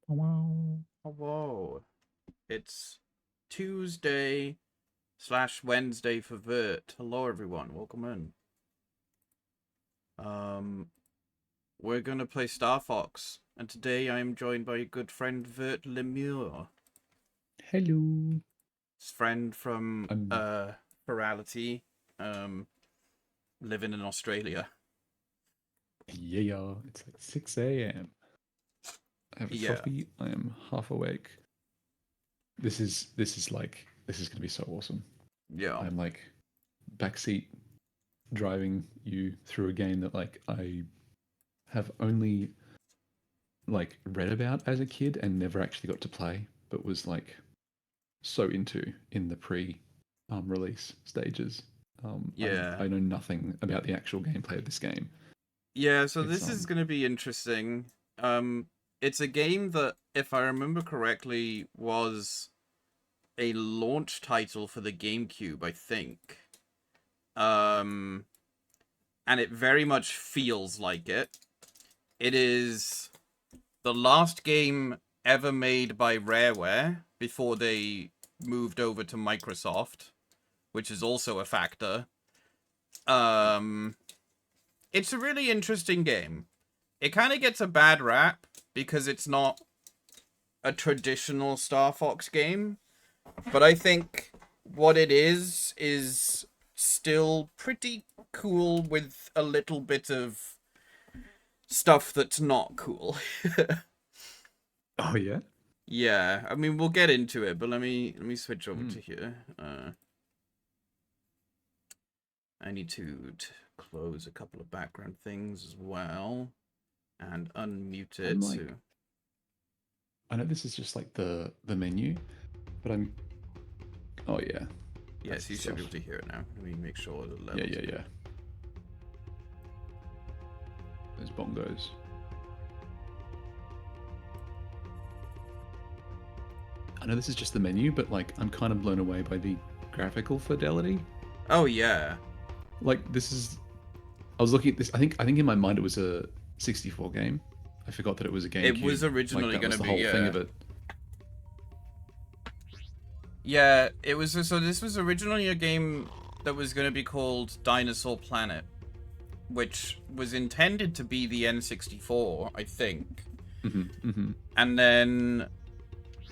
Wow. Whoa. It's Tuesday/Wednesday for Vurt. Hello everyone, welcome in. We're gonna play Starfox, and today I am joined by a good friend Vurt Lemure. Hello. His friend from I'm Virality, living in Australia. yeah. It's like 6 a.m. I have a Yeah. coffee. I am half awake. This is gonna be so awesome. Yeah. I'm like backseat driving you through a game that like I have only like read about as a kid and never actually got to play, but was like so into in the release stages. Yeah. I know nothing about the actual gameplay of this game. Yeah, so It's this is gonna be interesting. It's a game that, if I remember correctly, was a launch title for the GameCube, I think. Um, and it very much feels like it. It is the last game ever made by Rareware before they moved over to Microsoft, which is also a factor. It's a really interesting game. It kind of gets a bad rap because it's not a traditional Starfox game, but I think what it is still pretty cool with a little bit of stuff that's not cool. Oh yeah. Yeah, I mean we'll get into it, but let me switch over to here. I need to close a couple of background things as well and unmute it. I know this is just like the menu, but I'm. Oh yeah. Yes, you should be able to hear it now. Let me make sure the levels. Yeah. Those bongos. I know this is just the menu, but like I'm kind of blown away by the graphical fidelity. Oh yeah. Like this is. I was looking at this. I think in my mind it was a 64 game. I forgot that it was a GameCube. It was originally going to be the whole thing of it. Yeah, it was. So this was originally a game that was going to be called Dinosaur Planet, which was intended to be the N64, I think. And then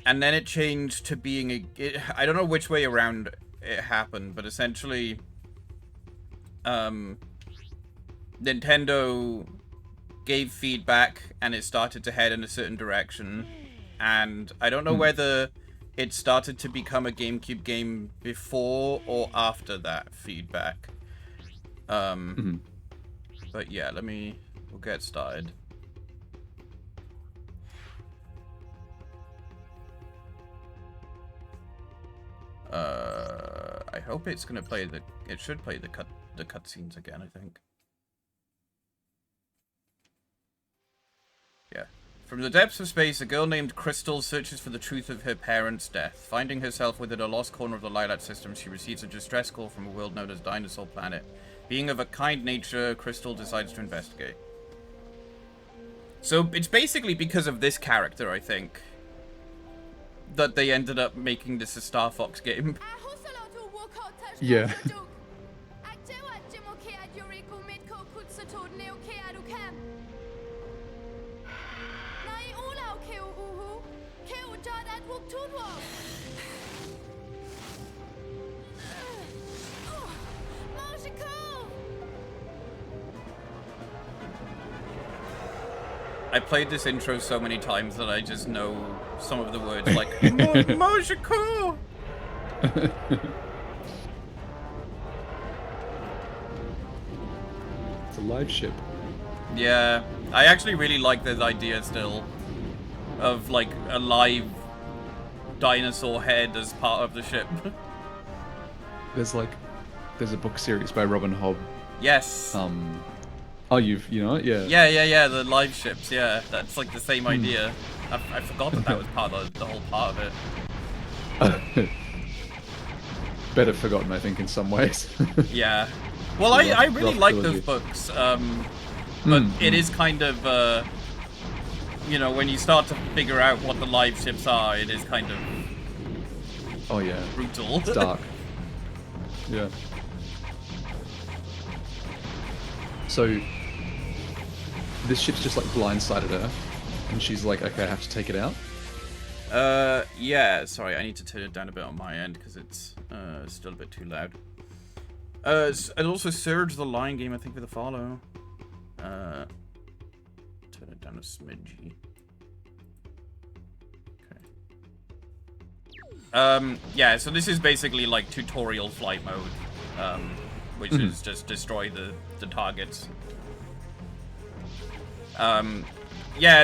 it changed to being I don't know which way around it happened, but essentially, Nintendo gave feedback and it started to head in a certain direction, and I don't know whether it started to become a GameCube game before or after that feedback. But yeah, we'll get started. I hope it's gonna play it should play the cutscenes again, I think. Yeah. From the depths of space, a girl named Crystal searches for the truth of her parents' death. Finding herself within a lost corner of the Lilac system, she receives a distress call from a world known as Dinosaur Planet. Being of a kind nature, Crystal decides to investigate. So it's basically because of this character, I think, that they ended up making this a Starfox game. Yeah. I played this intro so many times that I just know some of the words, like Mojico. It's a live ship. Yeah, I actually really like this idea still of like a live dinosaur head as part of the ship. There's a book series by Robin Hobb. Yes. Oh, you know it? Yeah. Yeah, the live ships, yeah. That's like the same idea. I forgot that was part of the whole part of it. Better forgotten, I think, in some ways. Yeah. Well, I really like those books, but it is kind of, you know, when you start to figure out what the live ships are, it is kind of Oh yeah, brutal. it's dark. Yeah. So this ship's just like blindsided her, and she's like, okay, I have to take it out. Yeah, sorry, I need to turn it down a bit on my end because it's still a bit too loud. And also Surge the Lion game, I think, with a follow. Turn it down a smidgy. Okay. Yeah, so this is basically like tutorial flight mode, which is just destroy the targets. Yeah,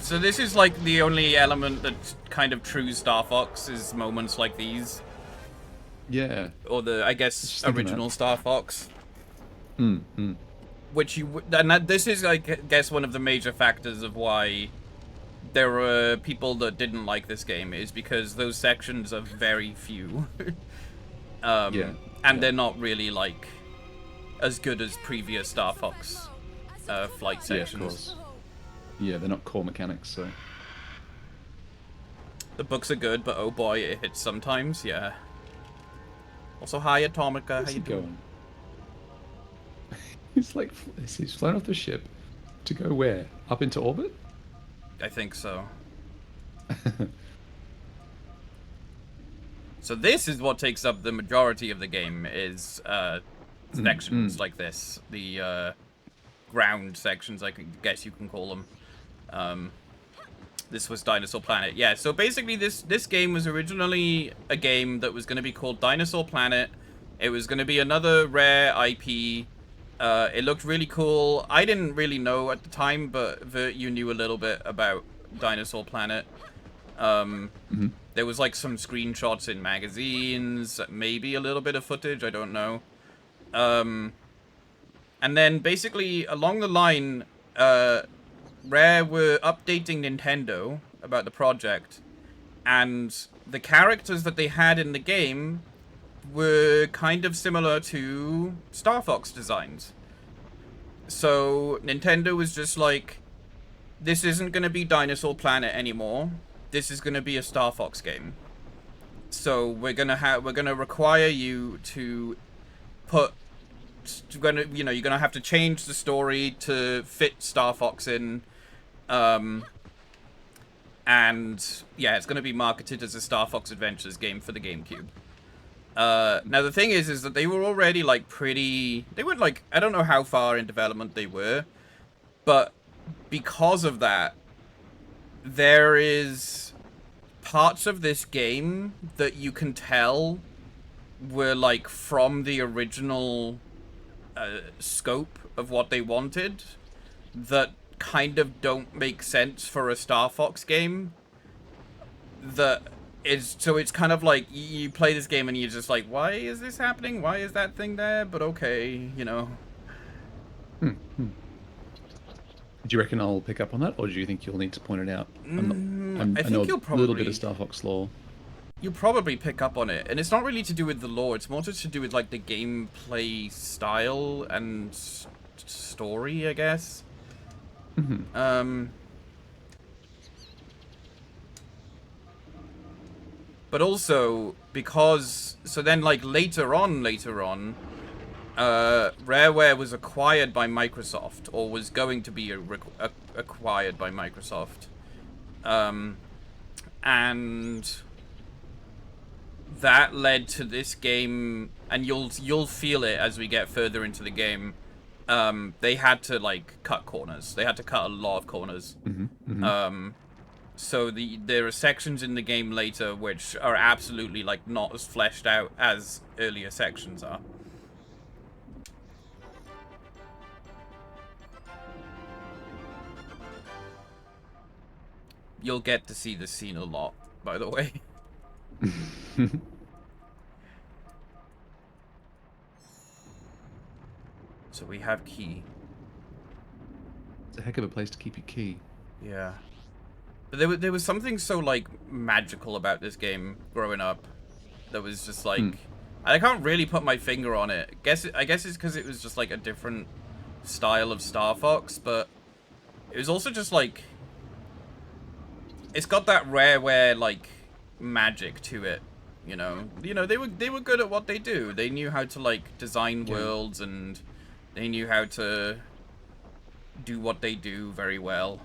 so this is like the only element that's kind of true Starfox is moments like these. Yeah. Or I guess, original Starfox. Which this is, I guess, one of the major factors of why there were people that didn't like this game, is because those sections are very few. And they're not really, like, as good as previous Starfox flight sections. Yeah, of course. Yeah, they're not core mechanics, so... The books are good, but oh boy, it hits sometimes, yeah. Also, hi, Atomica, how you doing? He's like, he's flown off the ship to go where? Up into orbit? I think so. So this is what takes up the majority of the game, is sections like this. The ground sections, I guess you can call them. This was Dinosaur Planet. Yeah, so basically this game was originally a game that was going to be called Dinosaur Planet. It was going to be another Rare IP. It looked really cool. I didn't really know at the time, but Vurt, you knew a little bit about Dinosaur Planet. There was like some screenshots in magazines, maybe a little bit of footage, I don't know. And then basically along the line, Rare were updating Nintendo about the project, and the characters that they had in the game were kind of similar to Starfox designs. So Nintendo was just like, this isn't going to be Dinosaur Planet anymore. This is going to be a Starfox game. So we're going to require you to put, you're going to have to change the story to fit Starfox in. And yeah, it's going to be marketed as a Starfox Adventures game for the GameCube. Now the thing is that they were already like they weren't like, I don't know how far in development they were, but because of that, there is parts of this game that you can tell were like from the original scope of what they wanted that kind of don't make sense for a Starfox game. So it's kind of like you play this game and you're just like, why is this happening? Why is that thing there? But okay, you know. Do you reckon I'll pick up on that, or do you think you'll need to point it out? I think you'll probably... a little bit of Starfox lore. You'll probably pick up on it, and it's not really to do with the lore. It's more just to do with like the gameplay style and story, I guess. But also because so then like later on, Rareware was acquired by Microsoft, or was going to be acquired by Microsoft, and that led to this game, and you'll feel it as we get further into the game. They had to like cut corners. They had to cut a lot of corners. So there are sections in the game later which are absolutely like not as fleshed out as earlier sections are. You'll get to see this scene a lot, by the way. So we have key. It's a heck of a place to keep your key. Yeah. But there was something so like magical about this game growing up that was just like I can't really put my finger on it. I guess it's because it was just like a different style of Starfox, but it was also just like it's got that Rareware like magic to it. You know, they were good at what they do. They knew how to like design worlds, and they knew how to do what they do very well.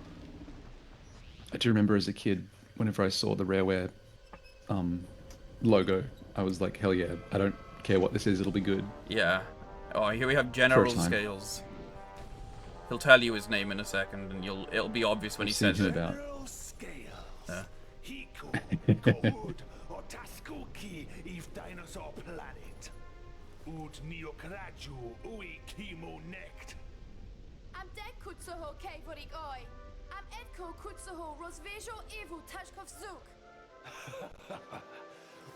I do remember as a kid, whenever I saw the Rareware logo, I was like, hell yeah, I don't care what this is, it'll be good. Yeah. Oh, here we have General Scales. He'll tell you his name in a second, and it'll be obvious when he says it. About.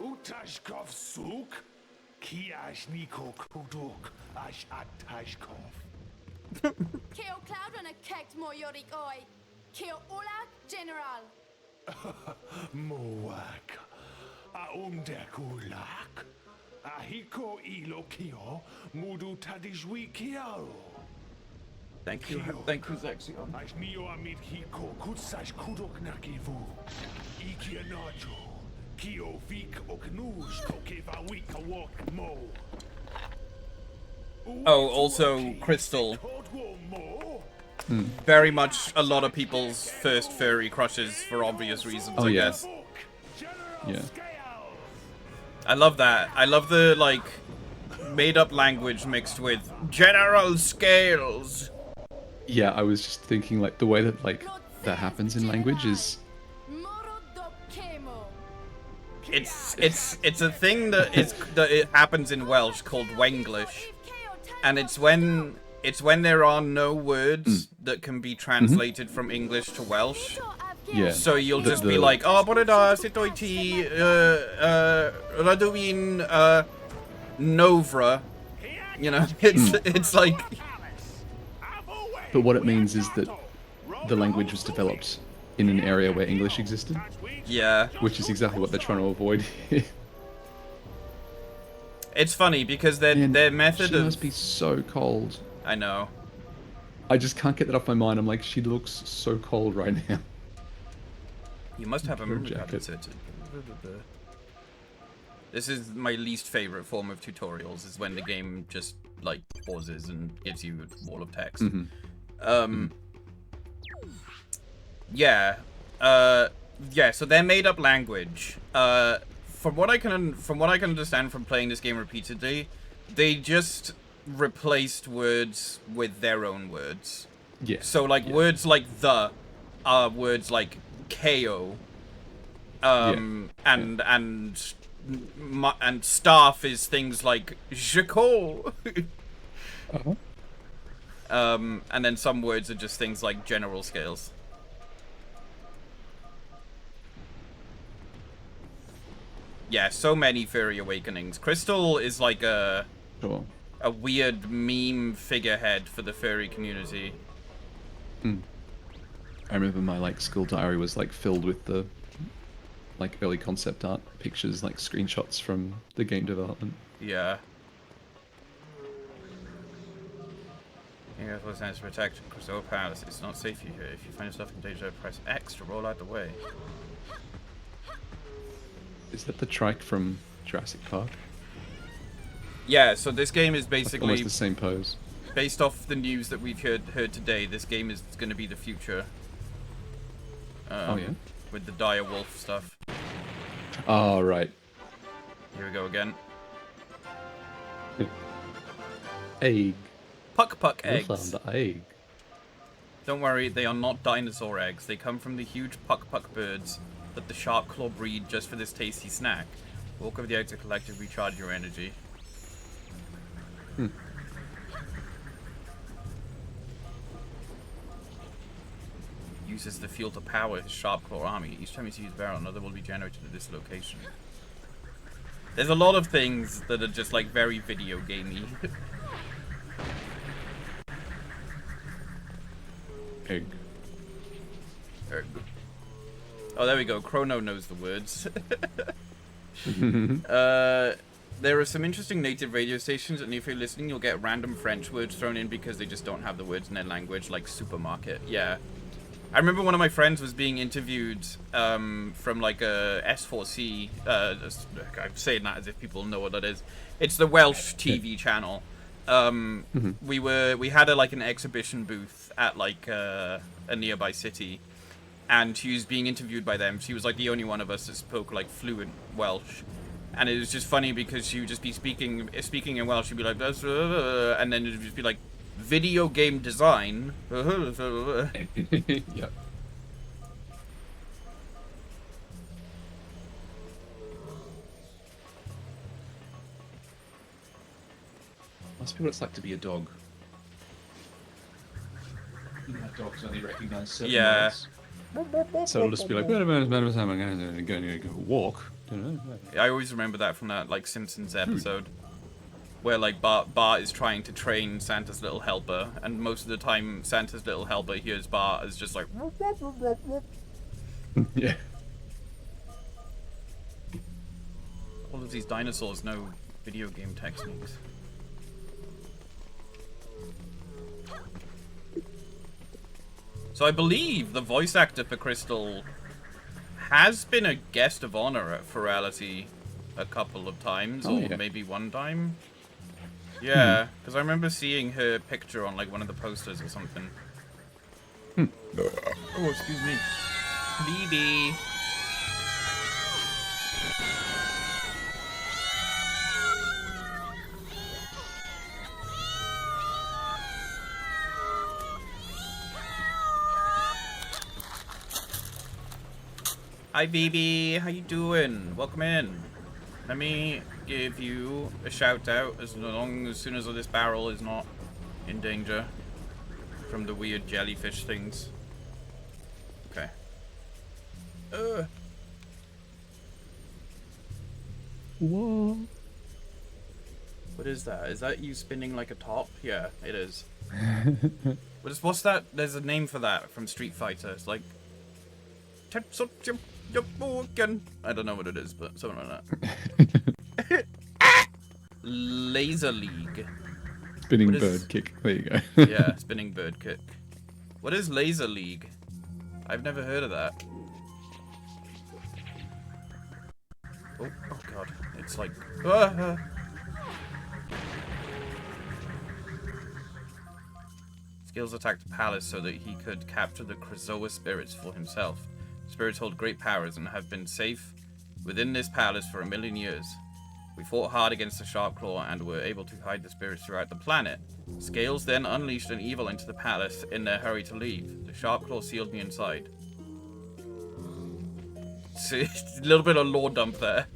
Utashkov Suk? Kiash Niko Kuduk Ash Atashkov. Keo Cloud on a kekt mo yorik oi. Keo Ola General. Moak. Dekulak. Ahiko ilo kio. Mudu tadishwi kiao. Thank you, Zexion. Ash mio amit hiko kutsash kudok nakivu. Ikianajo. Kio vik oknush kokeva wika walk mo. Oh, also Crystal. Very much a lot of people's first furry crushes for obvious reasons, I guess. Yeah. I love that. I love the, like, made-up language mixed with General Scales. Yeah, I was just thinking, like, the way that, like, that happens in language is... It's a thing that it happens in Welsh called Wenglish. And it's when there are no words that can be translated from English to Welsh. Yeah. So you'll just be like, oh, bore sit o'i ti, rydw i'n Novra. You know, it's like... But what it means is that the language was developed in an area where English existed. Yeah. Which is exactly what they're trying to avoid here. It's funny because their method she must be so cold. I know. I just can't get that off my mind. I'm like, she looks so cold right now. You must have a memory jacket. This is my least favorite form of tutorials, is when the game just, like, pauses and gives you a wall of text. Yeah. Yeah, so their made-up language. From what I can understand from playing this game repeatedly, they just replaced words with their own words. Yeah. So, like, words like the are words like KO. And staff is things like Jacol. And then some words are just things like General Scales. Yeah, so many furry awakenings. Crystal is like a weird meme figurehead for the furry community. I remember my like school diary was like filled with the like early concept art pictures, like screenshots from the game development. Yeah. Here's what's nice to protect Crystal Palace. It's not safe here. If you find yourself in danger, press X to roll out the way. Is that the trike from Jurassic Park? Yeah, so this game is basically almost the same pose. Based off the news that we've heard today, this game is going to be the future. Oh yeah? With the dire wolf stuff. Oh, right. Here we go again. Egg. Puck eggs. We found the egg. Don't worry, they are not dinosaur eggs. They come from the huge puck birds that the shark claw breed just for this tasty snack. Walk over the egg to collect and recharge your energy. Uses the fuel to power his sharp claw army. Each time you see his barrel, another will be generated at this location. There's a lot of things that are just like very video gamey. Egg. Oh, there we go. Chrono knows the words. There are some interesting native radio stations, and if you're listening, you'll get random French words thrown in because they just don't have the words in their language, like supermarket. Yeah. I remember one of my friends was being interviewed from like a S4C. I'm saying that as if people know what that is. It's the Welsh TV channel. We had an exhibition booth at like a nearby city, and she was being interviewed by them. She was like the only one of us that spoke like fluent Welsh, and it was just funny because she would just be speaking in Welsh. She'd be like, and then it'd just be like, video game design. Yeah. Must be what it's like to be a dog. You know how dogs only recognise certain words. So it'll just be like, I'm going to go walk. I always remember that from that like Simpsons episode where like Bart is trying to train Santa's little helper, and most of the time Santa's little helper hears Bart as just like Yeah. all of these dinosaurs know video game techniques. So I believe the voice actor for Crystal has been a guest of honor at Ferality a couple of times, or maybe one time. Yeah, because I remember seeing her picture on like one of the posters or something. Oh, excuse me. BB. Hi, BB. How you doing? Welcome in. Let me give you a shout out as soon as this barrel is not in danger from the weird jellyfish things. Okay. Whoa. What is that? Is that you spinning like a top? Yeah, it is. What's that? There's a name for that from Street Fighter. It's like I don't know what it is, but something like that. Laser League. Spinning bird kick. There you go. Yeah, spinning bird kick. What is Laser League? I've never heard of that. Oh god. It's like... Skills attacked the palace so that he could capture the Krazoa spirits for himself. Spirits hold great powers and have been safe within this palace for 1,000,000 years. We fought hard against the Sharpclaw and were able to hide the spirits throughout the planet. Scales then unleashed an evil into the palace in their hurry to leave. The Sharpclaw sealed me inside. So, a little bit of lore dump there.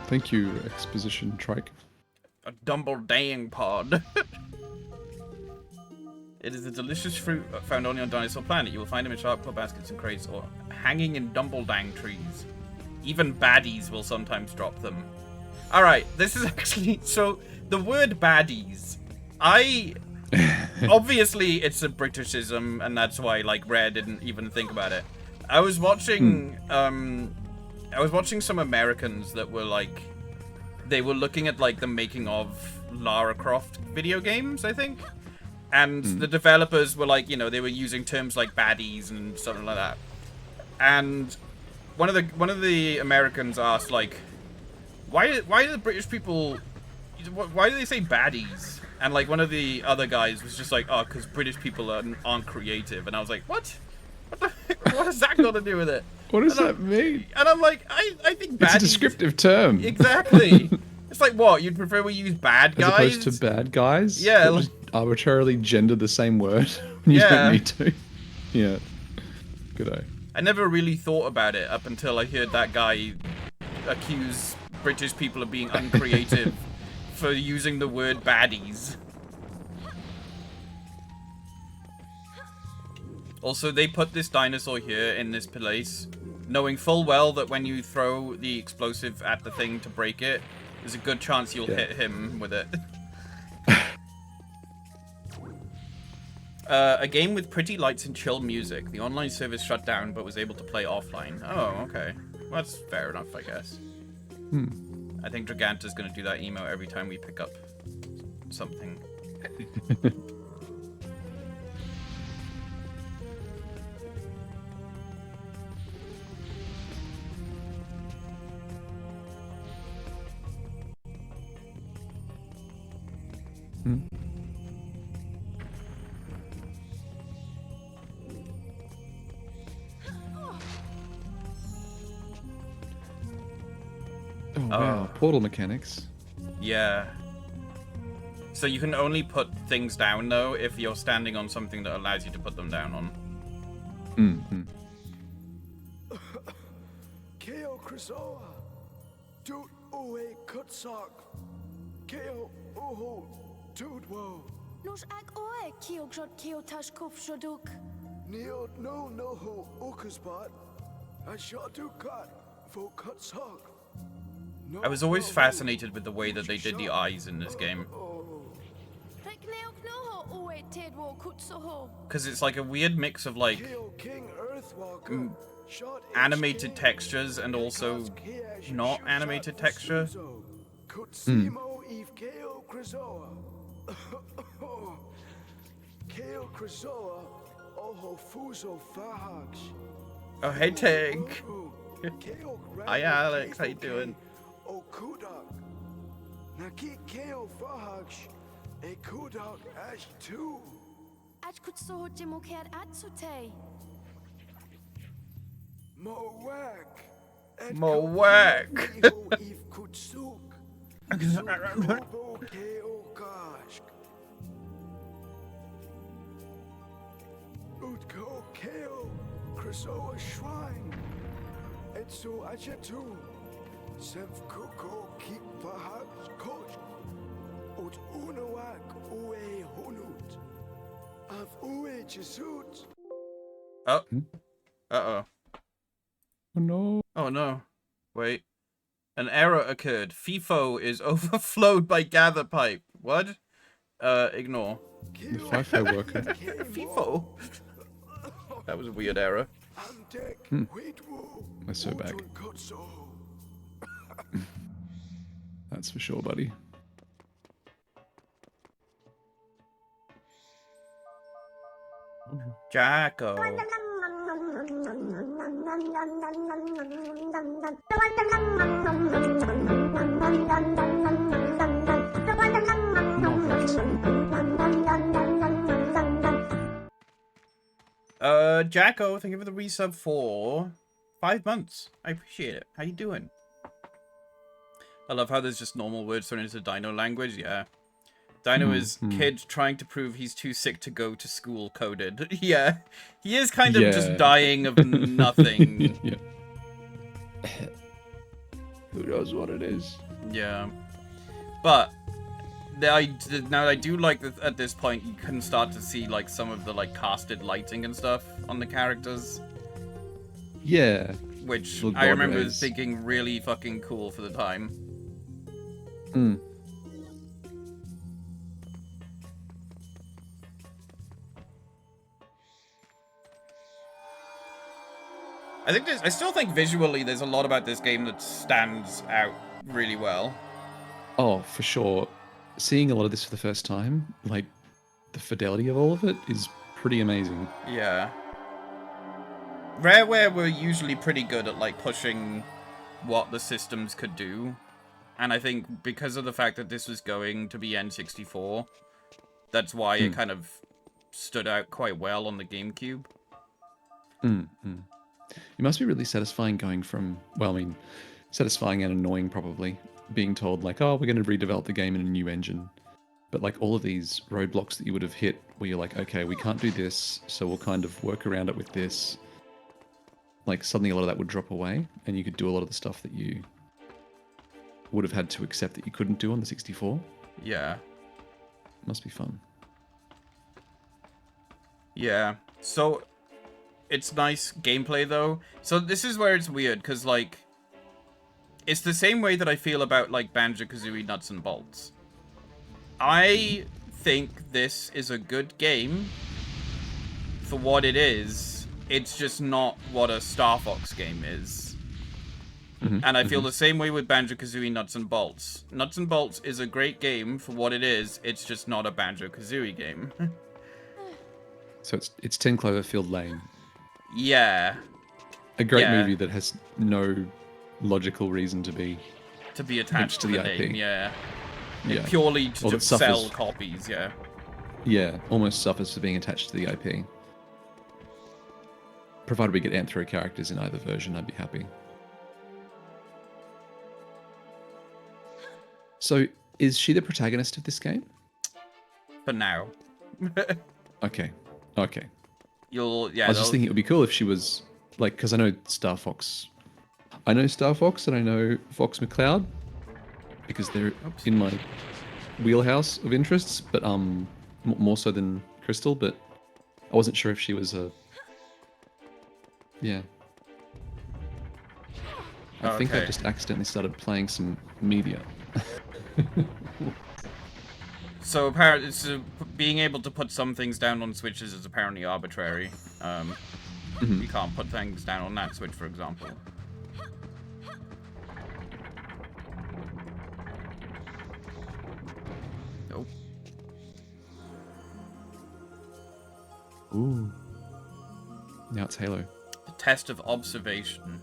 Thank you, Exposition Trike. A Dumbledang pod. It is a delicious fruit found only on Dinosaur Planet. You will find them in Sharpclaw baskets and crates or hanging in Dumbledang trees. Even baddies will sometimes drop them. Alright, this is actually... So, the word baddies... Obviously, it's a Britishism, and that's why, like, Rare didn't even think about it. I was watching... I was watching some Americans that were, like... They were looking at, like, the making of Lara Croft video games, I think. And the developers were, like, you know, they were using terms like baddies and something like that. And... One of the Americans asked, like, why do the British people, why do they say baddies? And like one of the other guys was just like, oh, because British people aren't creative. And I was like, what? What the heck? What has that got to do with it? What does that mean? And I'm like, I think baddies. It's a descriptive term. Exactly. It's like what? You'd prefer we use bad guys? As opposed to bad guys? Yeah. Just arbitrarily gender the same word. You don't need to. Yeah. Good-o. I never really thought about it up until I heard that guy accuse British people of being uncreative for using the word baddies. Also, they put this dinosaur here in this place, knowing full well that when you throw the explosive at the thing to break it, there's a good chance you'll hit him with it. A game with pretty lights and chill music. The online service shut down, but was able to play offline. Oh, okay. Well, that's fair enough, I guess. I think Draganta's going to do that emo every time we pick up something. Hmm. Oh wow, portal mechanics. Yeah. So you can only put things down, though, if you're standing on something that allows you to put them down on. Mm-hmm. Keo Krisoa. Dude Uwe Kutsak. Keo Uhu Tudwo. Nos ag oe kio grot kio tash kuf shoduk. Neod no noho ukasbat. A shotukat for Kutsak. I was always fascinated with the way that they did the eyes in this game. Rek neok noho oe tedwo kutsoho. Because it's like a weird mix of, like, animated textures and also not animated texture. Oh, hey, Tank. Hi, Alex. How you doing? Ach kutsoho jimoker atsute. Moak. Utko Keo Krisoa Shrine. Etsu Achatu. Sev Kuko Keep Perhaps Coach. Ut Unawak Ue Hunut. Of Ue Jesut. Oh. Uh-oh. Oh no. Oh, no. Wait. An error occurred. FIFO is overflowed by gather pipe. What? Ignore. The FIFO worker. FIFO? That was a weird error. We're so back. That's for sure, buddy. Jacko. Jacko, thank you for the resub for 5 months. I appreciate it. How you doing? I love how there's just normal words thrown into Dino language. Yeah. Dino is kid trying to prove he's too sick to go to school coded. Yeah. He is kind of just dying of nothing. Yeah. Who knows what it is? Yeah. But now I do like that at this point you can start to see like some of the like casted lighting and stuff on the characters. Yeah. Which I remember thinking really fucking cool for the time. Hmm. I still think visually there's a lot about this game that stands out really well. Oh, for sure. Seeing a lot of this for the first time, like, the fidelity of all of it is pretty amazing. Yeah. Rareware were usually pretty good at, like, pushing what the systems could do. And I think because of the fact that this was going to be N64, that's why it kind of stood out quite well on the GameCube. It must be really satisfying going from, well, I mean, satisfying and annoying probably, being told like, oh, we're going to redevelop the game in a new engine. But like all of these roadblocks that you would have hit where you're like, okay, we can't do this, so we'll kind of work around it with this. Like suddenly a lot of that would drop away and you could do a lot of the stuff that you would have had to accept that you couldn't do on the 64. Yeah. Must be fun. Yeah. So it's nice gameplay though. So this is where it's weird because like it's the same way that I feel about like Banjo-Kazooie Nuts and Bolts. I think this is a good game for what it is. It's just not what a Starfox game is. And I feel the same way with Banjo-Kazooie Nuts and Bolts. Nuts and Bolts is a great game for what it is. It's just not a Banjo-Kazooie game. So it's 10 Cloverfield Lane. Yeah. A great movie that has no logical reason to be attached to the IP. name, yeah. Yeah. Purely to Or that just sell suffers. copies, yeah. Yeah, almost suffers for being attached to the IP. Provided we get Anthro characters in either version, I'd be happy. So, is she the protagonist of this game? For now. Okay. Okay. Yeah, I was just thinking it would be cool if she was, like, because I know Starfox. I know Starfox and I know Fox McCloud because they're in my wheelhouse of interests, but more so than Crystal, but I wasn't sure if she was a... Yeah. I think I Okay. just accidentally started playing some media. So apparently, being able to put some things down on switches is apparently arbitrary. You can't put things down on that switch, for example. Nope. Ooh. Now it's Halo. The test of observation.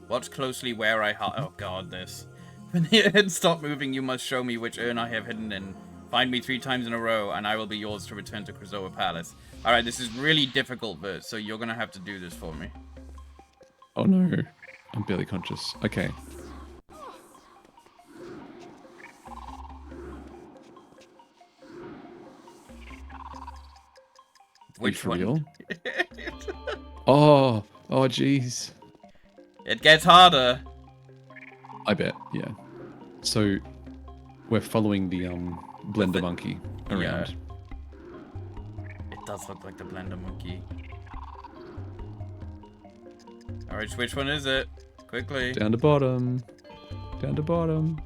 Watch closely where I oh god, this. When the urn stop moving, you must show me which urn I have hidden in. Find me 3 times in a row, and I will be yours to return to Krazoa Palace. Alright, this is really difficult, Vurt, so you're gonna have to do this for me. Oh no. I'm barely conscious. Okay. Which for one? real? Oh jeez. It gets harder. I bet, yeah. So, we're following the blender monkey around. It does look like the blender monkey. Alright, which one is it? Quickly. Down to bottom. Down to bottom.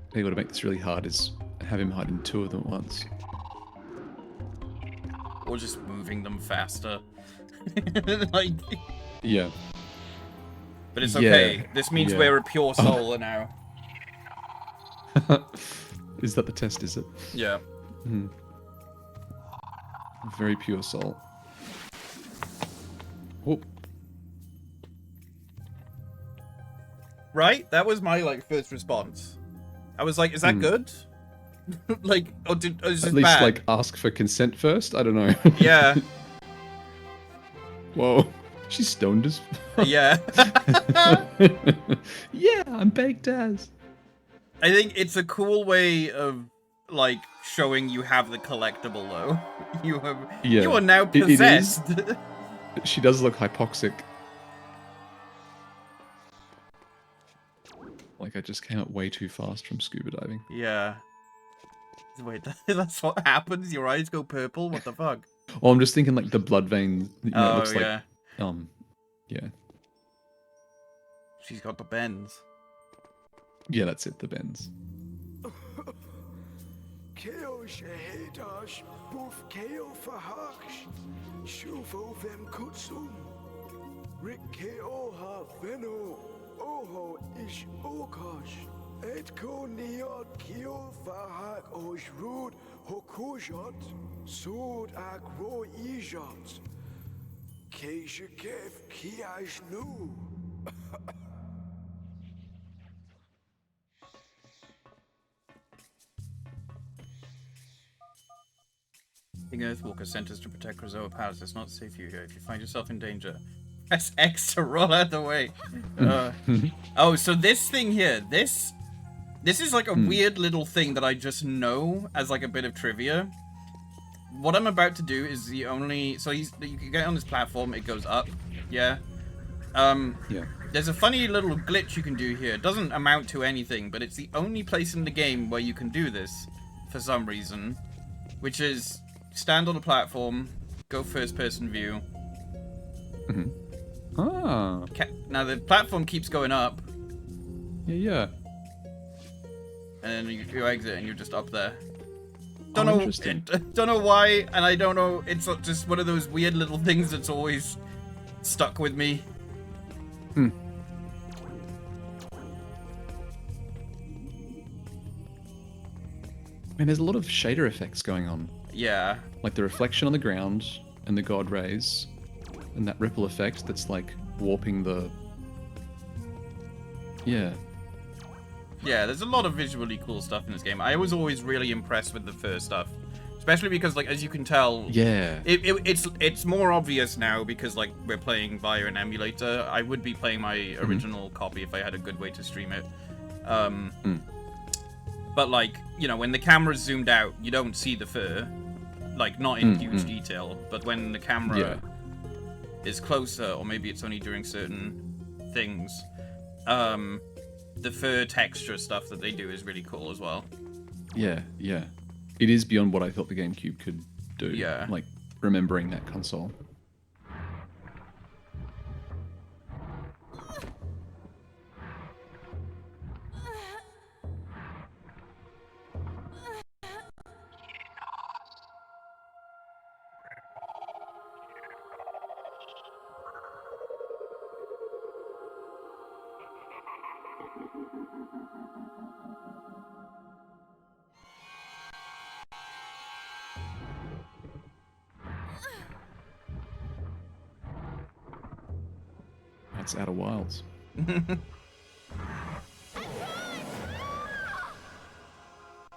I think what to make this really hard is have him hide in 2 of them at once. Or just moving them faster. Like... Yeah. But it's okay. Yeah, This means yeah. we're a pure soul now. Is that the test, is it? Yeah. Very pure soul. Oh. Right? That was my, like, first response. I was like, is that good? Like, or is At this least, bad? like, ask for consent first? I don't know. Yeah. Whoa. She's stoned as... Yeah. Yeah, I'm baked as. I think it's a cool way of, like, showing you have the collectible, though. You are now It is. possessed. She does look hypoxic. Like I just came up way too fast from scuba diving. Yeah. Wait, that's what happens? Your eyes go purple? What the fuck? Oh, I'm just thinking like the blood vein. You know, it looks yeah. like, yeah. She's got the bends. Yeah, that's it, the bends. Keo shahedash, buf keo fahaksh, shufo vem kutsum. Rick keo ha veno, oho ish okash. Etko niot keo fahak osh rud hokujot, sud ak ro ijot. Keisha kef kiash nu. King Earthwalker sent us to protect Krazoa Palace. It's not safe for you here. If you find yourself in danger, press X to roll out the way. Oh, so this thing here, this is like a weird little thing that I just know as like a bit of trivia. What I'm about to do is the only... So you can get on this platform, it goes up, yeah? Yeah. There's a funny little glitch you can do here. It doesn't amount to anything, but it's the only place in the game where you can do this for some reason. Which is stand on a platform, go first person view. Ah. Now the platform keeps going up, Yeah. and then you exit and you're just up there. Interesting. Don't know why, and I don't know. It's just one of those weird little things that's always stuck with me. Man, there's a lot of shader effects going on Yeah. Like the reflection on the ground and the god rays, and that ripple effect that's like warping the. Yeah. Yeah, there's a lot of visually cool stuff in this game. I was always really impressed with the first stuff. Especially because, like, as you can tell, Yeah. it's more obvious now because, like, we're playing via an emulator. I would be playing my original copy if I had a good way to stream it. But, like, you know, when the camera's zoomed out, you don't see the fur. Like, not in huge detail. But when the camera is closer, or maybe it's only during certain things, the fur texture stuff that they do is really cool as well. Yeah, yeah. It is beyond what I thought the GameCube could do. Yeah. Like, remembering that console. That's Outer Wilds.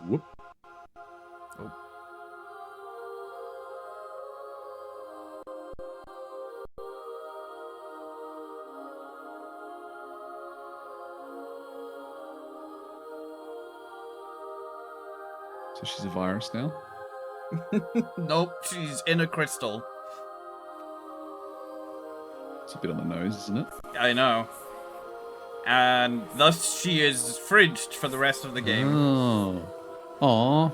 Whoop. Oh. So she's a virus now? Nope, she's in a crystal. It's a bit on the nose, isn't it? I know. And thus she is fridged for the rest of the game. Oh. Aw.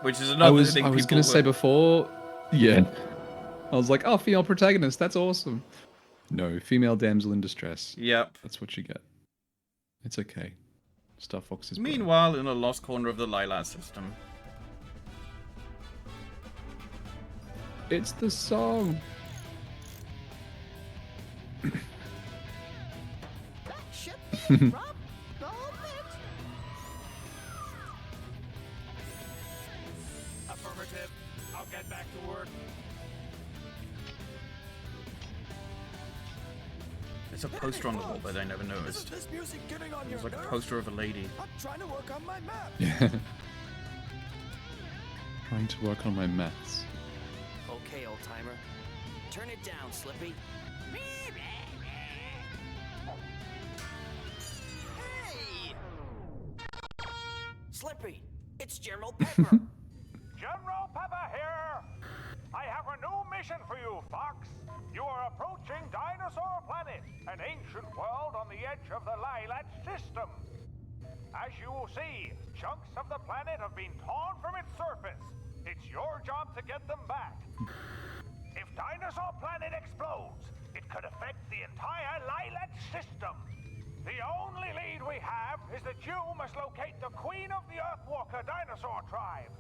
Which is I another was thing going people to say before... Yeah. I was like, oh, female protagonist, that's awesome. No, female damsel in distress. Yep. That's what you get. It's okay. Starfox is... Meanwhile, in a lost corner of the Lilat system. It's the song. That should be Rob. Affirmative. I'll get back to work. There's a poster on the wall that I never noticed. This music getting on There's your like a nerves? poster of a lady. I'm trying to work on my map. Yeah. Trying to work on my maths. Okay, old timer. Turn it down, Slippy. Hey! Slippy, it's General Pepper. General Pepper here. I have a new mission for you, Fox. You are approaching Dinosaur Planet, an ancient world on the edge of the Lilat system. As you will see, chunks of the planet have been torn from its surface. It's your job to get them back. If Dinosaur Planet explodes, it could affect the entire Lilat system. The only lead we have is that you must locate the Queen of the Earthwalker dinosaur tribe.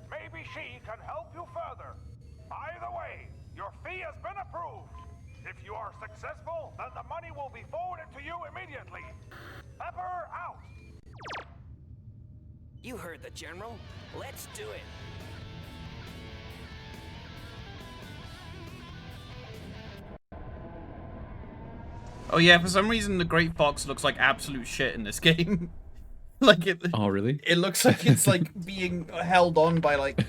Maybe she can help you further. Either way, your fee has been approved. If you are successful, then the money will be forwarded to you immediately. Pepper out! You heard the General. Let's do it. Oh yeah, for some reason the Great Fox looks like absolute shit in this game. Like it. Oh, really? It looks like it's like being held on by like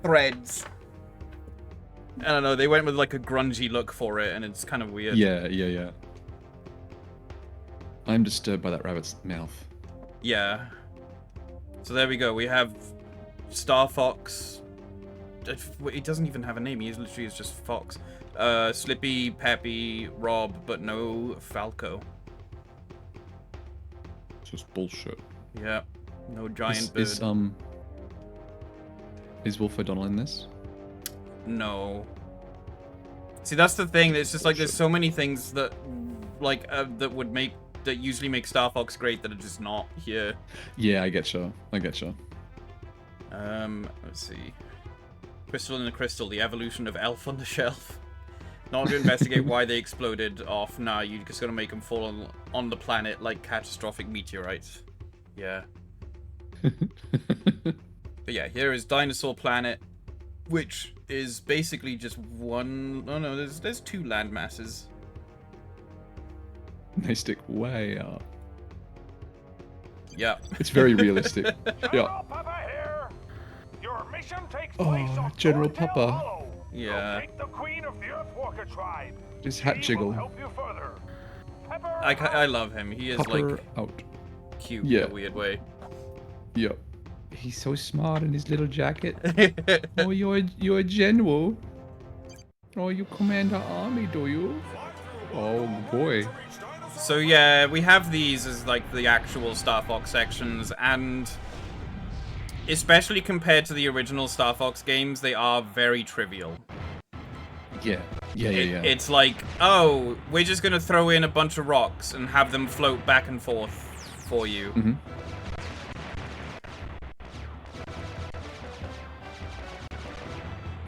threads. I don't know. They went with like a grungy look for it, and it's kind of weird. Yeah, yeah, yeah. I'm disturbed by that rabbit's mouth. Yeah. So there we go. We have Starfox. He doesn't even have a name. He literally is just Fox. Slippy, Peppy, Rob, but no Falco. It's just bullshit. Yeah. No giant bird. Is Wolf O'Donnell in this? No. See, that's the thing. It's just like there's so many things that, like, that usually make Starfox great that are just not here. Yeah, I get you. I get you. Let's see. Crystal in the Crystal, the evolution of Elf on the Shelf. Not to investigate why they exploded off. Nah, you just gotta make them fall on the planet like catastrophic meteorites. Yeah. But yeah, here is Dinosaur Planet, which is basically just one... Oh no, there's 2 land masses. They stick way up. Yeah. It's very realistic. Yeah. General Papa here. Your mission takes place Oh, on General Thorntail Papa. Hollow. Yeah. Locate the queen of the Earthwalker tribe. His hat She will jiggle. help you further. Pepper I love him. He is Pupper like out. cute Yeah. in a weird way. Yep. He's so smart in his little jacket. Oh, you're a general. Oh, you command our army, do you? Oh boy. So yeah, we have these as like the actual Starfox sections, and especially compared to the original Starfox games, they are very trivial. Yeah. Yeah. It's like, oh, we're just gonna throw in a bunch of rocks and have them float back and forth for you. Mm-hmm.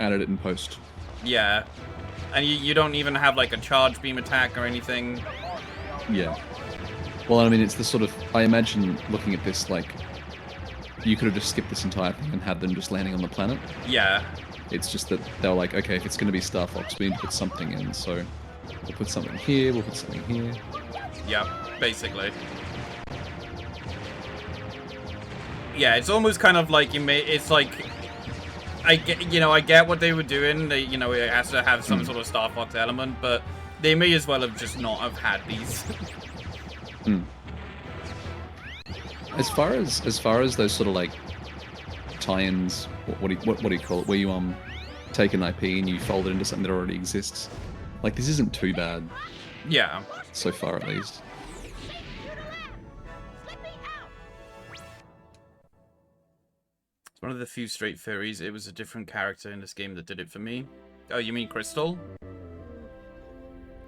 Added it in post. Yeah. And you don't even have like a charge beam attack or anything. Yeah. Well, I mean, it's the sort of... I imagine looking at this, like... You could have just skipped this entire thing and had them just landing on the planet. Yeah. It's just that they were like, okay, if it's going to be Starfox, we need to put something in. So we'll put something here, we'll put something here. Yep, basically. Yeah, it's almost kind of like it's like... I get what they were doing. They, it has to have some sort of Starfox element, but they may as well have just not have had these. As far as those sort of like tie-ins, what do you call it? Where you take an IP and you fold it into something that already exists. Like, this isn't too bad Yeah. so far, at least. It's one of the few straight fairies. It was a different character in this game that did it for me. Oh, you mean Crystal?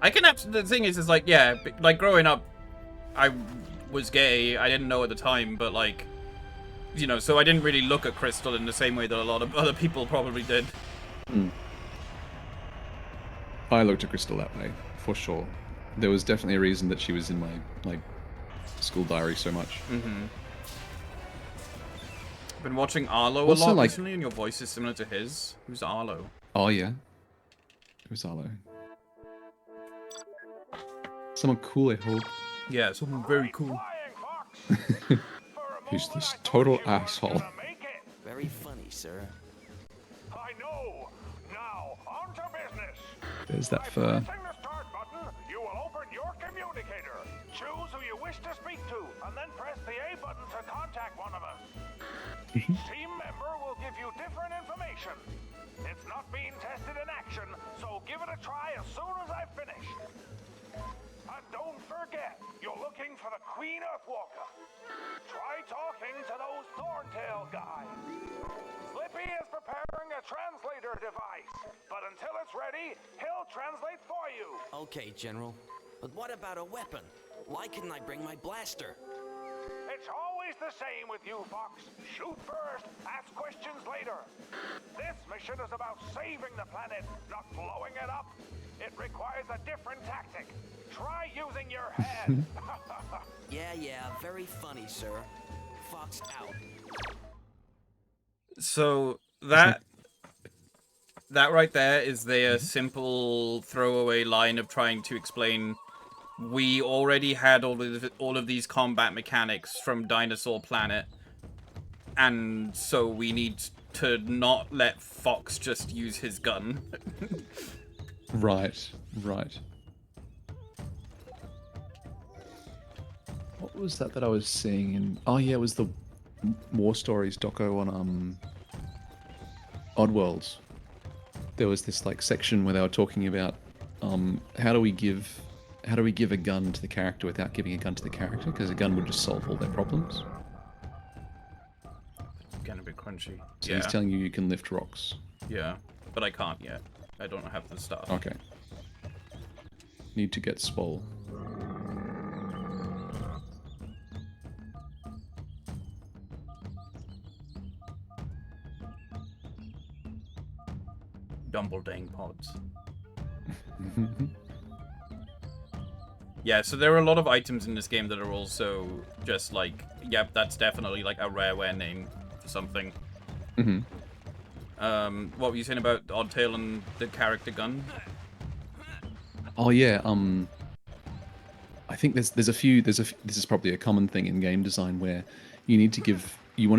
The thing is like, yeah, like growing up, I was gay. I didn't know at the time, but like, so I didn't really look at Crystal in the same way that a lot of other people probably did. I looked at Crystal that way, for sure. There was definitely a reason that she was in my school diary so much. Mm-hmm. I've been watching Arlo Also, a lot like... recently, and your voice is similar to his. Who's Arlo? Oh, yeah. Who's Arlo? Someone cool, I hope. Yeah, someone very cool. Who's this total asshole? Very funny, sir. I know. Now, on to business. There's that fur. Pressing the start button, you will open your communicator. Choose who you wish to speak to, and then press the A button to contact one of us. Each team member will give you different information. It's not being tested in action, so give it a try as soon as I've finished. And don't forget, you're looking for the Queen Earthwalker. Try talking to those Thorntail guys. Slippy is preparing a translator device, but until it's ready, he'll translate for you. Okay, General. But what about a weapon? Why couldn't I bring my blaster? It's always the same with you, Fox. Shoot first, ask questions later. This mission is about saving the planet, not blowing it up. It requires a different tactic. Try using your head. Yeah, very funny, sir. Fox out. So that right there is their simple throwaway line of trying to explain we already had all of these combat mechanics from Dinosaur Planet, and so we need to not let Fox just use his gun. Right. What was that I was seeing in... Oh yeah, it was the War Stories doco on Oddworlds. There was this like section where they were talking about how do we give a gun to the character without giving a gun to the character, because a gun would just solve all their problems. Getting a bit crunchy. So he's telling you can lift rocks. Yeah, but I can't yet. I don't have the stuff. Okay. Need to get Swole. Dumbledang pods. Yeah, so there are a lot of items in this game that are also just like, yep, that's definitely like a rareware name for something. What were you saying about Oddtail and the character gun? Oh yeah, I think there's a few this is probably a common thing in game design where you want to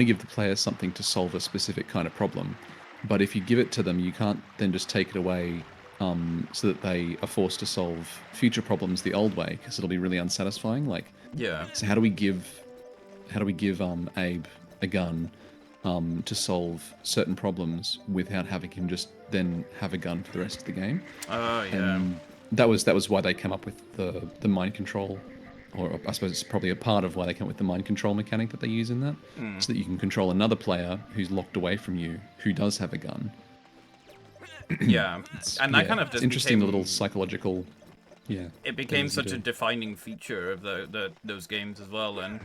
give the player something to solve a specific kind of problem, but if you give it to them, you can't then just take it away, so that they are forced to solve future problems the old way, because it'll be really unsatisfying. Like, Yeah. so how do we give Abe a gun to solve certain problems without having him just then have a gun for the rest of the game? Oh, yeah. And that was why they came up with the mind control, or I suppose it's probably a part of why they came up with the mind control mechanic that they use in that, so that you can control another player who's locked away from you who does have a gun. Yeah. And that kind of it's just interesting, the became, little psychological. Yeah. it became things you such a do. defining feature of those games as well. Then.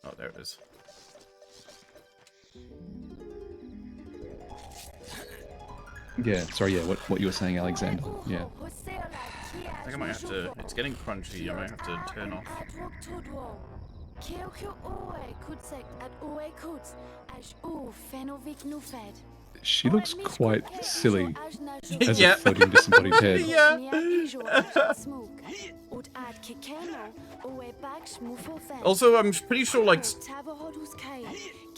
Oh, there it is. Yeah. Sorry. Yeah. What you were saying, Alexander? Yeah. I think I might have to. It's getting crunchy. I might have to turn off. She looks quite silly as Yeah. a floating disembodied head. Yeah. Also, I'm pretty sure like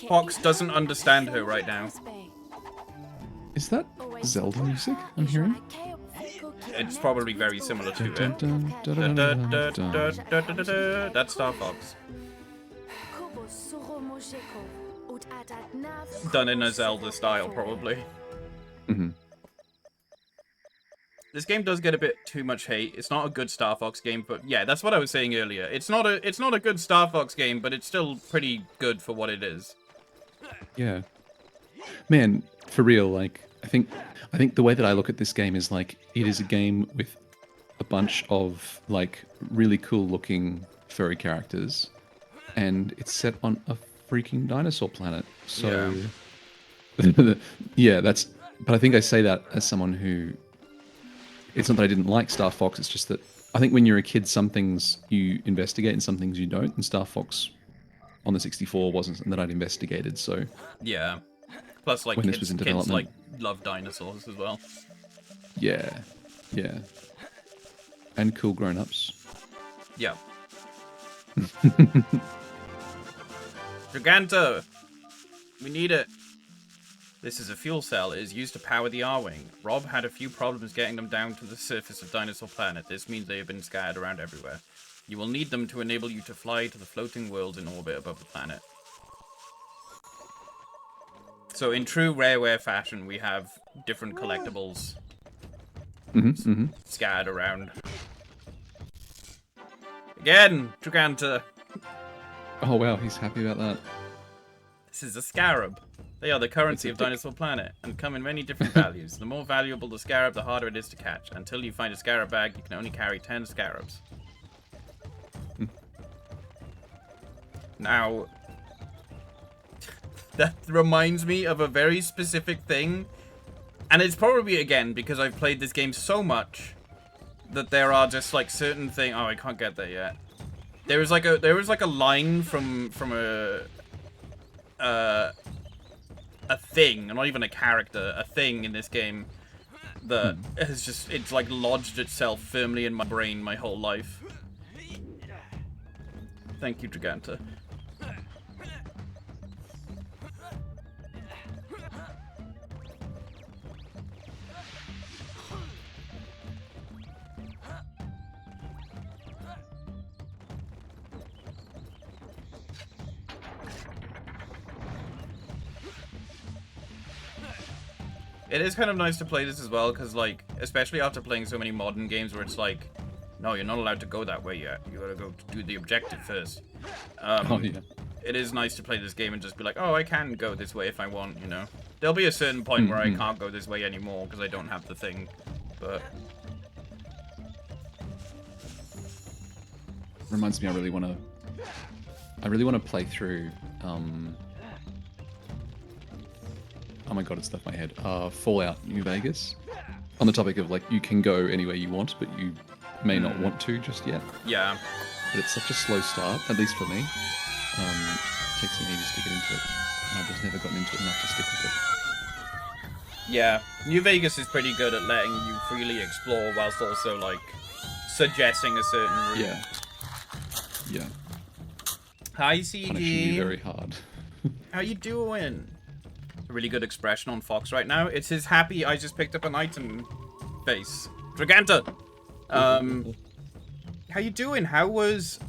Fox doesn't understand her right now. Is that Zelda music I'm hearing? It's probably very similar to Dun, it. dun, dun, dun, dun, dun. That's Starfox. Done in a Zelda style, probably. This game does get a bit too much hate. It's not a good Star Fox game, but yeah, that's what I was saying earlier. It's not a good Star Fox game, but it's still pretty good for what it is. Yeah. Man, for real, like, I think the way that I look at this game is like, it is a game with a bunch of like really cool looking furry characters, and it's set on a freaking dinosaur planet. So yeah, that's, but I think I say that as someone who, it's not that I didn't like Star Fox, it's just that I think when you're a kid, some things you investigate and some things you don't, and Star Fox on the 64 wasn't something that I'd investigated, so Yeah. Plus, like, when this was in kids like development. love dinosaurs as well. Yeah. And cool grown-ups. Yeah. Giganta! We need it. This is a fuel cell. It is used to power the R-Wing. Rob had a few problems getting them down to the surface of Dinosaur Planet. This means they have been scattered around everywhere. You will need them to enable you to fly to the floating worlds in orbit above the planet. So in true Rareware fashion, we have different collectibles scattered around. Again, Giganta! Oh wow, he's happy about that. This is a scarab. They are the currency of Dinosaur Planet, and come in many different values. The more valuable the scarab, the harder it is to catch. Until you find a scarab bag, you can only carry 10 scarabs. Now, that reminds me of a very specific thing, and it's probably, again, because I've played this game so much, that there are just, like, certain things... Oh, I can't get there yet. There was like a line from a thing, not even a character, a thing in this game that has just, it's like lodged itself firmly in my brain my whole life. Thank you, Giganta. It is kind of nice to play this as well, because, like, especially after playing so many modern games where it's like, no, you're not allowed to go that way yet. You gotta go do the objective first. Oh yeah. It is nice to play this game and just be like, oh, I can go this way if I want, you know? There'll be a certain point where I can't go this way anymore because I don't have the thing, but... Reminds me, I really want to play through, oh my god, it's left my head. Fallout New Vegas. On the topic of, like, you can go anywhere you want, but you may not want to just yet. Yeah. But it's such a slow start, at least for me. takes me ages to get into it, and I've just never gotten into it enough to stick with it. Yeah, New Vegas is pretty good at letting you freely explore whilst also, like, suggesting a certain route. Yeah. Yeah. Hi, Punishing you CG. very hard. How you doing? A really good expression on Fox right now. It's his happy I just picked up an item face. Draganta! How you doing? How was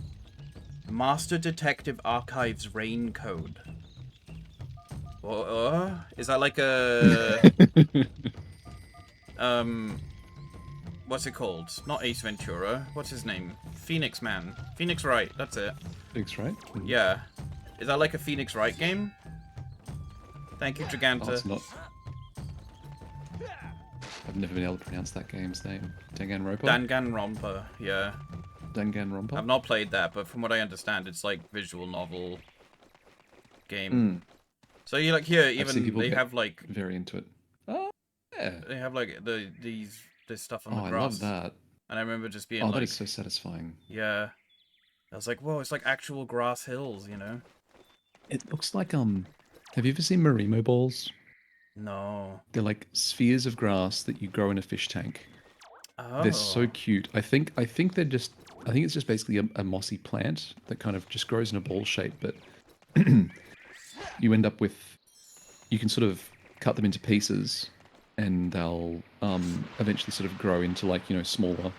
Master Detective Archives Rain Code? Is that like a... what's it called? Not Ace Ventura. What's his name? Phoenix Man. Phoenix Wright, that's it. Phoenix Wright? Yeah. Is that like a Phoenix Wright game? Thank you, Draganta. Oh, it's not. I've never been able to pronounce that game's name. Danganronpa? Danganronpa, yeah. Danganronpa? I've not played that, but from what I understand, it's like visual novel game. So you like here, even they have like very into it. Oh, yeah. They have like this stuff on the I grass. love that. And I remember just being like, like, that is so satisfying. Yeah. I was like, whoa, it's like actual grass hills, you know? It looks like have you ever seen Marimo balls? No. They're like spheres of grass that you grow in a fish tank. Oh. They're so cute. I think they're just. I think it's just basically a mossy plant that kind of just grows in a ball shape, but you end up with. You can sort of cut them into pieces, and they'll eventually sort of grow into like smaller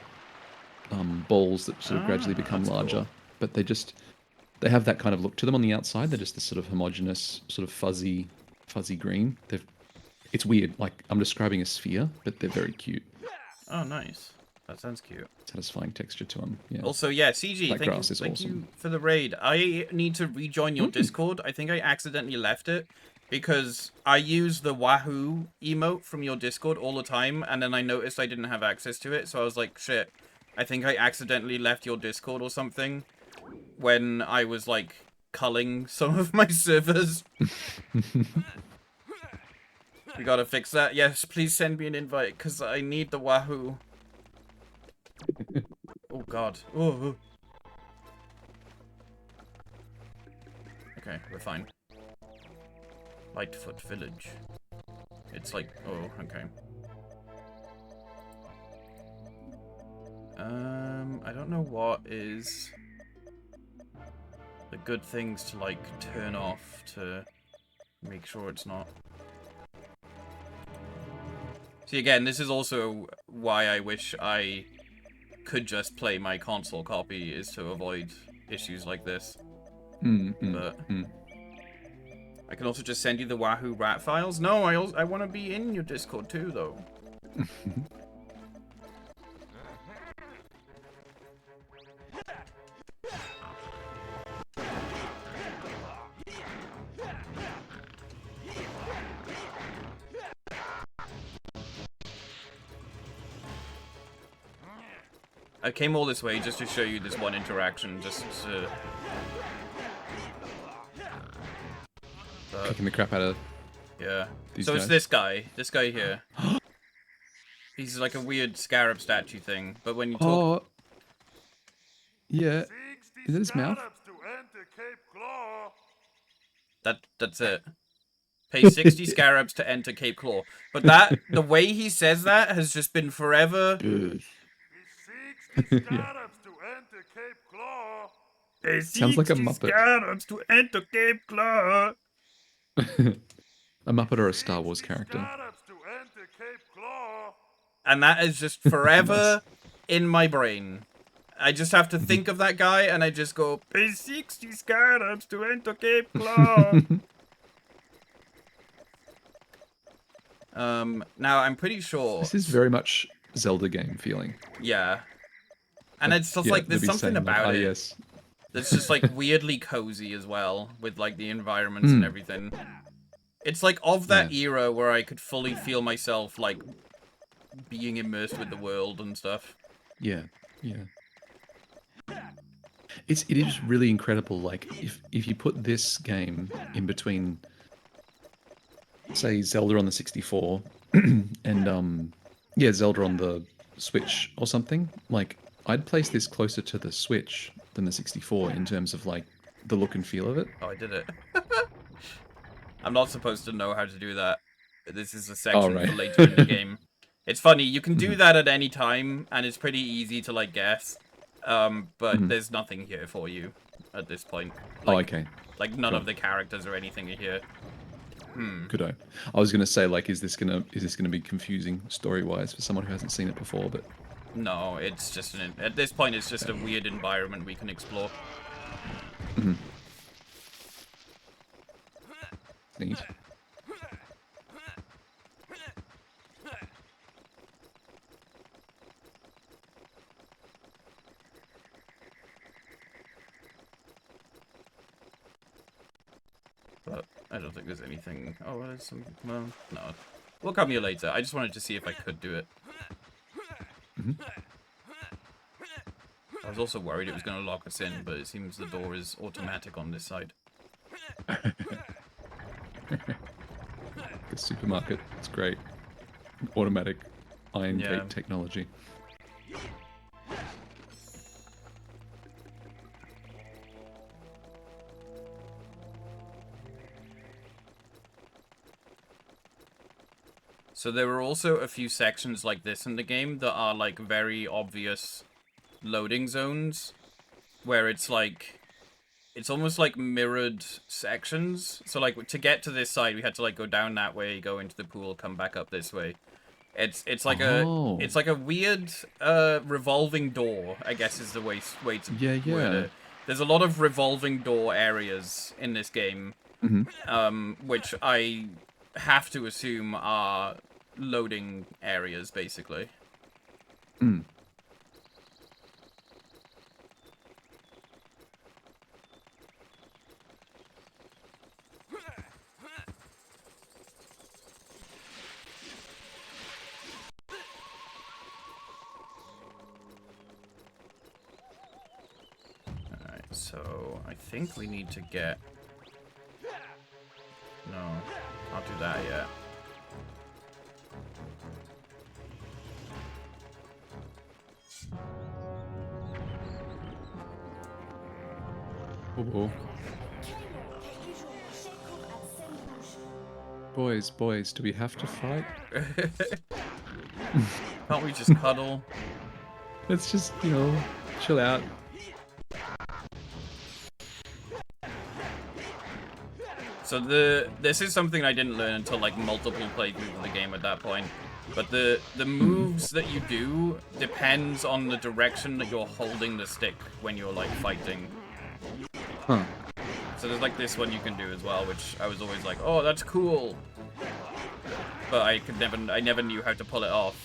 balls that sort of gradually become larger. Cool. But they have that kind of look to them on the outside. They're just this sort of homogeneous, sort of fuzzy green. It's weird. Like I'm describing a sphere, but they're very cute. Oh, nice. That sounds cute. Satisfying texture to them. Yeah. Also, yeah, CG, thank you for the raid. I need to rejoin your Discord. I think I accidentally left it because I use the Wahoo emote from your Discord all the time, and then I noticed I didn't have access to it, so I was like, shit, I think I accidentally left your Discord or something when I was, like, culling some of my servers. We gotta fix that. Yes, please send me an invite, because I need the Wahoo. Oh, God. Oh. Okay, we're fine. Lightfoot Village. It's like... Oh, okay. I don't know what is the good things to, like, turn off to make sure it's not... See, again, this is also why I wish I could just play my console copy, is to avoid issues like this. But I can also just send you the Wahoo rat files. No, I want to be in your Discord too, though. I came all this way just to show you this one interaction, just to... Kicking the crap out of... Yeah. These so guys. It's this guy here. He's like a weird scarab statue thing, but when you talk... Oh. Yeah. Is that his mouth? That's it. Pay 60 scarabs to enter Cape Claw. But that, the way he says that has just been forever... Sounds like a Muppet. Scarabs to enter Cape Claw. A Muppet or a Star Wars character. And that is just forever in my brain. I just have to think of that guy, and I just go, pay 60 scarabs to enter Cape Claw. Now, I'm pretty sure... This is very much Zelda game feeling. Yeah. And it's just like, there's something about it. Yes. That's just like weirdly cozy as well, with like the environments and everything. It's like of that era where I could fully feel myself like being immersed with the world and stuff. Yeah, yeah. It is really incredible. Like if you put this game in between, say, Zelda on the 64 and Zelda on the Switch or something, like I'd place this closer to the Switch than the 64 in terms of like the look and feel of it. Oh, I did it. I'm not supposed to know how to do that. This is a Oh, section right. for later in the game. It's funny, you can do that at any time, and it's pretty easy to, like, guess. But there's nothing here for you at this point. Like, Oh, okay. Like, none Cool. of the characters or anything are here. Good. I was gonna say, like, is this gonna be confusing story-wise for someone who hasn't seen it before? But No, it's just at this point, it's just a weird environment we can explore. neat. But I don't think there's anything. Oh, well, there's some. Well, no. We'll come here later. I just wanted to see if I could do it. I was also worried it was going to lock us in, but it seems the door is automatic on this side. The supermarket. It's great. Automatic iron Yeah. gate technology. So there were also a few sections like this in the game that are like very obvious loading zones, where it's like, it's almost like mirrored sections. So like to get to this side, we had to like go down that way, go into the pool, come back up this way. It's like Oh. it's like a weird revolving door, I guess is the way to word Yeah. it. There's a lot of revolving door areas in this game, which I have to assume are loading areas, basically. Alright, so I think we need to get... No, can't do that yet. Oh. Boys, do we have to fight? Can't we just cuddle? Let's just, chill out. So this is something I didn't learn until like multiple playthroughs of the game at that point. But the moves that you do depends on the direction that you're holding the stick when you're like fighting. Huh. So there's like this one you can do as well, which I was always like, oh, that's cool. But I never knew how to pull it off.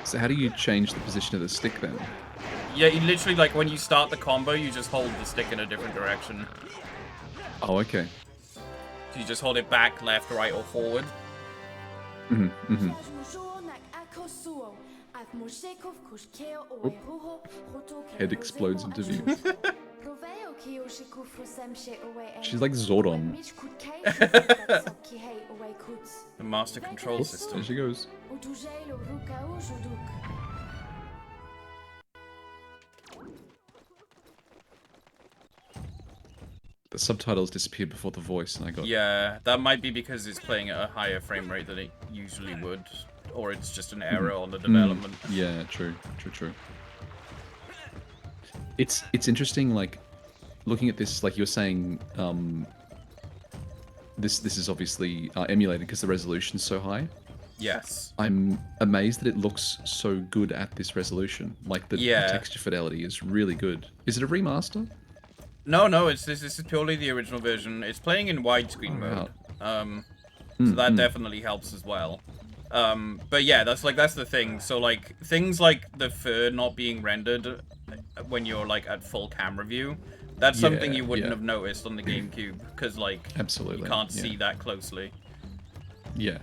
So how do you change the position of the stick then? Yeah, you literally like when you start the combo, you just hold the stick in a different direction. Oh, okay. So you just hold it back, left, right, or forward. Head explodes into view. She's like Zordon. The master control system. There she goes. The subtitles disappeared before the voice, and I got... Yeah, that might be because it's playing at a higher frame rate than it usually would. Or it's just an error on the development. Yeah, true. It's interesting, like, looking at this, like you were saying, this is obviously emulated because the resolution's so high. Yes. I'm amazed that it looks so good at this resolution. Like, the texture fidelity is really good. Is it a remaster? No, this is purely the original version. It's playing in widescreen mode. So that definitely helps as well. But yeah, that's the thing. So like things like the fur not being rendered when you're like at full camera view, that's something you wouldn't have noticed on the GameCube because like absolutely you can't see that closely. Yeah.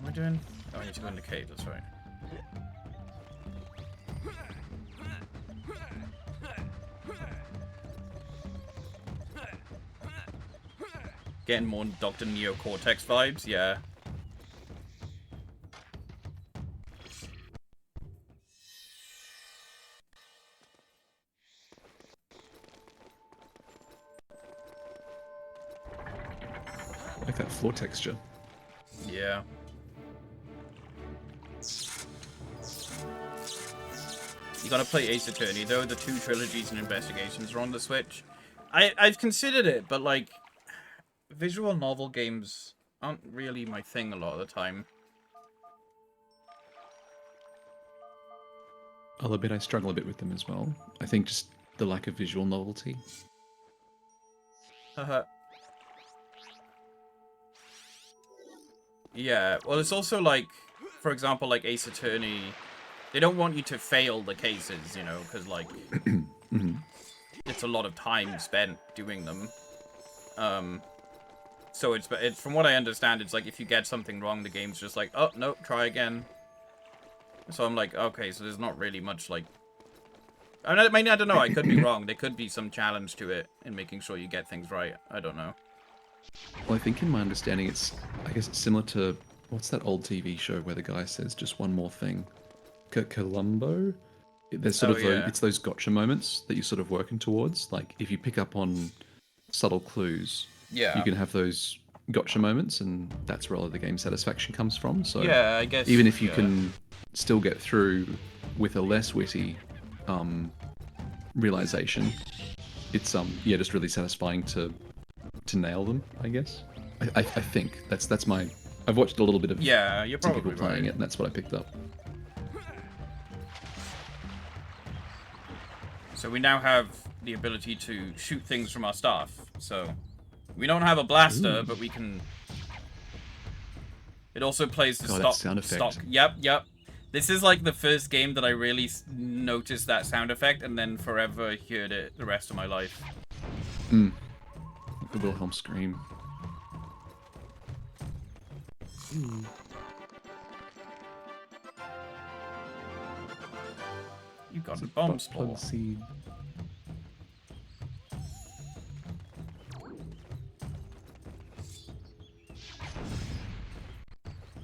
What am I doing? Oh, I need to go in the cave, that's right. Getting more Dr. Neo Cortex vibes, yeah. Like that floor texture. Yeah. You gotta play Ace Attorney, though the 2 trilogies and investigations are on the Switch. I've considered it, but like, visual novel games aren't really my thing a lot of the time. I'll admit I struggle a bit with them as well. I think just the lack of visual novelty. Yeah, well, it's also like, for example, like Ace Attorney, they don't want you to fail the cases, you know, because like, it's a lot of time spent doing them. So it's from what I understand, it's like if you get something wrong, the game's just like, oh, no, try again. So I'm like, okay, so there's not really much like, I don't know, I could be wrong. There could be some challenge to it in making sure you get things right. I don't know. Well, I think in my understanding, I guess it's similar to, what's that old TV show where the guy says just one more thing? Columbo? There's sort of it's those gotcha moments that you're sort of working towards. Like, if you pick up on subtle clues, Yeah. you can have those gotcha moments, and that's where all of the game satisfaction comes from. So yeah, I guess even if you can still get through with a less witty realization, it's just really satisfying to nail them, I guess. I think that's my. I've watched a little bit of you're some probably people playing right. it, and that's what I picked up. So we now have the ability to shoot things from our staff. So we don't have a blaster, but we can. It also plays the that sound effect. Yep. This is like the first game that I really noticed that sound effect, and then forever heard it the rest of my life. The Wilhelm scream. You got a bomb spore. Seed.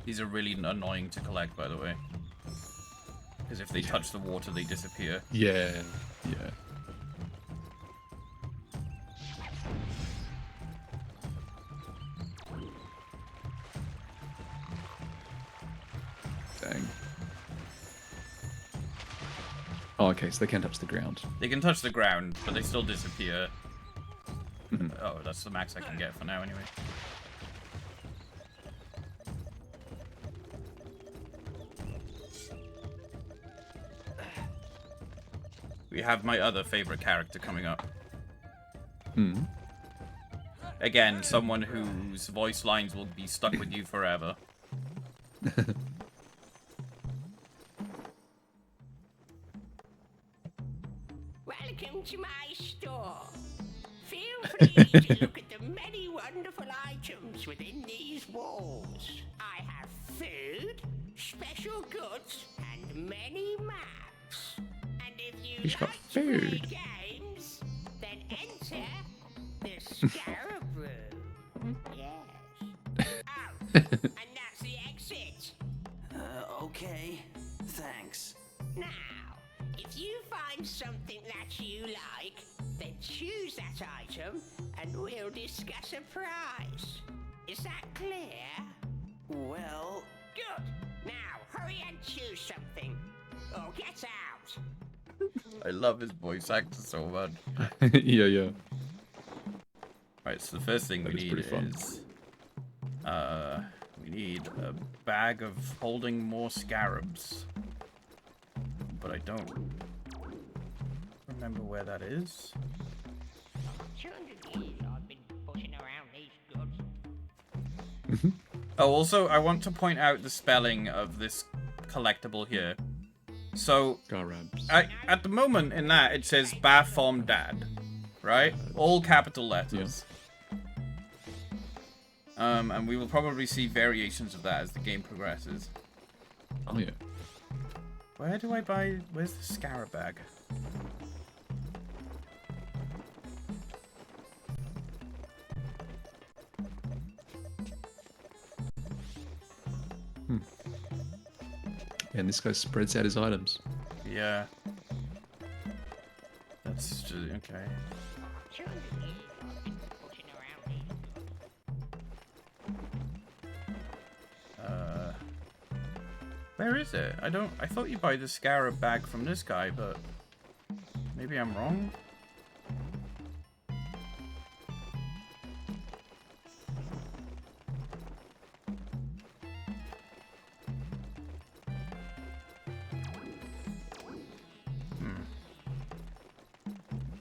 These are really annoying to collect, by the way. Because if they touch the water, they disappear. Yeah. Dang. Oh, okay, so they can't touch the ground. They can touch the ground, but they still disappear. Oh, that's the max I can get for now, anyway. We have my other favorite character coming up. Again, someone whose voice lines will be stuck with you forever. Welcome to my store. Feel free to look at the many wonderful items within these walls. I have food, special goods, and many maps. And if you He's got like to play food. games, then enter the Scarab Room. Yes. Oh, and that's the exit. Okay. Thanks. Now, if you find something that you like, then choose that item and we'll discuss a price. Is that clear? Well, Good. Now, hurry and choose something. Or get out. I love his voice actor so much. yeah. Alright, so the first thing we That is need pretty fun. is... we need a bag of holding more scarabs. But I don't remember where that is. 200 years I've been pushing around these goods. Oh, also, I want to point out the spelling of this collectible here. So, Garabs. at the moment in that, it says Bafom Dad, right? All capital letters. And we will probably see variations of that as the game progresses. Oh yeah. Where do I buy... Where's the scarab bag? And this guy spreads out his items. Yeah. That's just... Okay. 200 years I've been pushing around these goods. Where is it? I thought you buy the scarab bag from this guy, but maybe I'm wrong.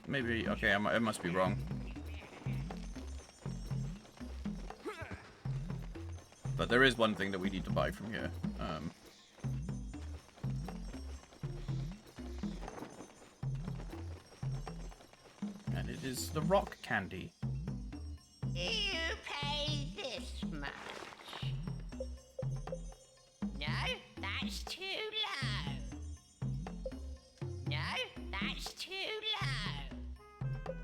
Maybe, okay, I must be wrong. But there is one thing that we need to buy from here. And it is the rock candy. You pay this much. No, that's too low. No, that's too low.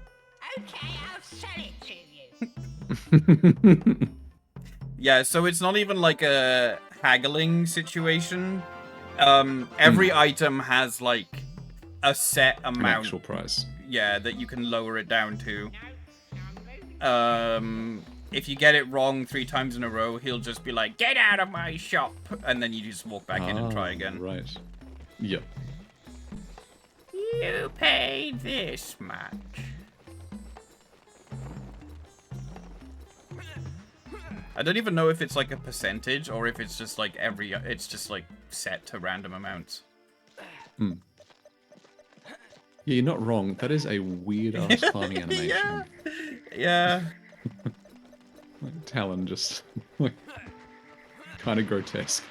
Okay, I'll sell it to you. Yeah, so it's not even like a haggling situation. Every item has like a set An amount. actual price. Yeah, that you can lower it down to. If you get it wrong 3 times in a row, he'll just be like, "Get out of my shop!" And then you just walk back in and try again. Right. Yep. You pay this much. I don't even know if it's like a percentage or if it's just like it's just like set to random amounts. Yeah, you're not wrong. That is a weird ass climbing animation. Yeah. Like, Talon just like kind of grotesque.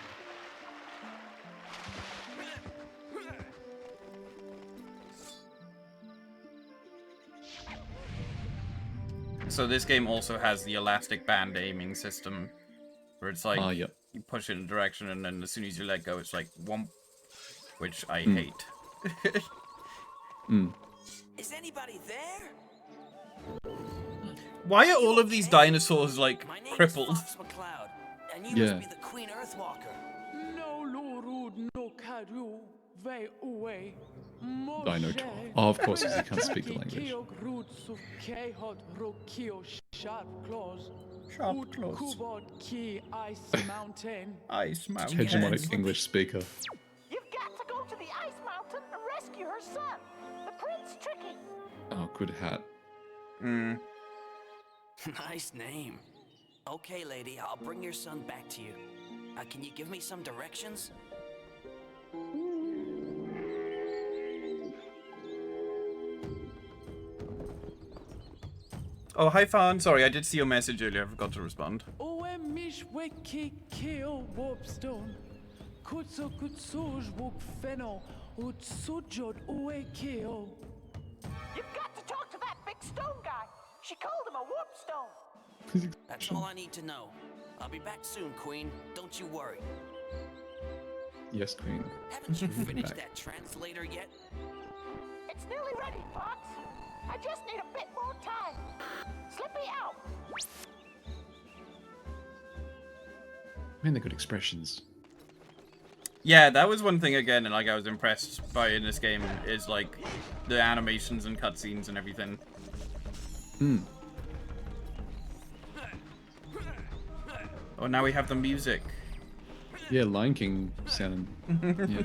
So this game also has the elastic band aiming system, where it's like Yep. you push it in a direction and then as soon as you let go, it's like whomp, which I hate. Is anybody there? Why are all of these dinosaurs like My name crippled? is Fox McCloud, and you Yeah. must be the Queen Earthwalker. Dino talk. Oh, of course, because he can't speak the language. Sharp claws. Ice Mountain. Ice mountain. Hegemonic English speaker. You've got to go to the Ice Mountain and rescue her son, the Prince Tricky. Oh, good hat. Nice name. Okay, lady, I'll bring your son back to you. Can you give me some directions? Oh, hi, Fawn. Sorry, I did see your message earlier. I forgot to respond. You've got to talk to that big stone guy. She called him a warp stone. That's all I need to know. I'll be back soon, Queen. Don't you worry. Yes, Queen. Haven't you finished Back. that translator yet? It's nearly ready, Fox. I just need a bit more time. Slip me out. Man, they're good expressions. Yeah, that was one thing again, and like I was impressed by in this game is like the animations and cutscenes and everything. Oh, now we have the music. Yeah, Lion King sounded. Yeah.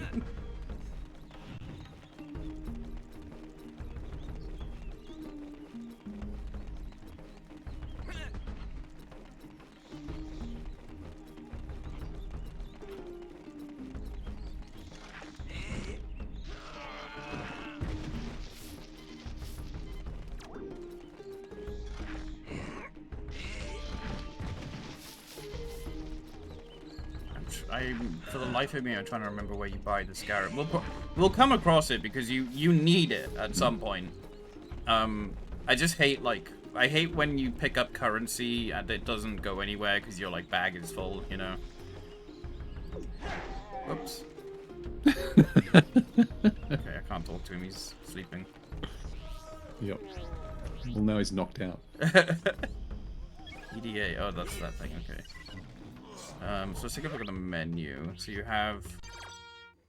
For the life of me, I'm trying to remember where you buy the scarab. We'll come across it because you need it at some point. I just hate I hate when you pick up currency and it doesn't go anywhere because your like bag is full, you know. Whoops. Okay, I can't talk to him. He's sleeping. Yep. Well, now he's knocked out. EDA. Oh, that's that thing. Okay. So let's take a look at the menu. So you have.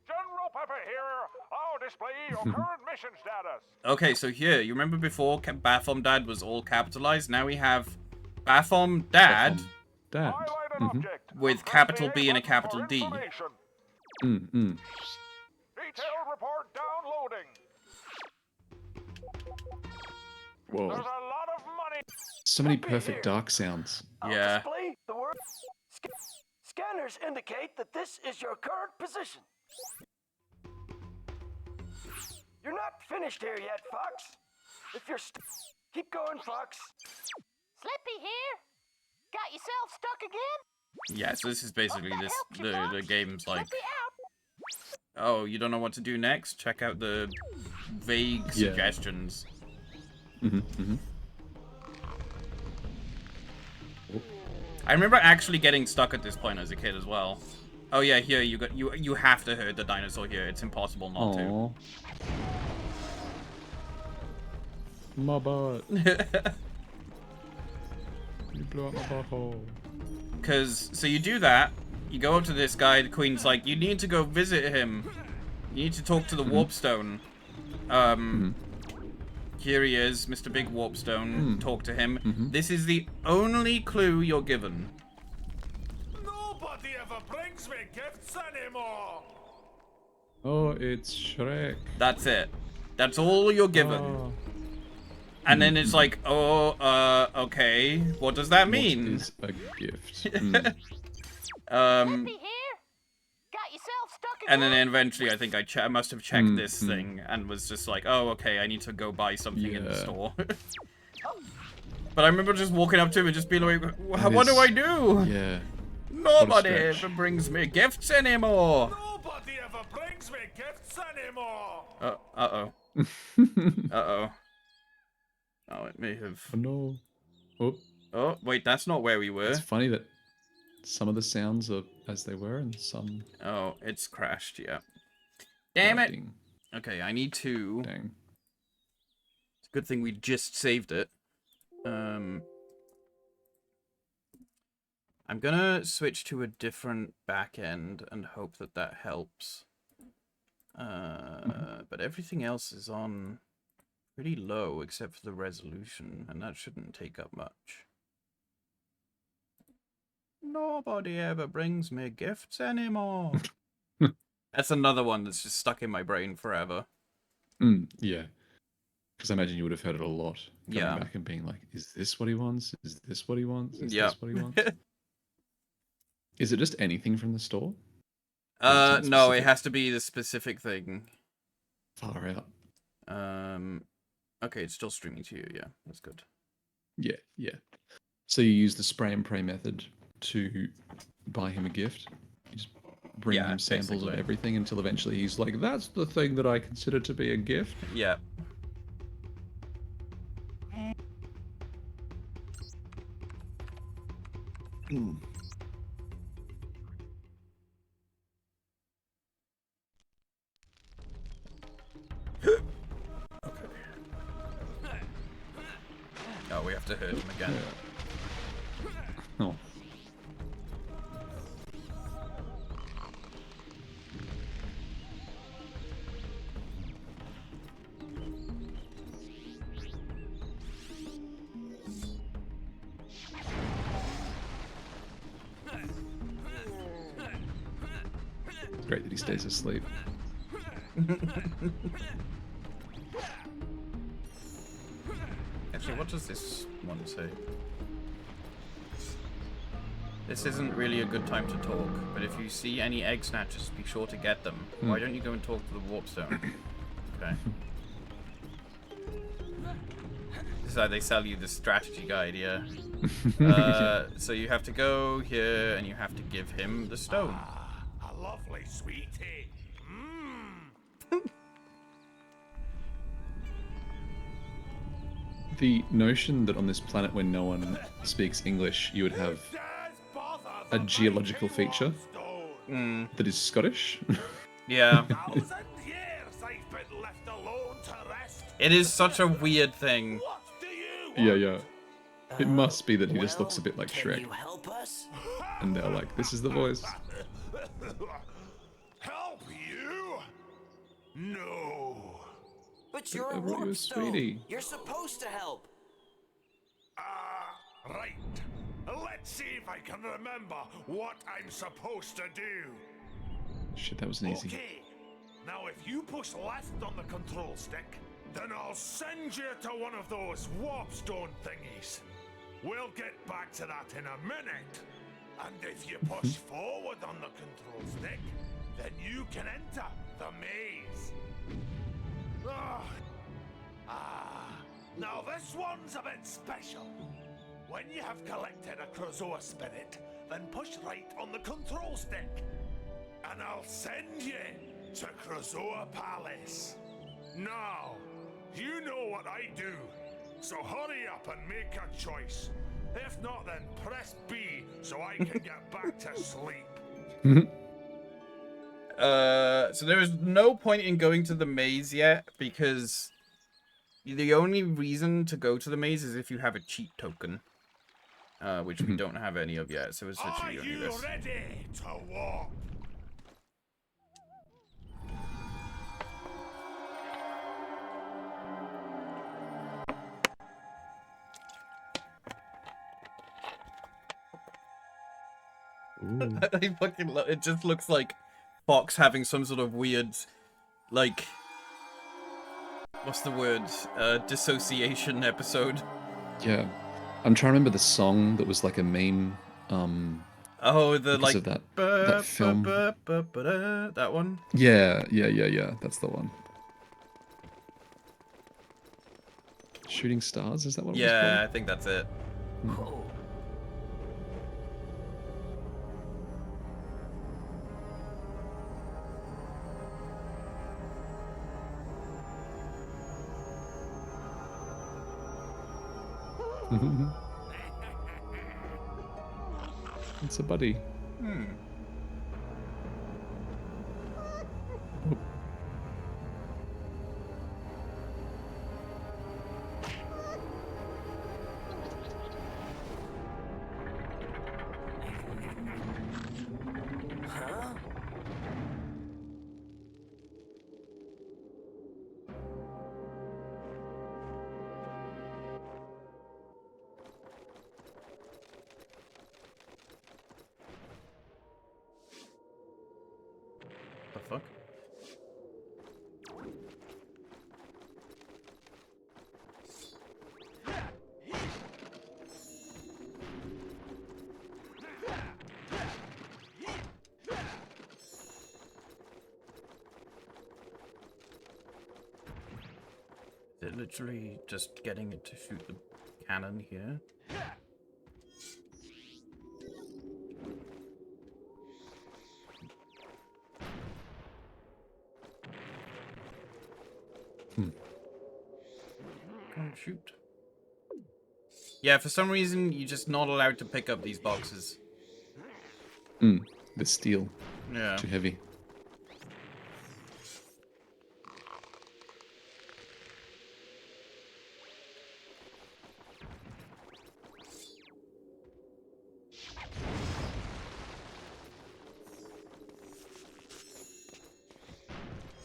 General Pepper here. I'll display your current mission status. Okay, so here, you remember before Baphomet Dad was all capitalized? Now we have Baphomet Dad Dad. Highlight an object. with Press capital the B and a button capital for D. information. Detailed report downloading. Whoa. There's a lot of money. So many perfect dark sounds. I'll Yeah. display the word. Scanners indicate that this is your current position. You're not finished here yet, Fox. If you're keep going, Fox. Slippy here. Got yourself stuck again? Yeah, so this is basically Hope that this helps you, the Fox. game's like, Slippy out. oh, you don't know what to do next? Check out the vague Yeah. suggestions. I remember actually getting stuck at this point as a kid as well. Oh yeah, here you have to hurt the dinosaur here. It's impossible not to. Aww. My butt. You blew up my butthole. So you do that, you go up to this guy, the queen's like, you need to go visit him. You need to talk to the warp stone. Here he is, Mr. Big Warp Stone. Talk to him. This is the only clue you're given. Nobody ever brings me gifts anymore. Oh, it's Shrek. That's it. That's all you're given. Oh. And then it's like, oh, okay, what does that mean? What is a gift? Slippy here. Got yourself stuck again? And then eventually I think I must have checked this thing and was just like, oh, okay, I need to go buy something in the Yeah. store. But I remember just walking up to him and just being like, what do I do? Yeah. Nobody stretch. ever brings me gifts anymore. Nobody ever brings me gifts anymore. Uh-oh. Uh-oh. Oh, it may have... Oh no. Oh, Oh, wait, that's not where we were. it's funny that some of the sounds are as they were and some... Oh, it's crashed, yeah. Damn it! Ding. Okay, I need to... Dang. It's a good thing we just saved it. I'm gonna switch to a different back end and hope that that helps. But everything else is on pretty low except for the resolution, and that shouldn't take up much. Nobody ever brings me gifts anymore. That's another one that's just stuck in my brain forever. Yeah. Because I imagine you would have heard it a lot. Coming Yeah. back and being like, is this what he wants? Is this what he wants? Is Yeah. this what he wants? Is it just anything from the store? Or something No, it specific? has to be the specific thing. Far out. Okay, it's still streaming to you, yeah, that's good. Yeah, yeah. So you use the spray and pray method to buy him a gift. You just bring Yeah, him samples basically. of everything until eventually he's like, that's the thing that I consider to be a gift. Yeah. Oh, we have to hurt him again. Oh. It's great that he stays asleep. Actually, what does this one say? This isn't really a good time to talk, but if you see any egg snatchers, be sure to get them. Why don't you go and talk to the warp stone? Okay. This is how they sell you the strategy guide, yeah. So you have to go here and you have to give him the stone. A lovely sweetie. The notion that on this planet where no one speaks English, you would have a geological feature that is Scottish. Yeah. 1,000 years I've been left alone to rest. It is such a weird thing. What do you Yeah, yeah. It must be that he just looks a bit like Can Shrek. you help us? And they're like, this is the voice. help you? No. But you're I a brought you a warp stone. sweetie. You're supposed to help. Right. Let's see if I can remember what I'm supposed to do. Shit, that was easy. Okay. Now, if you push left on the control stick, then I'll send you to one of those warpstone thingies. We'll get back to that in a minute. And if you push forward on the control stick, then you can enter the maze. Now this one's a bit special. When you have collected a Krazoa spirit, then push right on the control stick. And I'll send you to Krazoa Palace. Now, you know what I do, so hurry up and make a choice. If not, then press B so I can get back to sleep. So there is no point in going to the maze yet, because the only reason to go to the maze is if you have a cheat token, which we don't have any of yet, so it's literally Are only you this. ready to warp? I fucking love it. Just looks like Fox having some sort of weird, like, what's the word? Dissociation episode. Yeah. I'm trying to remember the song that was like a meme. Oh, the because like of that film. That one. Yeah. That's the one. Shooting Stars, is that what it was Yeah, called? I think that's it. Whoa. It's a buddy. Huh? The fuck? Is it literally just getting it to shoot the cannon here? Can't shoot. Yeah, for some reason, you're just not allowed to pick up these boxes. The steel. Yeah. Too heavy.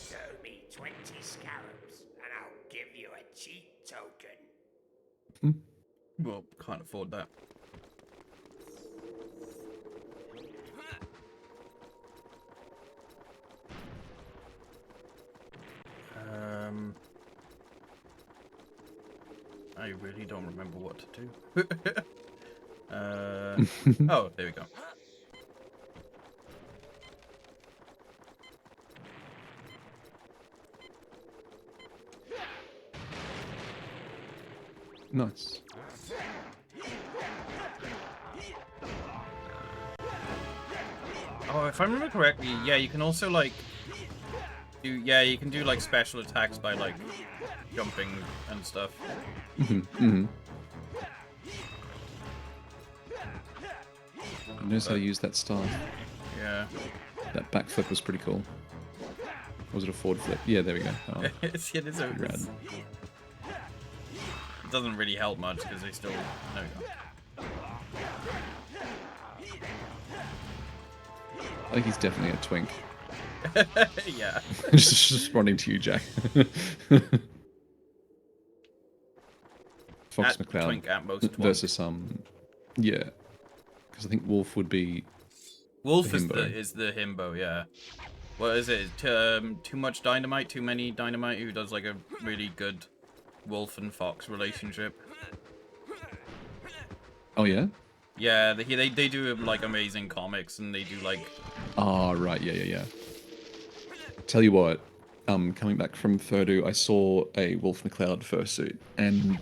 Show me 20 scarabs, and I'll give you a cheat token. Well, can't afford that. I really don't remember what to do. Oh, there we go. Nice. Oh, if I remember correctly, yeah, you can also like you can do like special attacks by like jumping and stuff. He knows how to use that staff. Yeah. That backflip was pretty cool. Or was it a forward flip? Yeah, there we go. Oh, it is a, rad. It doesn't really help much because they still. There we go. I think he's definitely a twink. Yeah. Just responding to you, Jack. Fox At McCloud twink, at most twink. versus yeah, because I think Wolf would be Wolf the is himbo. the himbo, yeah. what is it? Too much dynamite, too many dynamite. Who does like a really good wolf and fox relationship? Oh yeah. Yeah, they do like amazing comics, and they do like. Oh right, yeah. Tell you what, coming back from Furdu, I saw a Wolf McCloud fursuit, and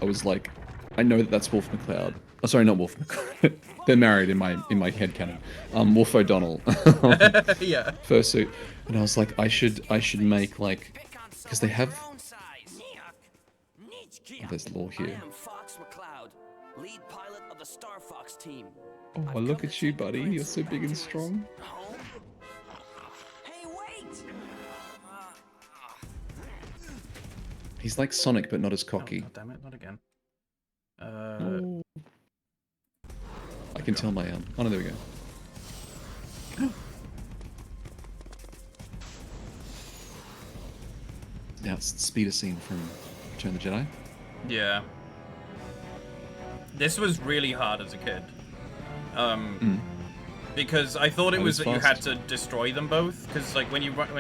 I was like, I know that that's Wolf McCloud. Oh, sorry, not Wolf McCloud. They're married in my head canon. Wolf O'Donnell Yeah. fursuit, and I was like, I should make like, because they have. Oh, there's lore I here. am Fox McCloud, lead pilot of the Starfox team. Oh, I've look come at to you, take the buddy. prince You're so back big and to his strong. home. Hey, wait! He's like Sonic, but not as cocky. Oh, damn it! Not again. Oh. I can tell my Oh no, there we go. Now it's the speeder scene from Return of the Jedi. Yeah. This was really hard as a kid. Because I thought it was that you had to destroy them both. Because like when you bump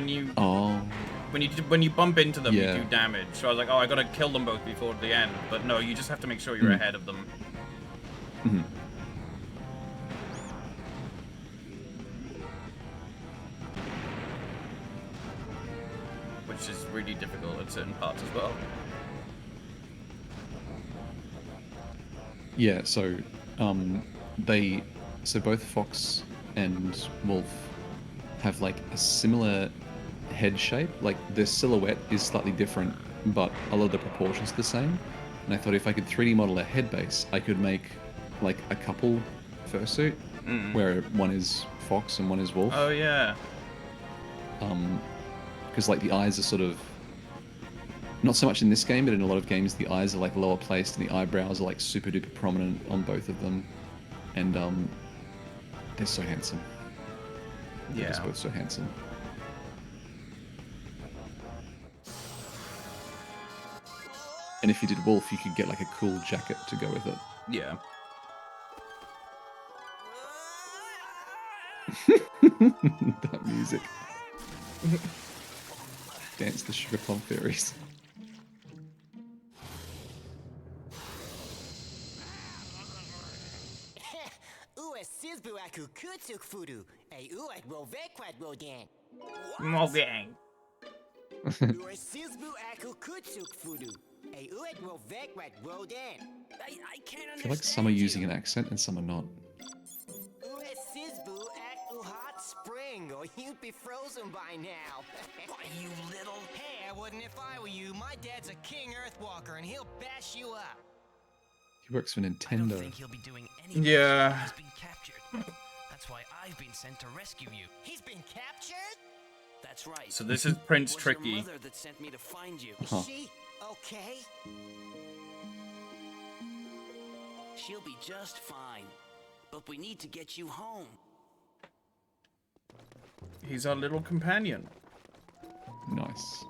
into them, Yeah. you do damage. So I was like, oh, I gotta kill them both before the end. But no, you just have to make sure you're ahead of them. Mhm. Which is really difficult at certain parts as well. Yeah, so so both Fox and Wolf have like a similar head shape. Like their silhouette is slightly different, but a lot of the proportions are the same. And I thought if I could 3D model a head base, I could make like a couple fursuit where one is Fox and one is Wolf. Oh yeah. Because like the eyes are sort of not so much in this game, but in a lot of games the eyes are like lower placed and the eyebrows are like super duper prominent on both of them, and they're so handsome. They're just both so handsome. And if you did Wolf, you could get like a cool jacket to go with it. Yeah. That music. Dance the Sugar Plum Fairies. Sizbu aku kutsuk fudu, ay uat rovekwat rodan. Mogang. Sizbu aku kutsuk fudu, ay uat rovekwat rodan. I can't I feel like some are using an accent and some are not. Sizbu at hot spring, or you'd be frozen by now. Why, you little... Hey, I wouldn't if I were you. My dad's a king Earthwalker, and he'll bash you up. He works for I don't Nintendo. think he'll be doing anything. Yeah. He's been captured. That's why I've been sent to rescue you. He's been captured? That's right. So this is Prince It was Tricky. your mother that sent me to find you. Huh. She okay? She'll be just fine. But we need to get you home. He's our little companion. Nice.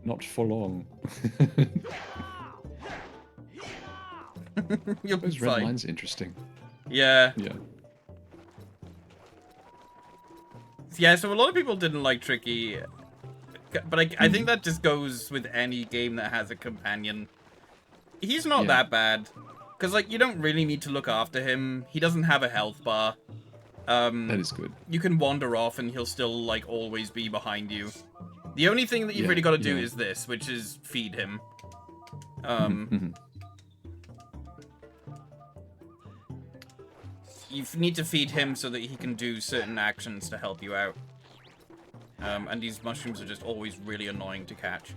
Not for long. You'll be Those red fine. lines are interesting. Yeah. Yeah. Yeah, so a lot of people didn't like Tricky. But I think that just goes with any game that has a companion. He's not that bad. Because, like, you don't really need to look after him. He doesn't have a health bar. That is good. You can wander off and he'll still, like, always be behind you. The only thing that you've really got to do is this, which is feed him. You need to feed him so that he can do certain actions to help you out. And these mushrooms are just always really annoying to catch.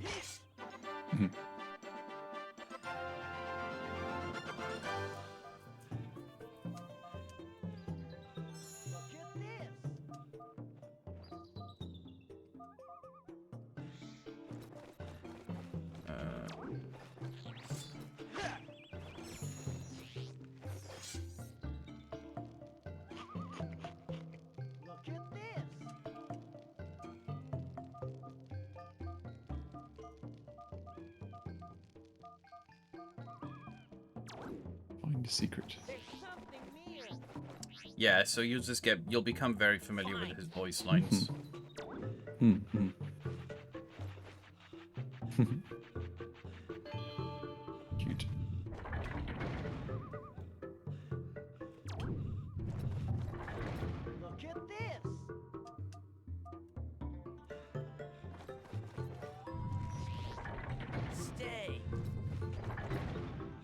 Find a secret. Yeah, so you'll become very familiar with his voice lines. Cute. Look at this. Stay.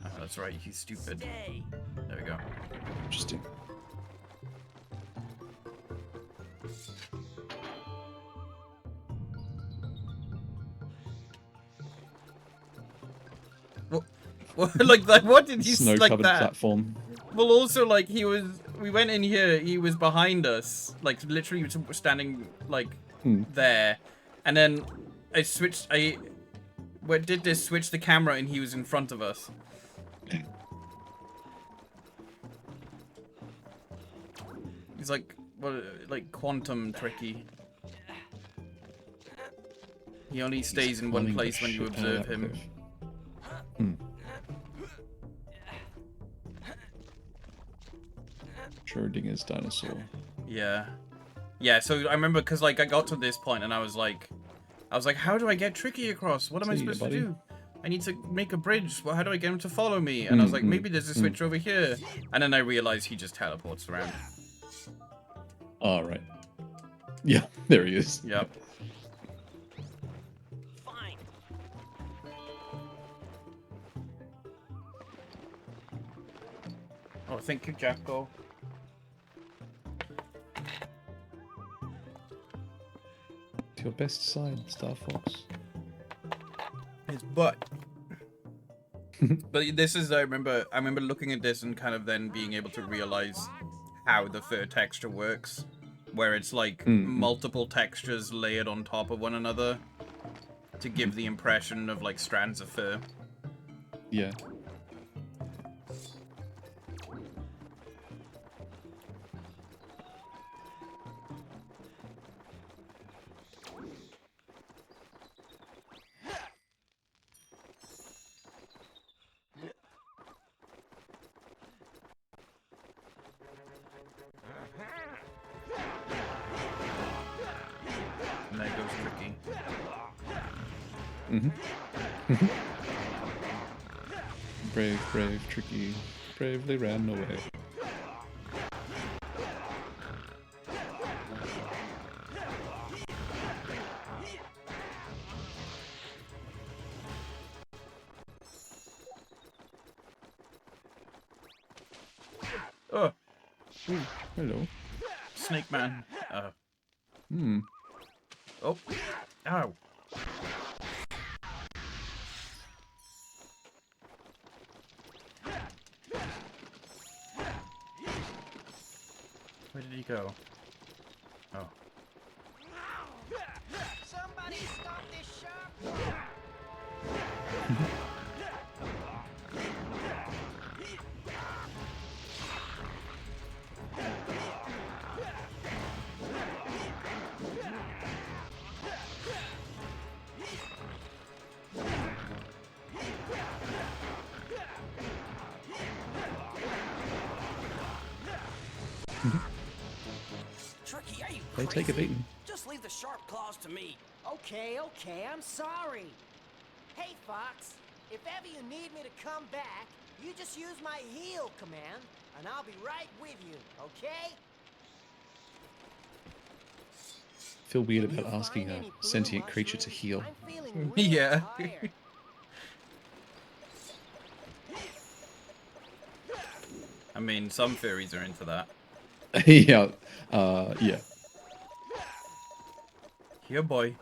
Oh, that's right, he's stupid. Stay. There we go. Interesting. What, like that? What did you like Snow-covered that? platform. Well, also like we went in here. He was behind us, like literally standing like there, and then I switched. Did this switch the camera, and he was in front of us. He's like quantum tricky. He only stays in one Running the place when you shit out of observe that him. cliff. Schrodinger's dinosaur. Yeah. Yeah, so I remember because like I got to this point and I was like, how do I get Tricky across? What am I See ya, supposed to buddy. do? I need to make a bridge. Well, how do I get him to follow me? And I was like, maybe there's a switch over here. And then I realized he just teleports around. Oh, right. Yeah, there he is. Yep. Fine. Oh, thank you, Jacko. To your best side, Starfox. His butt. But this is, I remember looking at this and kind of then being able to realize how the fur texture works. Where it's like multiple textures layered on top of one another to give the impression of like strands of fur. Yeah. And there goes Tricky. Brave, brave, Tricky. Bravely ran away. Oh, Ooh, hello. Snake Man. Hmm. Oh. Ow. Where did he go? Oh. Somebody stop this sharp. Tricky, are you They crazy? take a beating. Just leave the sharp claws to me. Okay, I'm sorry. Hey, Fox, if ever you need me to come back, you just use my heal command, and I'll be right with you, okay? Feel weird Can you about asking find a any blue sentient creature to mushrooms? heal. I'm feeling real Yeah. tired. I mean, some fairies are into that. Yeah. Yeah. Here, boy.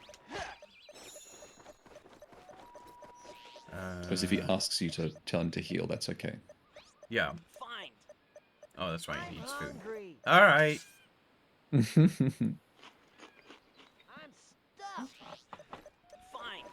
Because if he asks you to tell him to heal, that's okay. Yeah. Fine. Oh, that's right. I'm He eats food. hungry. All right. I'm stuffed. Fine.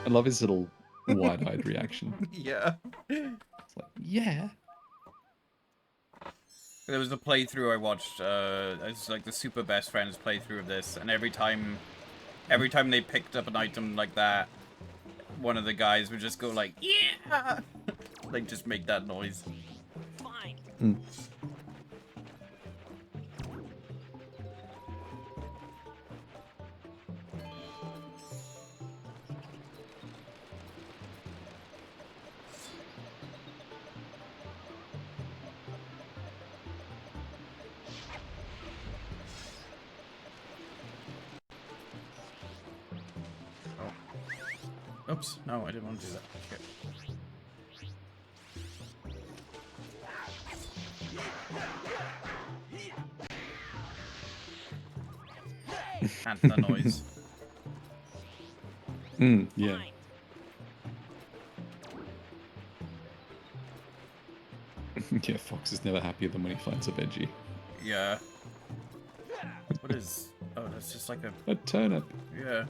I love his little wide-eyed reaction. Yeah. It's like, yeah. There was a playthrough I watched. It's like the Super Best Friends playthrough of this, and every time they picked up an item like that, one of the guys would just go like, "Yeah," like just make that noise. Fine. Mm. Oops, no, I didn't want to do that. Okay. And the noise. Yeah. Yeah, Fox is never happier than when he finds a veggie. Yeah. What is... Oh, that's just like a turnip. Yeah.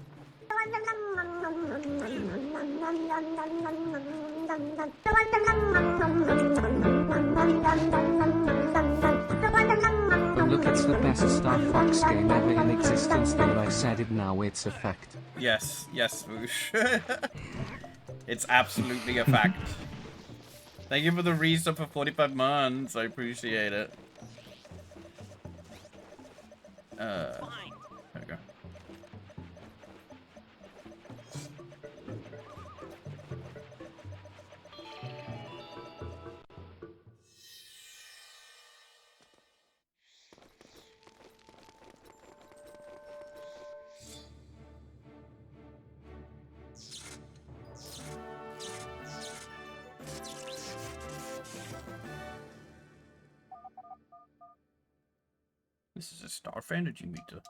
Look, it's the best Starfox game ever in existence. There, I said it, now it's a fact. Yes, yes, Whoosh. It's absolutely a fact. Thank you for the resub for 45 months. I appreciate it. There we go. This is a Starf energy meter.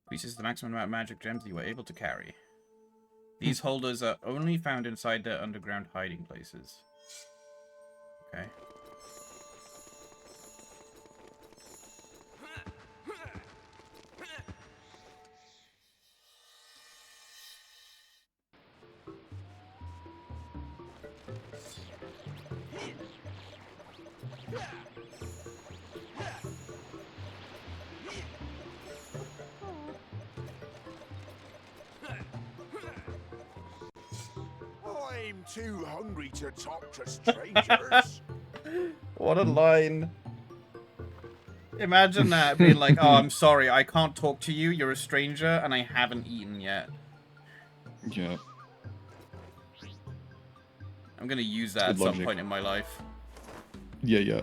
Increases the maximum amount of magic gems you are able to carry. These holders are only found inside their underground hiding places. Okay. I'm too hungry to talk to strangers. What a line. Imagine that being like, oh, I'm sorry, I can't talk to you, you're a stranger, and I haven't eaten yet. Yeah. I'm gonna use that at some point in my life. Yeah, yeah.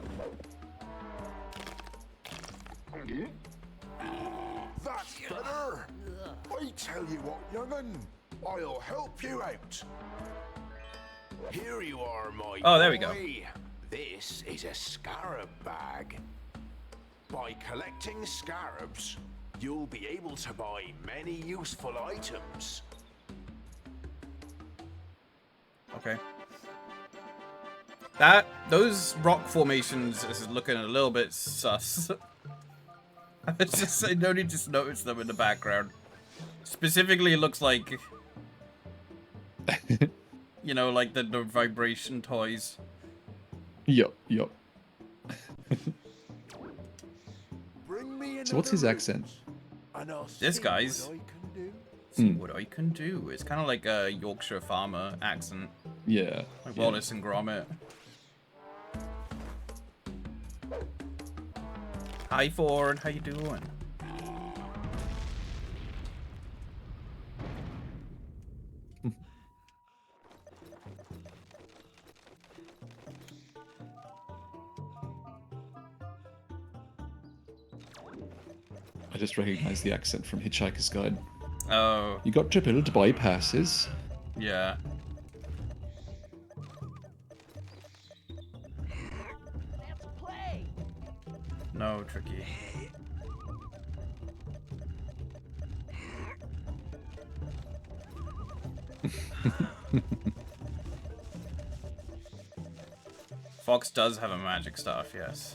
That's better. I tell you what, young'un, I'll help you out. Here you are, my Oh, there we go. boy. This is a scarab bag. By collecting scarabs, you'll be able to buy many useful items. Okay. Those rock formations is looking a little bit sus. I just noticed them in the background. Specifically, it looks like, you know, like the vibration toys. Yup. Bring me So what's his accent? This guy's. See what I can do. It's kind of like a Yorkshire farmer accent. Yeah. Like yeah. Wallace and Gromit. Hi Ford, how you doing? I just recognise the accent from Hitchhiker's Guide. Oh. You got to build bypasses. Yeah. Let's play. No, Tricky. Fox does have a magic staff, yes.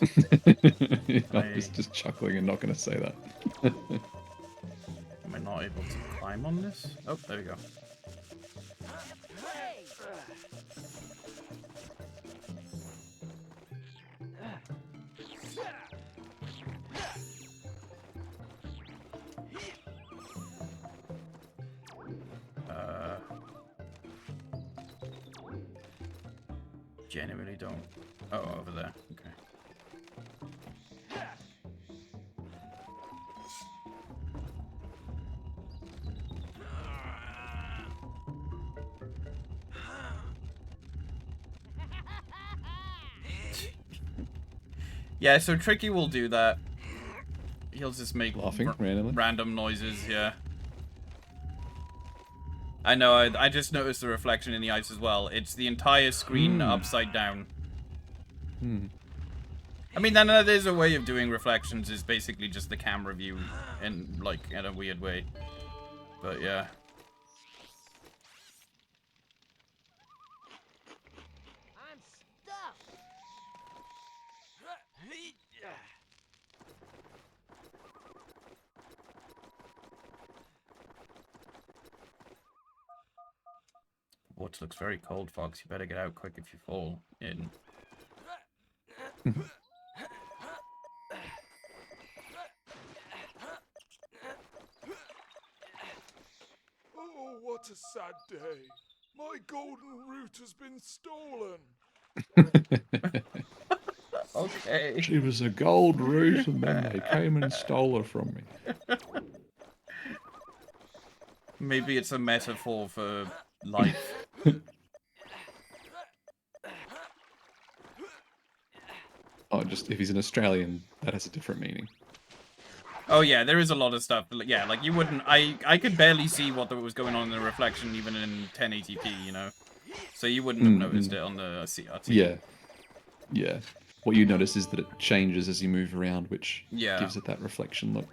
I was just chuckling and not going to say that. Am I not able to climb on this? Oh, there we go. genuinely don't. Oh, over there. Okay. Yeah, so Tricky will do that. He'll just make Laughing randomly. Random noises, yeah. I know, I just noticed the reflection in the ice as well. It's the entire screen upside down. I mean, that is a way of doing reflections, is basically just the camera view in, like, in a weird way. But, yeah. I'm stuck. What looks very cold, Fox. You better get out quick if you fall in. Oh, what a sad day. My golden root has been stolen. Okay. She was a gold root and then they came and stole her from me. Maybe it's a metaphor for life. Oh, just if he's an Australian, that has a different meaning. Oh yeah, there is a lot of stuff. Yeah, like you wouldn't. I could barely see what was going on in the reflection, even in 1080p. You know, so you wouldn't have noticed it on the CRT. Yeah, yeah. What you notice is that it changes as you move around, which gives it that reflection look.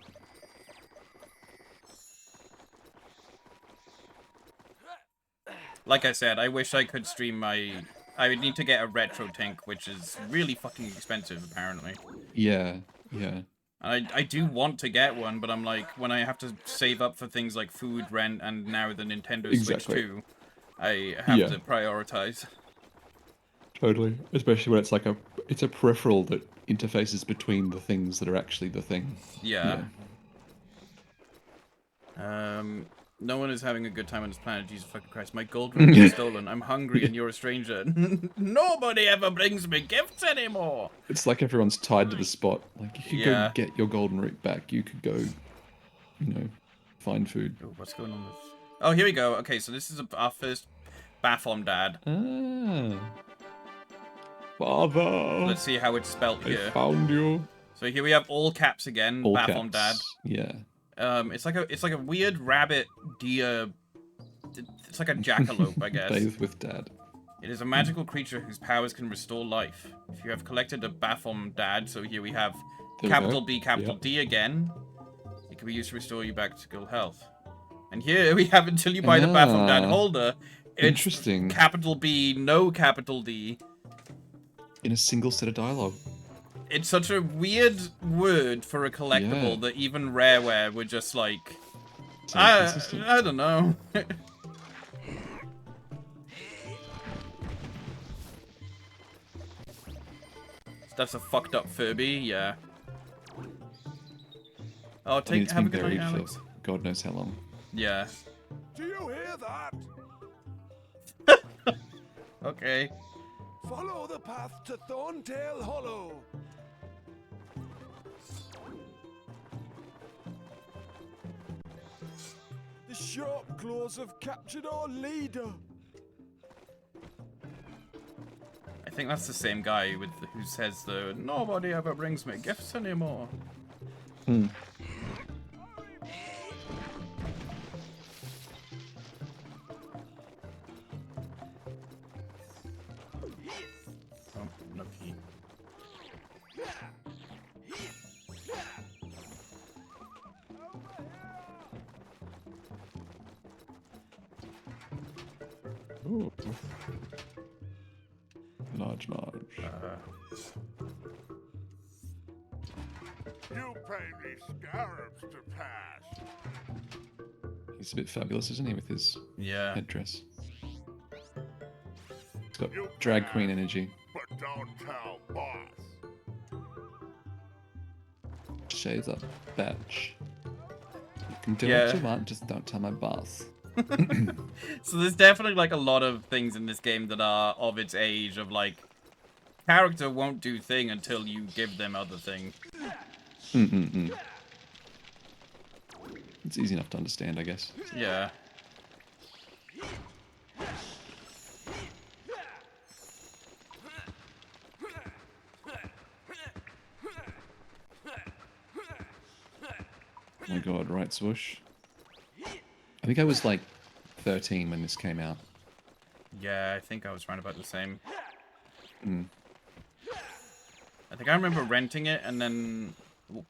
Like I said, I wish I could stream my... I would need to get a retro tank, which is really fucking expensive, apparently. Yeah, yeah. I do want to get one, but I'm like, when I have to save up for things like food, rent, and now the Nintendo Switch 2, I have to prioritize. Totally. Especially when it's like it's a peripheral that interfaces between the things that are actually the thing. Yeah. No one is having a good time on this planet, Jesus fucking Christ. My gold ring is stolen. I'm hungry and you're a stranger. Nobody ever brings me gifts anymore. It's like everyone's tied to the spot. Like, you could go get your golden root back. You could go, you know, find food. Ooh, what's going on with... Oh, here we go. Okay, so this is our first Baphomet dad. Ah. Father. Let's see how it's spelt here. I found you. So here we have all caps again. All Baphomet dad. caps. Yeah. It's like a weird rabbit deer. It's like a jackalope, I guess. Bathe with dad. It is a magical creature whose powers can restore life. If you have collected a Baphomet dad, so here we have capital B, capital D again. It can be used to restore you back to good health. And here we have until you buy the Baphomet dad holder. It's interesting. Capital B, no capital D. In a single set of dialogue. It's such a weird word for a collectible that even Rareware were just like, I don't know. That's a fucked up Furby, yeah. Oh, have a good night, Alex. For God knows how long. Yeah. Do you hear that? Okay. Follow the path to Thorntail Hollow. The sharp claws have captured our leader. I think that's the same guy who says the nobody ever brings me gifts anymore. Hmm. Oh, no key. Ooh. Large. You pay me scarabs to pass. He's a bit fabulous, isn't he, with his headdress? He's got drag queen energy. But don't tell boss. She's a bitch. You can do what you want, just don't tell my boss. So there's definitely like a lot of things in this game that are of its age, of like character won't do thing until you give them other thing. It's easy enough to understand, I guess. Yeah. Oh my god, right, swoosh. I think I was like 13 when this came out. Yeah, I think I was around about the same. Mm. I think I remember renting it and then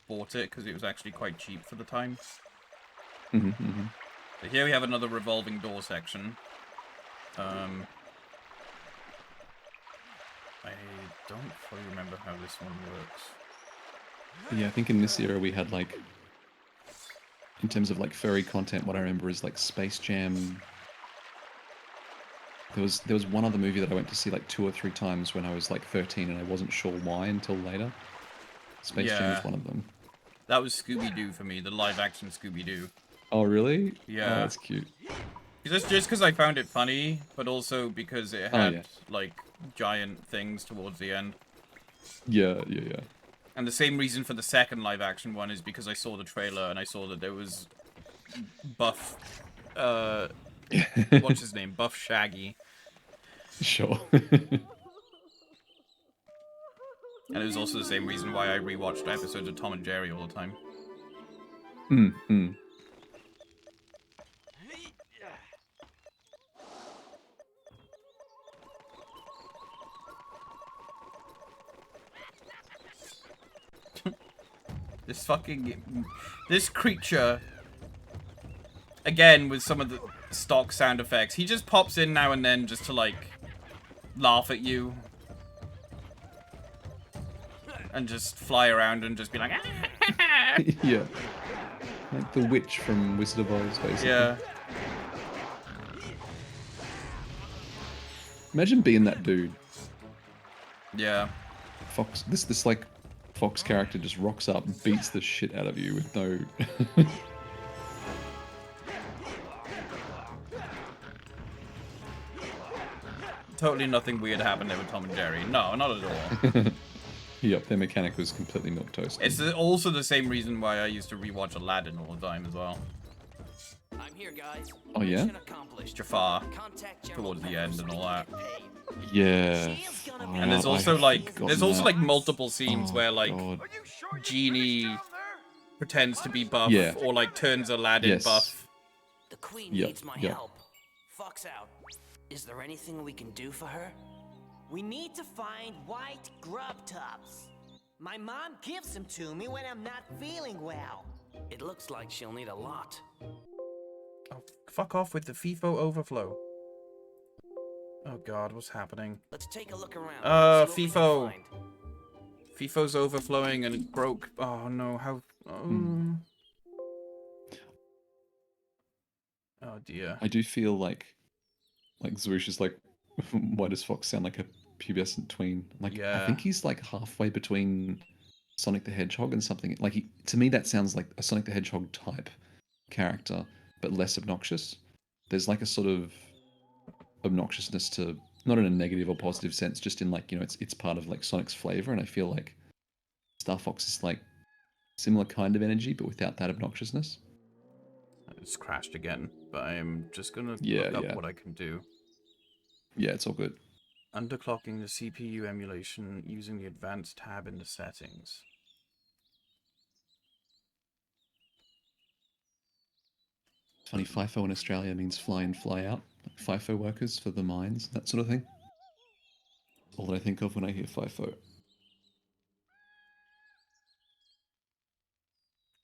bought it because it was actually quite cheap for the time. So here we have another revolving door section. I don't fully remember how this one works. Yeah, I think in this era we had like, in terms of like furry content, what I remember is like Space Jam. There was one other movie that I went to see like 2 or 3 times when I was like 13 and I wasn't sure why until later. Space Jam is one of them. That was Scooby-Doo for me, the live-action Scooby-Doo. Oh, really? Yeah. Oh, that's cute. Just because I found it funny, but also because it had, like, giant things towards the end. Yeah. And the same reason for the second live-action one is because I saw the trailer and I saw that there was Buff... what's his name? Buff Shaggy. Sure. And it was also the same reason why I rewatched episodes of Tom and Jerry all the time. This creature, again, with some of the stock sound effects, he just pops in now and then just to, like, laugh at you. And just fly around and just be like, Yeah. Like the witch from Wizard of Oz, basically. Yeah. Imagine being that dude. Yeah. Fox, this like Fox character just rocks up and beats the shit out of you with no... Totally nothing weird happened there with Tom and Jerry. No, not at all. Yep, their mechanic was completely milquetoast. It's also the same reason why I used to rewatch Aladdin all the time as well. I'm here, guys. Oh, yeah? Jafar, towards the end and all that. Yeah. And there's also like multiple scenes where like Genie pretends to be Buff or like turns Aladdin buff. The Queen needs my help. Fox out. Is there anything we can do for her? We need to find white grub tubs. My mom gives them to me when I'm not feeling well. It looks like she'll need a lot. Oh, fuck off with the FIFO overflow. Oh god, what's happening? Let's take a look around. FIFO. FIFO's overflowing and it broke. Oh no, how... Oh dear. I do feel like Zwoosh is like, why does Fox sound like a pubescent tween? Like, I think he's like halfway between Sonic the Hedgehog and something. Like, to me that sounds like a Sonic the Hedgehog type character, but less obnoxious. There's like a sort of obnoxiousness to, not in a negative or positive sense, just in like, you know, it's part of like Sonic's flavor, and I feel like Starfox is like similar kind of energy, but without that obnoxiousness. It's crashed again, but I'm just gonna look up what I can do. Yeah, it's all good. Underclocking the CPU emulation using the advanced tab in the settings. Funny, FIFO in Australia means fly in, fly out. Like FIFO workers for the mines, that sort of thing. All that I think of when I hear FIFO.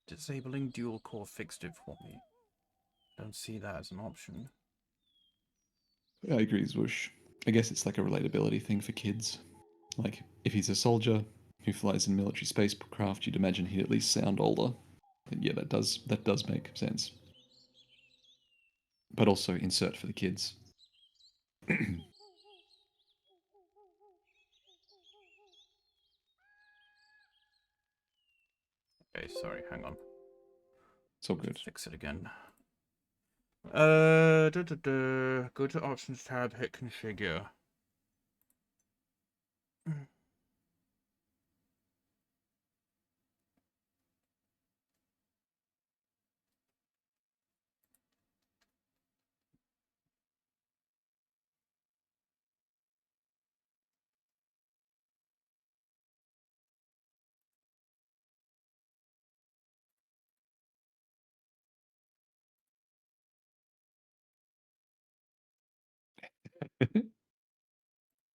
Disabling dual core fixed it for me. Don't see that as an option. I agree, Zwoosh. I guess it's like a relatability thing for kids. Like, if he's a soldier who flies in military spacecraft, you'd imagine he'd at least sound older. But yeah, that does make sense. But also insert for the kids. Okay, sorry, hang on. It's all good. Let's fix it again. Go to options tab, hit configure.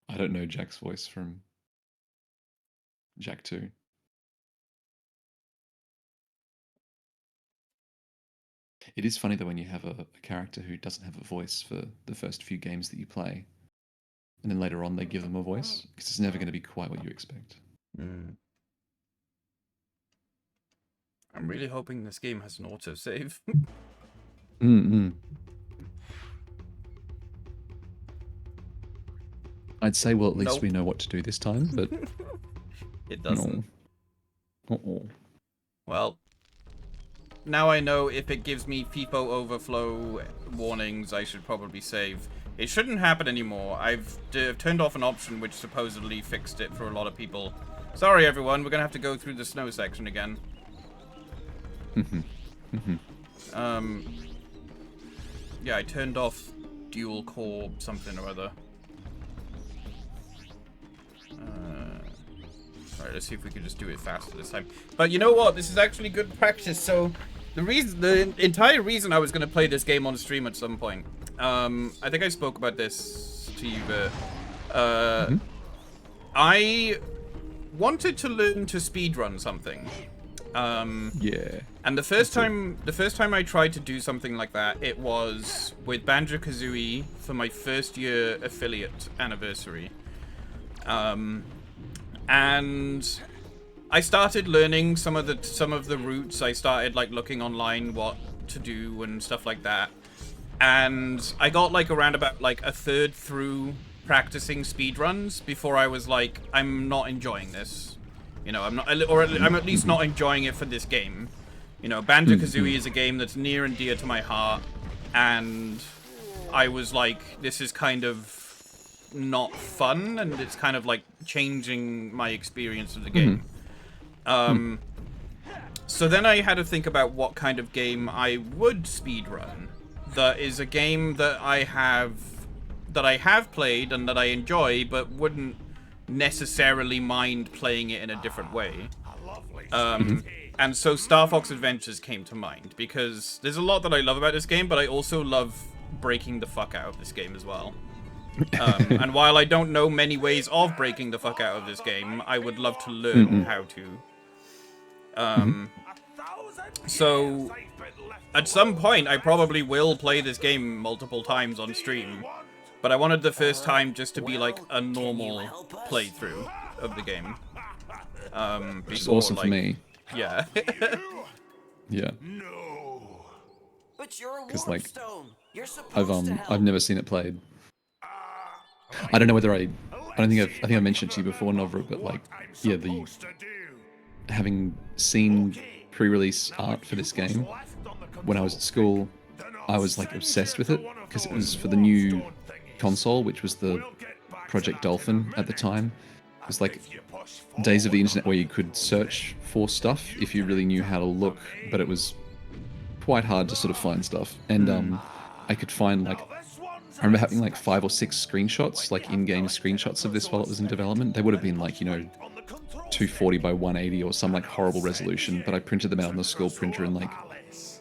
I don't know Jack's voice from Jack 2. It is funny though when you have a character who doesn't have a voice for the first few games that you play, and then later on they give them a voice, because it's never going to be quite what you expect. I'm really hoping this game has an autosave. I'd say, well, at least we know what to do this time, but it doesn't. No. Well, now I know if it gives me FIFO overflow warnings, I should probably save. It shouldn't happen anymore. I've turned off an option which supposedly fixed it for a lot of people. Sorry, everyone. We're going to have to go through the snow section again. Yeah, I turned off dual core something or other. Alright, let's see if we can just do it faster this time. But you know what? This is actually good practice. So the entire reason I was going to play this game on stream at some point, I think I spoke about this to you, but I wanted to learn to speedrun something. Yeah. And the first time I tried to do something like that, it was with Banjo-Kazooie for my first year affiliate anniversary. And I started learning some of the routes. I started like looking online what to do and stuff like that. And I got like around about like a third through practicing speedruns before I was like, I'm not enjoying this. You know, I'm at least not enjoying it for this game. You know, Banjo-Kazooie is a game that's near and dear to my heart, and I was like, this is kind of not fun, and it's kind of like changing my experience of the game. So then I had to think about what kind of game I would speedrun. That is a game that I have played and that I enjoy, but wouldn't necessarily mind playing it in a different way. And so Starfox Adventures came to mind, because there's a lot that I love about this game, but I also love breaking the fuck out of this game as well. And while I don't know many ways of breaking the fuck out of this game, I would love to learn how to. So at some point, I probably will play this game multiple times on stream, but I wanted the first time just to be like a normal playthrough of the game. Which is awesome for me. Yeah. Yeah. But you're a Because like, You're supposed to help. I've never seen it played. I don't know whether I think I mentioned to you before, Novra, but like, yeah, having seen pre-release art for this game when I was at school, I was like obsessed with it because it was for the new console, which was the Project Dolphin at the time. It was like days of the internet where you could search for stuff if you really knew how to look, but it was quite hard to sort of find stuff. And I could find like, I remember having like 5 or 6 screenshots, like in-game screenshots of this while it was in development. They would have been like, you know, 240 by 180 or some like horrible resolution, but I printed them out on the school printer and like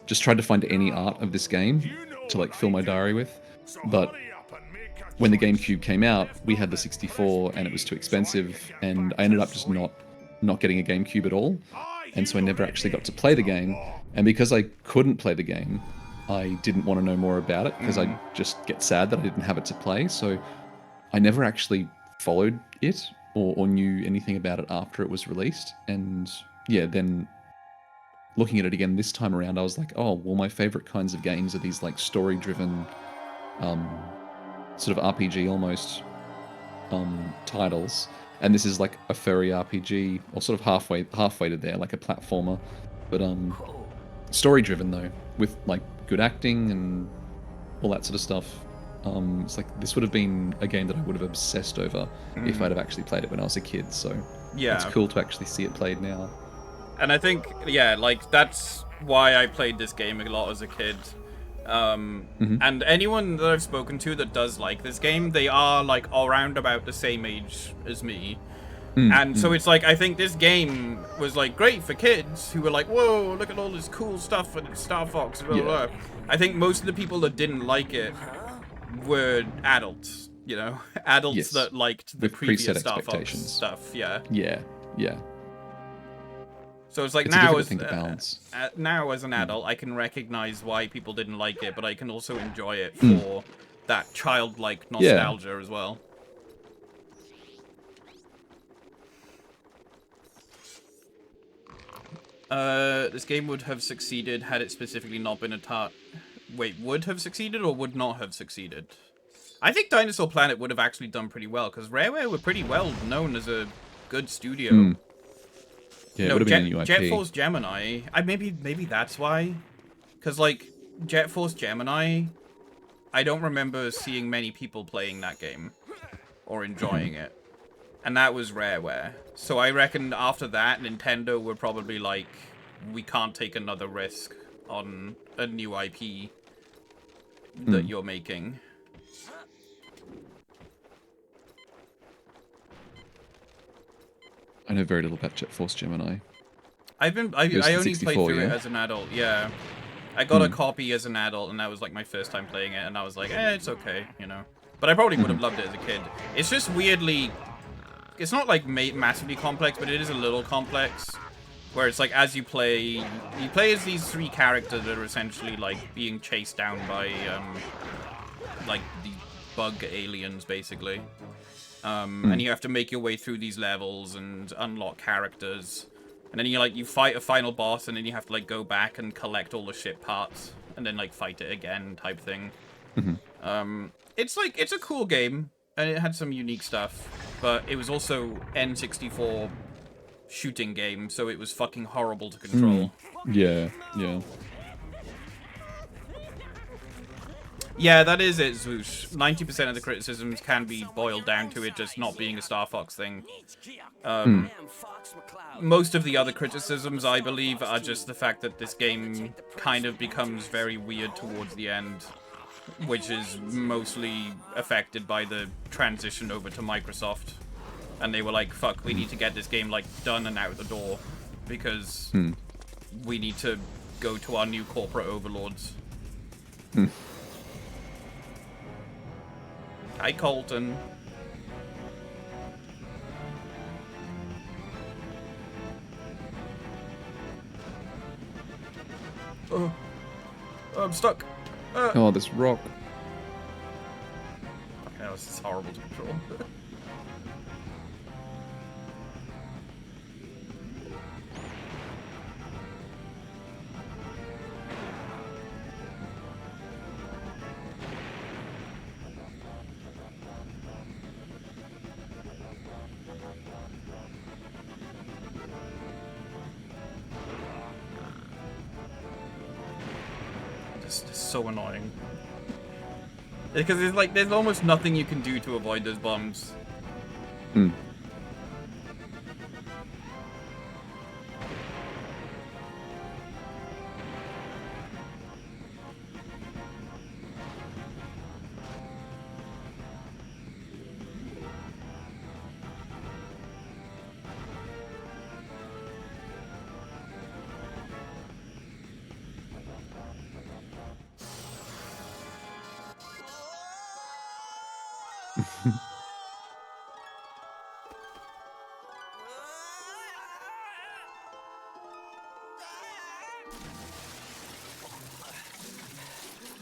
just tried to find any art of this game to like fill my diary with. But when the GameCube came out, we had the 64 and it was too expensive, and I ended up just not getting a GameCube at all. And so I never actually got to play the game. And because I couldn't play the game, I didn't want to know more about it because I'd just get sad that I didn't have it to play. So I never actually followed it or knew anything about it after it was released. And yeah, then looking at it again this time around, I was like, oh, well, my favorite kinds of games are these like story-driven, sort of RPG almost titles. And this is like a furry RPG, or sort of halfway to there, like a platformer, but story-driven though, with like good acting and all that sort of stuff. It's like this would have been a game that I would have obsessed over if I'd have actually played it when I was a kid. So yeah, it's cool to actually see it played now. And I think, yeah, like that's why I played this game a lot as a kid. And anyone that I've spoken to that does like this game, they are like around about the same age as me. And so it's like, I think this game was like great for kids who were like, whoa, look at all this cool stuff and Star Fox, blah, blah, blah. I think most of the people that didn't like it were adults You know, adults Yes. that liked the With previous preset Starfox expectations. stuff. Yeah. Yeah, yeah. So it's like It's a now difficult as thing to balance. now as an adult, I can recognize why people didn't like it, but I can also enjoy it Mm. for that childlike Yeah. nostalgia as well. This game would have succeeded had it specifically not been a Wait, would have succeeded or would not have succeeded? I think Dinosaur Planet would have actually done pretty well, because Rareware were pretty well known as a good studio. Mm. Yeah, it would have been a new IP. Jet Force Gemini. Maybe that's why. Because, like, Jet Force Gemini, I don't remember seeing many people playing that game or enjoying it. And that was Rareware. So I reckon after that, Nintendo were probably like, we can't take another risk on a new IP that you're making. I know very little about Jet Force Gemini. I only played through it yeah? as an adult, yeah. I got a copy as an adult, and that was like my first time playing it, and I was like, it's okay, you know. But I probably would have loved it as a kid. It's just weirdly... It's not like massively complex, but it is a little complex. Where it's like, as you play as these three characters that are essentially like being chased down by like these bug aliens, basically. And you have to make your way through these levels and unlock characters. And then you fight a final boss, and then you have to like go back and collect all the ship parts, and then like fight it again, type thing. It's a cool game, and it had some unique stuff, but it was also N64 shooting game, so it was fucking horrible to control. Yeah, yeah. Yeah, that is it, Zwoosh. 90% of the criticisms can be boiled down to it just not being a Starfox thing. Most of the other criticisms, I believe, are just the fact that this game kind of becomes very weird towards the end, which is mostly affected by the transition over to Microsoft. And they were like, fuck, we need to get this game, like, done and out the door, because we need to go to our new corporate overlords. Hi, Colton. Oh, I'm stuck. Oh, this rock. Okay, this is horrible to control. It's so annoying. Because there's almost nothing you can do to avoid those bombs.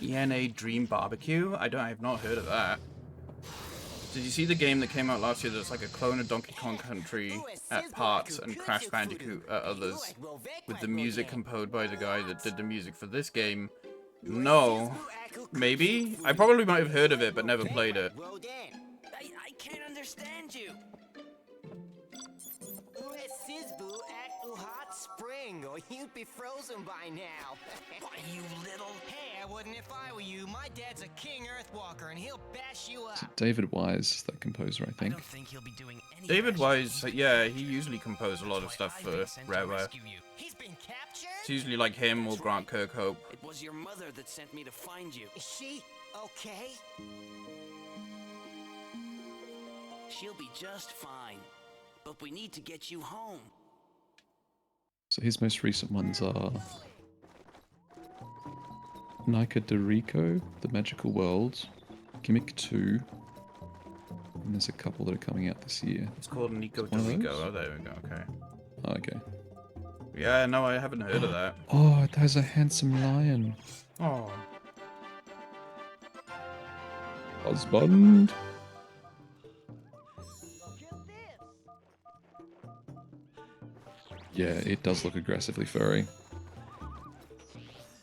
ENA Dream Barbecue? I have not heard of that. Did you see the game that came out last year that's like a clone of Donkey Kong Country at parts and Crash Bandicoot at others, with the music composed by the guy that did the music for this game? No. Maybe? I probably might have heard of it, but never played it. I can't understand you. Spring, or you'd be frozen by now. Why, you little... Hey, I wouldn't if I were you. My dad's a king Earthwalker, and he'll bash you up. Is it David Wise, the composer, I think? I don't think he'll be doing any David Wise, yeah, he usually composed a lot of stuff for Rareware. He's been captured? It's usually like him or Grant Kirkhope. It was your mother that sent me to find you. Is she okay? She'll be just fine. But we need to get you home. So his most recent ones are Nika Dorico, The Magical World, Gimmick 2, And there's a couple that are coming out this year. It's called Nico One of Dorico. those? Oh, there we go. Okay. Oh, okay. Yeah, no, I haven't heard of that. Oh, it has a handsome lion. Oh. Husband. Yeah, it does look aggressively furry.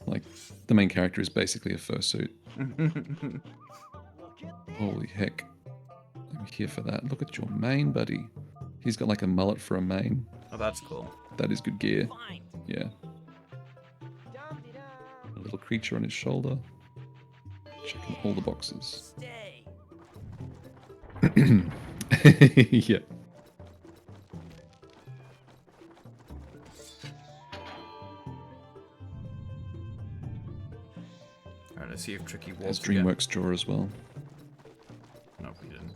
Like, the main character is basically a fursuit. Holy heck. I'm here for that. Look at your mane, buddy. He's got like a mullet for a mane. Oh, that's cool. That is good gear. Yeah. A little creature on his shoulder. Checking all the boxes. Yeah. Alright, let's see if Tricky There's walks again. DreamWorks drawer as well. No, he didn't.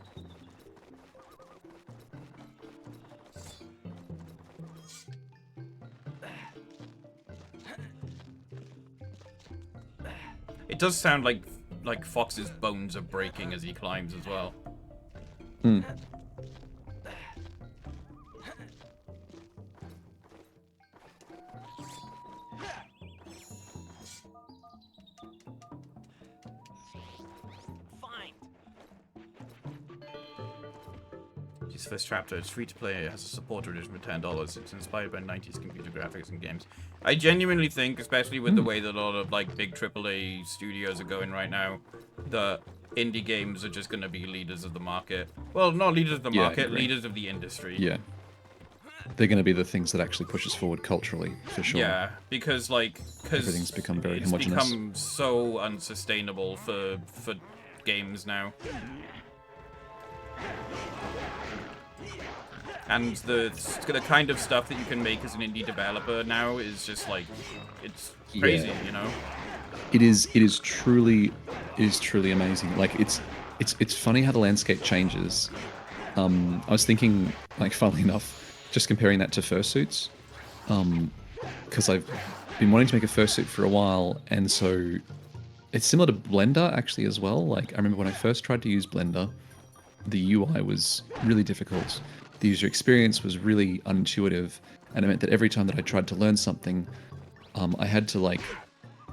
It does sound like Fox's bones are breaking as he climbs as well. Hmm. His first chapter, it's free to play, it has a supporter edition for $10. It's inspired by 90s computer graphics and games. I genuinely think, especially with the way that a lot of like big AAA studios are going right now, that indie games are just going to be leaders of the market. Well, not leaders of the market, leaders of the industry. Yeah. They're going to be the things that actually push us forward culturally, for sure. Yeah, because everything's become very it's homogenous. become so unsustainable for games now. And the kind of stuff that you can make as an indie developer now is just like, it's crazy, you know? It is truly amazing. Like it's funny how the landscape changes. I was thinking, like, funnily enough, just comparing that to fursuits, because I've been wanting to make a fursuit for a while, and so it's similar to Blender actually as well. Like, I remember when I first tried to use Blender, the UI was really difficult. The user experience was really unintuitive, and it meant that every time that I tried to learn something, I had to like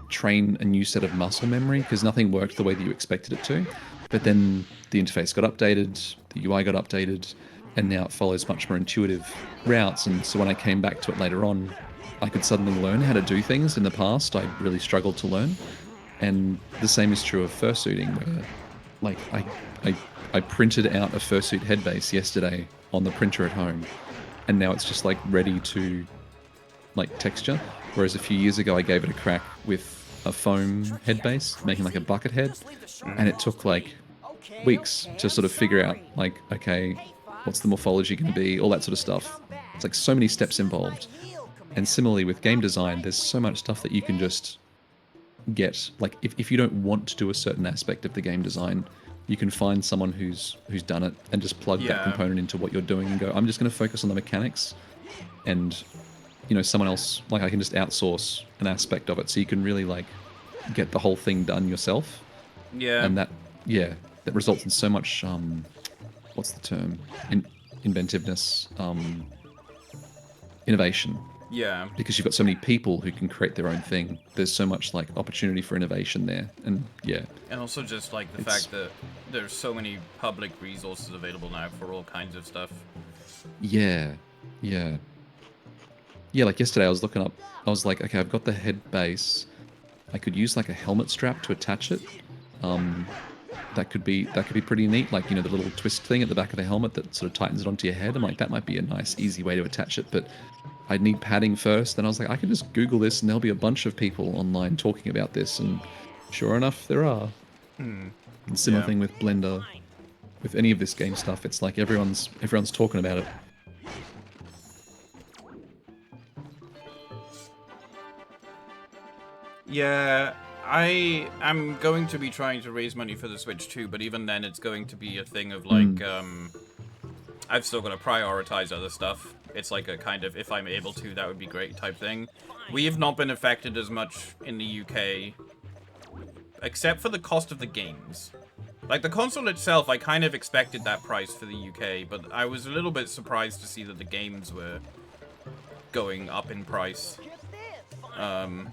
train a new set of muscle memory because nothing worked the way that you expected it to. But then the interface got updated, the UI got updated, and now it follows much more intuitive routes. And so when I came back to it later on, I could suddenly learn how to do things in the past I really struggled to learn. And the same is true of fursuiting, where like I printed out a fursuit head base yesterday on the printer at home, and now it's just like ready to like texture. Whereas a few years ago I gave it a crack with a foam head base, making like a bucket head, and it took like weeks to sort of figure out like, okay, what's the morphology going to be, all that sort of stuff. It's like so many steps involved. And similarly with game design, there's so much stuff that you can just get. Like if you don't want to do a certain aspect of the game design, you can find someone who's done it and just plug that component into what you're doing and go, I'm just going to focus on the mechanics, and you know, someone else, like I can just outsource an aspect of it, so you can really like get the whole thing done yourself. Yeah. And that results in so much what's the term? Inventiveness, innovation. Yeah. Because you've got so many people who can create their own thing. There's so much like opportunity for innovation there, and yeah. And also just like the fact that there's so many public resources available now for all kinds of stuff. Yeah, yeah. Yeah, like yesterday I was looking up, I was like, okay, I've got the head base. I could use like a helmet strap to attach it. That could be pretty neat, like, you know, the little twist thing at the back of the helmet that sort of tightens it onto your head. I'm like, that might be a nice, easy way to attach it, but I'd need padding first. Then I was like, I can just Google this and there'll be a bunch of people online talking about this, and sure enough, there are. And similar thing with Blender. With any of this game stuff, it's like everyone's talking about it. Yeah, I am going to be trying to raise money for the Switch too, but even then it's going to be a thing of like, I've still got to prioritize other stuff. It's like a kind of, if I'm able to, that would be great type thing. We have not been affected as much in the UK, except for the cost of the games. Like, the console itself, I kind of expected that price for the UK, but I was a little bit surprised to see that the games were going up in price. I'm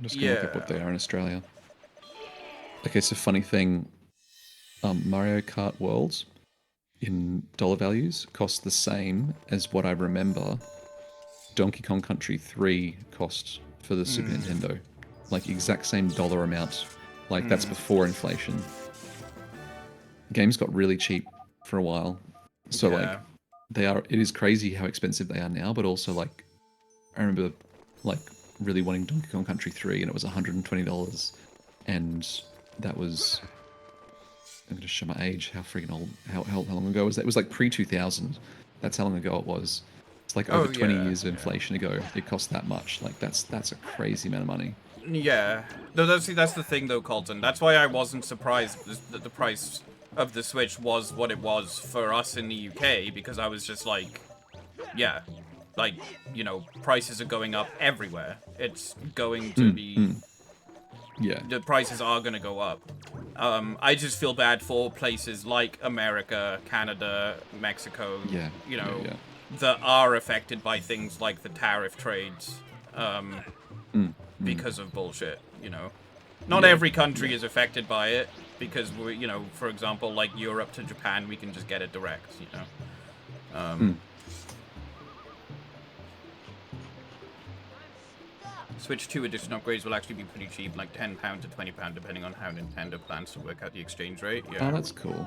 just gonna look up what they are in Australia. Okay, so funny thing, Mario Kart Worlds in dollar values cost the same as what I remember Donkey Kong Country 3 cost for the Super Nintendo. Like, exact same dollar amount. Like, that's before inflation. Games got really cheap for a while. So, like, it is crazy how expensive they are now, but also, like, I remember, like, really wanting Donkey Kong Country 3, and it was $120. And that was... I'm going to show my age, how freaking old, how long ago was that? It was like pre-2000. That's how long ago it was. It's like over 20 years of inflation ago. It cost that much. Like, that's a crazy amount of money. Yeah. No, that's the thing, though, Colton. That's why I wasn't surprised that the price of the Switch was what it was for us in the UK, because I was just like, yeah, like, you know, prices are going up everywhere. It's going to be... Yeah. The prices are going to go up. I just feel bad for places like America, Canada, Mexico, you know, that are affected by things like the tariff trades, because of bullshit, you know. Not every country is affected by it, because we're, you know, for example, like Europe to Japan, we can just get it direct, you know. Switch 2 edition upgrades will actually be pretty cheap, like £10 to £20, depending on how Nintendo plans to work out the exchange rate. Yeah. Oh, that's cool.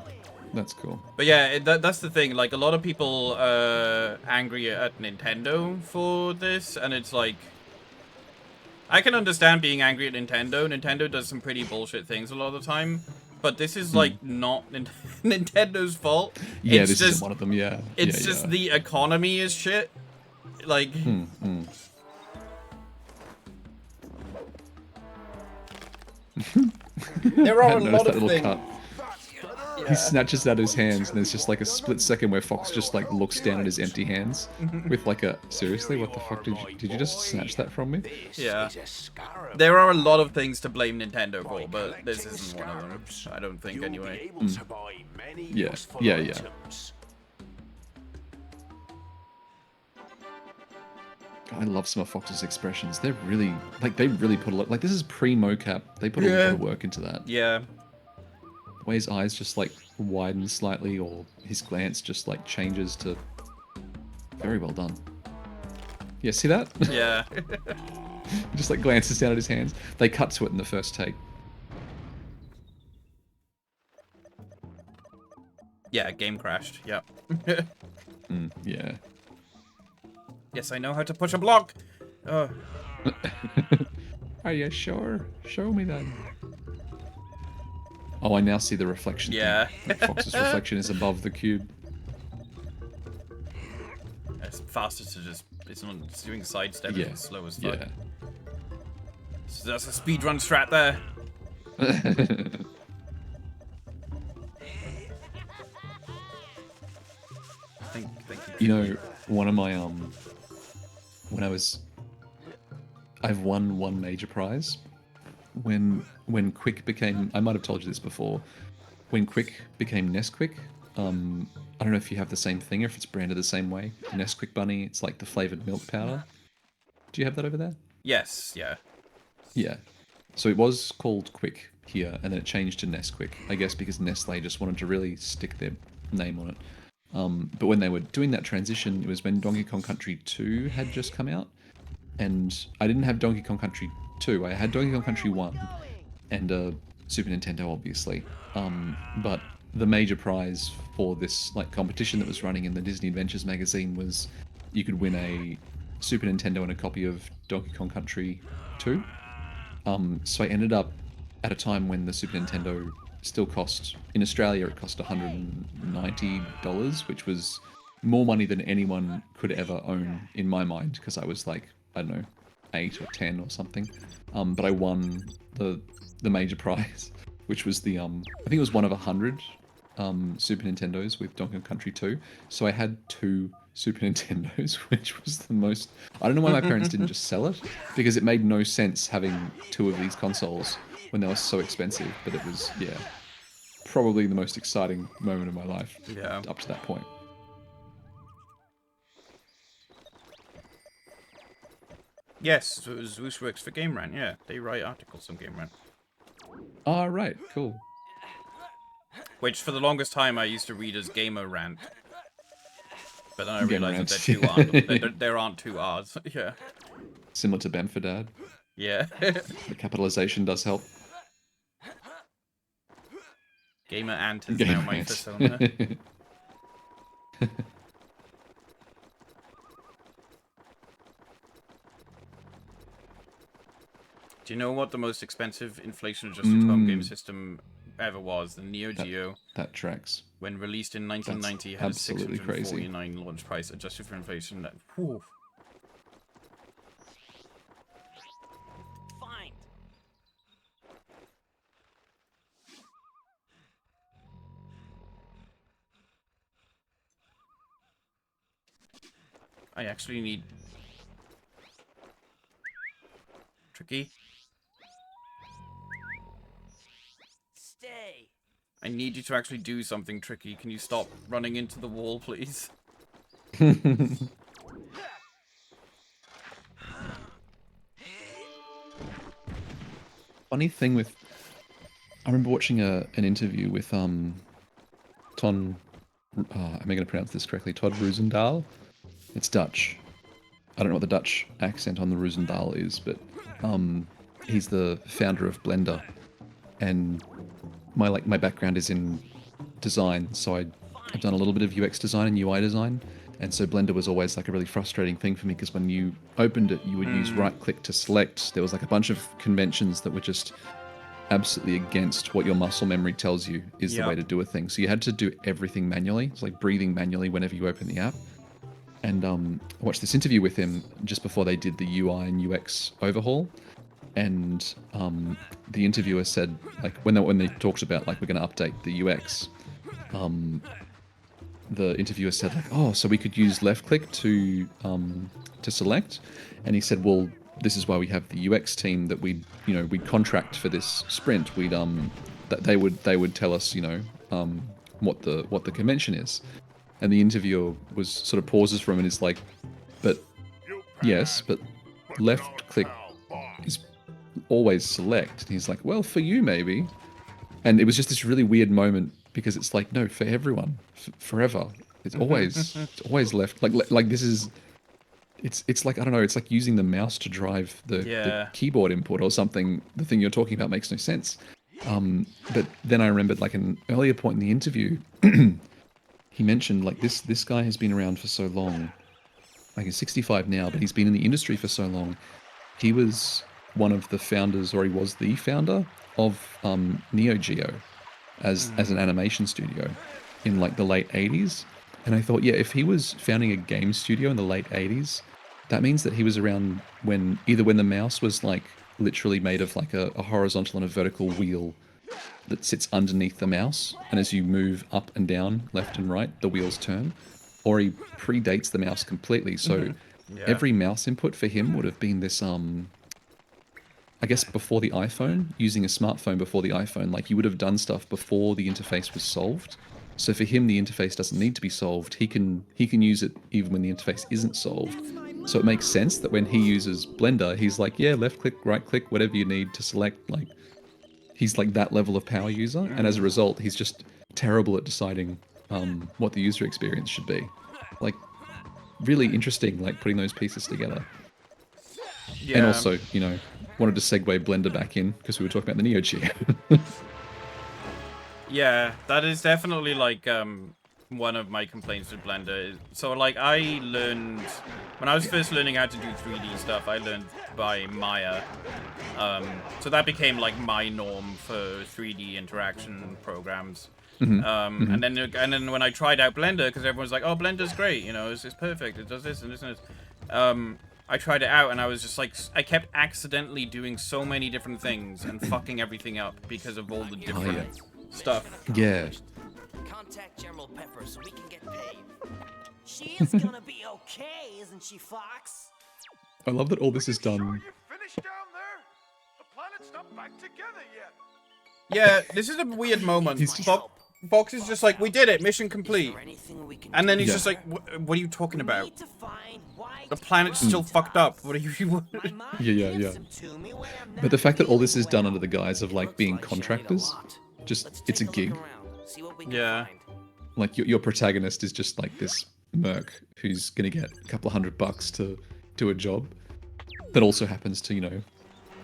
That's cool. But yeah, that's the thing. Like, a lot of people are angry at Nintendo for this, and it's like... I can understand being angry at Nintendo. Nintendo does some pretty bullshit things a lot of the time. But this is, like, not Nintendo's fault. Yeah, it's this just, isn't one of them, yeah. It's just the economy is shit. Like... There are a lot of things. Cut. He snatches it out of his hands, and there's just like a split second where Fox just like looks down at his empty hands with like a, seriously, what the fuck, did you just snatch that from me? Yeah. There are a lot of things to blame Nintendo for, but this isn't one of them. I don't think, anyway. Yeah. I love some of Fox's expressions. They're really, like, they really put a lot, like, this is pre-mocap. They put a lot of work into that. Yeah. The way his eyes just, like, widen slightly, or his glance just, like, changes to... Very well done. Yeah, see that? Yeah. Just, like, glances down at his hands. They cut to it in the first take. Yeah, game crashed. Yep. Yeah. Yes, I know how to push a block. Are you sure? Show me then. Oh, I now see the reflection. Yeah. Fox's reflection is above the cube. It's faster to just... It's doing sidestep. Yeah. It's slow as fuck. Yeah. So that's a speedrun strat there. Thank you. You know, one of my I've won one major prize when Quick became, I might have told you this before, when Quick became Nesquik. I don't know if you have the same thing or if it's branded the same way. Nesquik Bunny, it's like the flavored milk powder. Do you have that over there? Yes, yeah. Yeah. So it was called Quick here, and then it changed to Nesquik, I guess because Nestle just wanted to really stick their name on it. But when they were doing that transition, it was when Donkey Kong Country 2 had just come out. And I didn't have Donkey Kong Country 2. I had Donkey Kong Country 1 and Super Nintendo, obviously. But the major prize for this like competition that was running in the Disney Adventures magazine was you could win a Super Nintendo and a copy of Donkey Kong Country 2. So I ended up at a time when the Super Nintendo still cost, in Australia it cost $190, which was more money than anyone could ever own in my mind, because I was like, I don't know, 8 or 10 or something. But I won the major prize, which was the, I think it was one of 100 Super Nintendos with Donkey Kong Country 2. So I had 2 Super Nintendos, which was the most... I don't know why my parents didn't just sell it, because it made no sense having 2 of these consoles when they were so expensive, but it was, yeah, probably the most exciting moment of my life up to that point. Yes, so Zeus works for Game Rant, yeah. They write articles on Game Rant. Oh, right, cool. Which, for the longest time, I used to read as Gamer Rant. But then I Gamer realized that Rant. there aren't 2 R's. Yeah. Similar to Benfordad. Yeah. The capitalization does help. Gamer Ant is Gamer now my Ant. persona. Do you know what the most expensive inflation-adjusted home game system ever was? The Neo Geo. That tracks. When released in 1990, had a $649 launch price, adjusted for inflation. Whew. Fine. I actually need... Tricky? Stay. I need you to actually do something tricky. Can you stop running into the wall, please? Funny thing with... I remember watching an interview with am I going to pronounce this correctly? Todd Roosendaal? It's Dutch. I don't know what the Dutch accent on the Roosendaal is, but he's the founder of Blender. And my background is in design, so I've done a little bit of UX design and UI design. And so Blender was always like a really frustrating thing for me, because when you opened it, you would use right-click to select. There was like a bunch of conventions that were just absolutely against what your muscle memory tells you is the way to do a thing. So you had to do everything manually. It's like breathing manually whenever you open the app. And I watched this interview with him just before they did the UI and UX overhaul. And the interviewer said, like, when they talked about, like, we're going to update the UX, the interviewer said, like, oh, so we could use left click to select. And he said, well, this is why we have the UX team that we'd contract for this sprint. We'd that they would tell us, what the convention is. And the interviewer was sort of pauses for him and is like, but yes, but left click is always select. And he's like, well, for you maybe. And it was just this really weird moment, because it's like, no, for everyone, forever. It's always left. Like this is, it's like, I don't know, it's like using the mouse to drive the keyboard input or something. The thing you're talking about makes no sense. But then I remembered, like, an earlier point in the interview, he mentioned, like, this guy has been around for so long. Like, he's 65 now, but he's been in the industry for so long. He was one of the founders, or he was the founder of Neo Geo as an animation studio in, like, the late 80s. And I thought, yeah, if he was founding a game studio in the late 80s, that means that he was around when the mouse was, like, literally made of, like, a horizontal and a vertical wheel that sits underneath the mouse, and as you move up and down, left and right, the wheels turn. Or he predates the mouse completely, so every mouse input for him would have been this, I guess before the iPhone, using a smartphone before the iPhone, like, you would have done stuff before the interface was solved. So for him, the interface doesn't need to be solved. He can use it even when the interface isn't solved. So it makes sense that when he uses Blender, he's like, yeah, left click, right click, whatever you need to select. Like, he's like that level of power user, and as a result, he's just terrible at deciding what the user experience should be. Like, really interesting, like, putting those pieces together. Yeah. And also, wanted to segue Blender back in, because we were talking about the Neo Geo. Yeah, that is definitely, like, one of my complaints with Blender. So, like, I learned... When I was first learning how to do 3D stuff, I learned by Maya. So that became, like, my norm for 3D interaction programs. And then when I tried out Blender, because everyone's like, oh, Blender's great, it's perfect, it does this and this and this. I tried it out, and I was just like, I kept accidentally doing so many different things and fucking everything up because of all the different stuff. Yeah. Contact General Pepper so we can get paid. She is gonna be okay, isn't she, Fox? I love that all this is Sure done. you finished down there? The planet's not back together yet. Yeah, this is a weird moment. Fox is just like, we did it, mission complete. And then he's just like, what are you talking about? The planet's still fucked up. What are you... Yeah. But the fact that all this is done under the guise of like being contractors, just it's a gig. Yeah. Like your protagonist is just like this merc who's gonna get a couple $100 to do a job that also happens to, you know,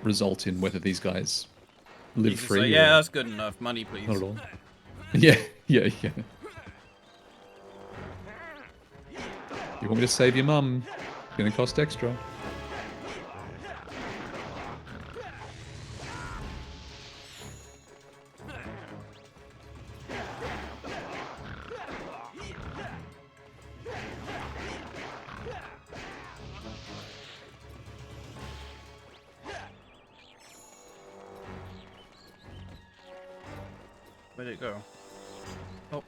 result in whether these guys live He's just free. like, yeah, that's good enough. Money, please. Not at all. Yeah. You want me to save your mum? It's gonna cost extra. Where'd it go? Oh.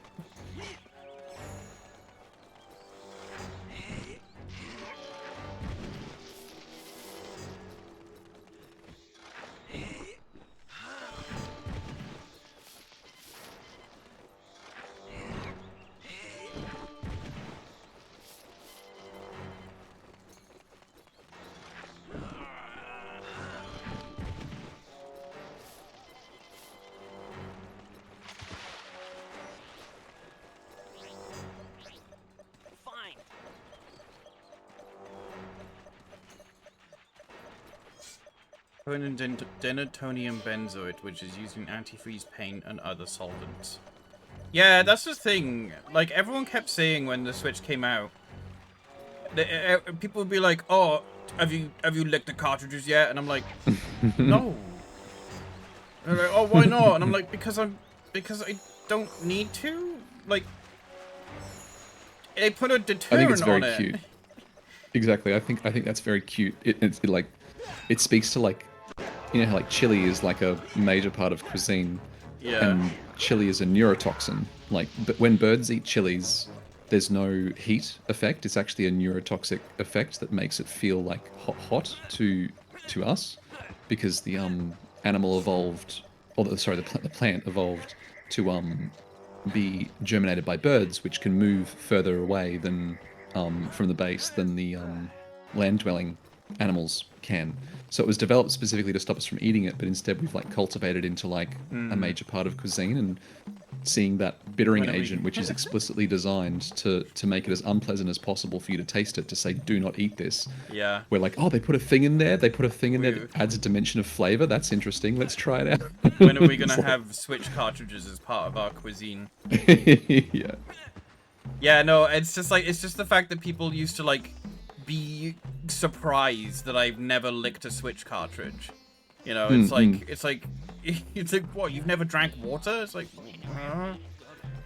Denatonium benzoate, which is used in antifreeze paint and other solvents. Yeah, that's the thing. Like, everyone kept saying when the Switch came out, people would be like, "Oh, have you licked the cartridges yet?" And I'm like, "No." And they're like, "Oh, why not?" And I'm like, because I don't need to." Like, they put a deterrent on it. I think it's very cute. Exactly. I think that's very cute. It speaks to, like, you know how like chili is like a major part of cuisine. Yeah. And chili is a neurotoxin. Like, but when birds eat chilies, there's no heat effect. It's actually a neurotoxic effect that makes it feel like hot to us, because the animal evolved, or the plant evolved to be germinated by birds, which can move further away than from the base than the land-dwelling animals can. So it was developed specifically to stop us from eating it, but instead we've like cultivated into like a major part of cuisine, and seeing that bittering agent, which is explicitly designed to make it as unpleasant as possible for you to taste it, to say do not eat this. Yeah. We're like, oh, they put a thing in there. They put a thing in there that adds a dimension of flavor. That's interesting. Let's try it out. When are we gonna have Switch cartridges as part of our cuisine? Yeah. Yeah, no, it's just the fact that people used to like be surprised that I've never licked a Switch cartridge. You know, it's like what, you've never drank water? It's like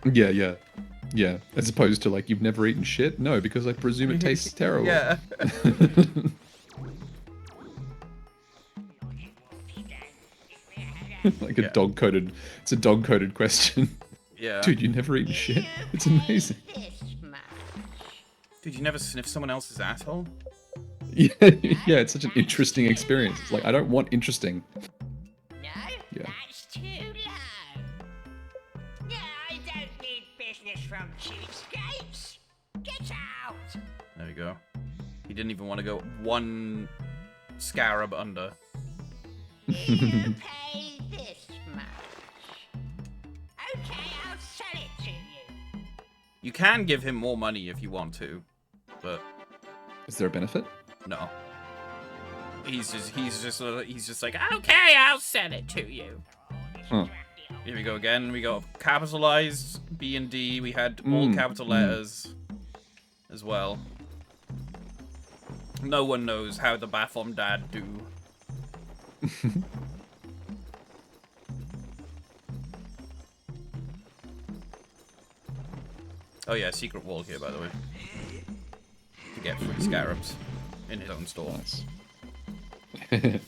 Yeah. As opposed to like, you've never eaten shit? No, because I presume it tastes terrible. Yeah. Like a dog-coded, it's a dog-coded question. Yeah. Dude, you never eaten shit? It's amazing. Dude, you never sniff someone else's asshole? Yeah, it's such an interesting experience. It's like, I don't want interesting. Yeah. That's too low. No, I don't need business from cheapskates. Get out. There we go. He didn't even want to go one scarab under. You pay this much. Okay, I'll sell it to you. You can give him more money if you want to, but is there a benefit? No. He's just like, okay, I'll sell it to you. Huh. Here we go again. We got capitalized B and D. We had all capital letters as well. No one knows how the Baphomet dad do. Oh yeah, secret wall here, by the way. To get free scarabs in his own store. Nice. And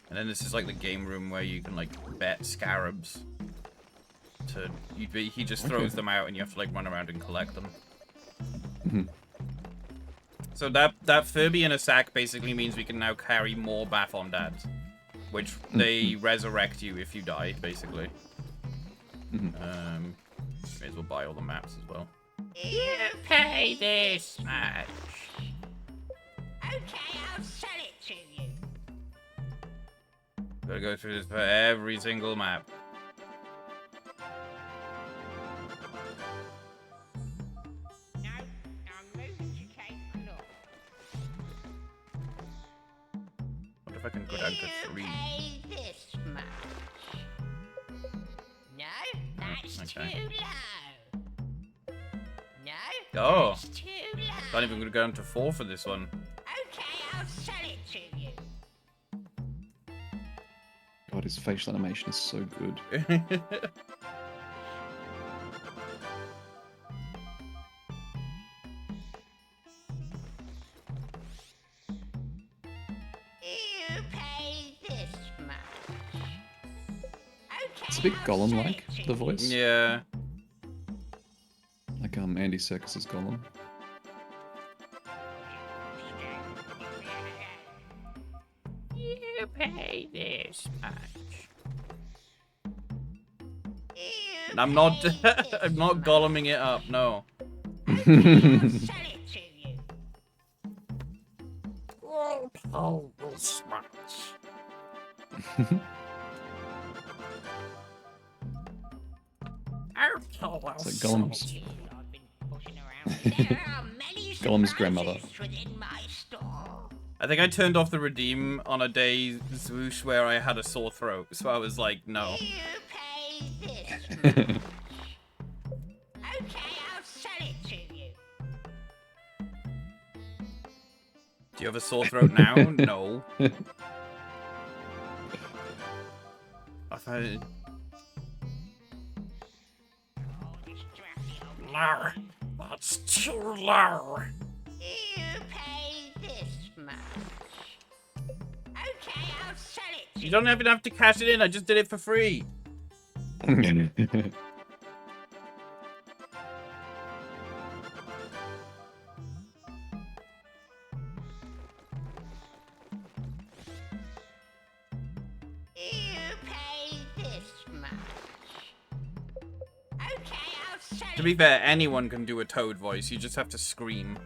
then this is like the game room where you can like bet scarabs. to. He just throws them out, and you have to like run around and collect them. So that Furby in a sack basically means we can now carry more Bathon Dads, which they resurrect you if you die, basically. May as well buy all the maps as well. You pay this much. Okay, I'll sell it to you. Gotta go through this for every single map. No, I'm moving to Cape Cloth. What if I can go down to 3? Pay this much. No, that's too low. No, Oh, that's too low. not even gonna go down to 4 for this one. Okay, I'll sell it to you. God, his facial animation is so good. You pay this much. Okay, It's a bit Gollum-like, the voice. Yeah. Like Andy Serkis's Gollum. You pay this much. And I'm not I'm not Golluming it up, no. I'll sell it to you. I'll pay this much. It's like Gollum's Gollum's grandmother. I think I turned off the redeem on a day swoosh where I had a sore throat, so I was like, no. You pay this much. Okay, I'll sell it to you. Do you have a sore throat now? No. I thought it... No, that's too low. You pay this much. Okay, I'll sell it to You don't even have to cash it in, I just did it for free. You pay this much. Okay, I'll sell To be fair, anyone can do a Toad voice, you just have to scream.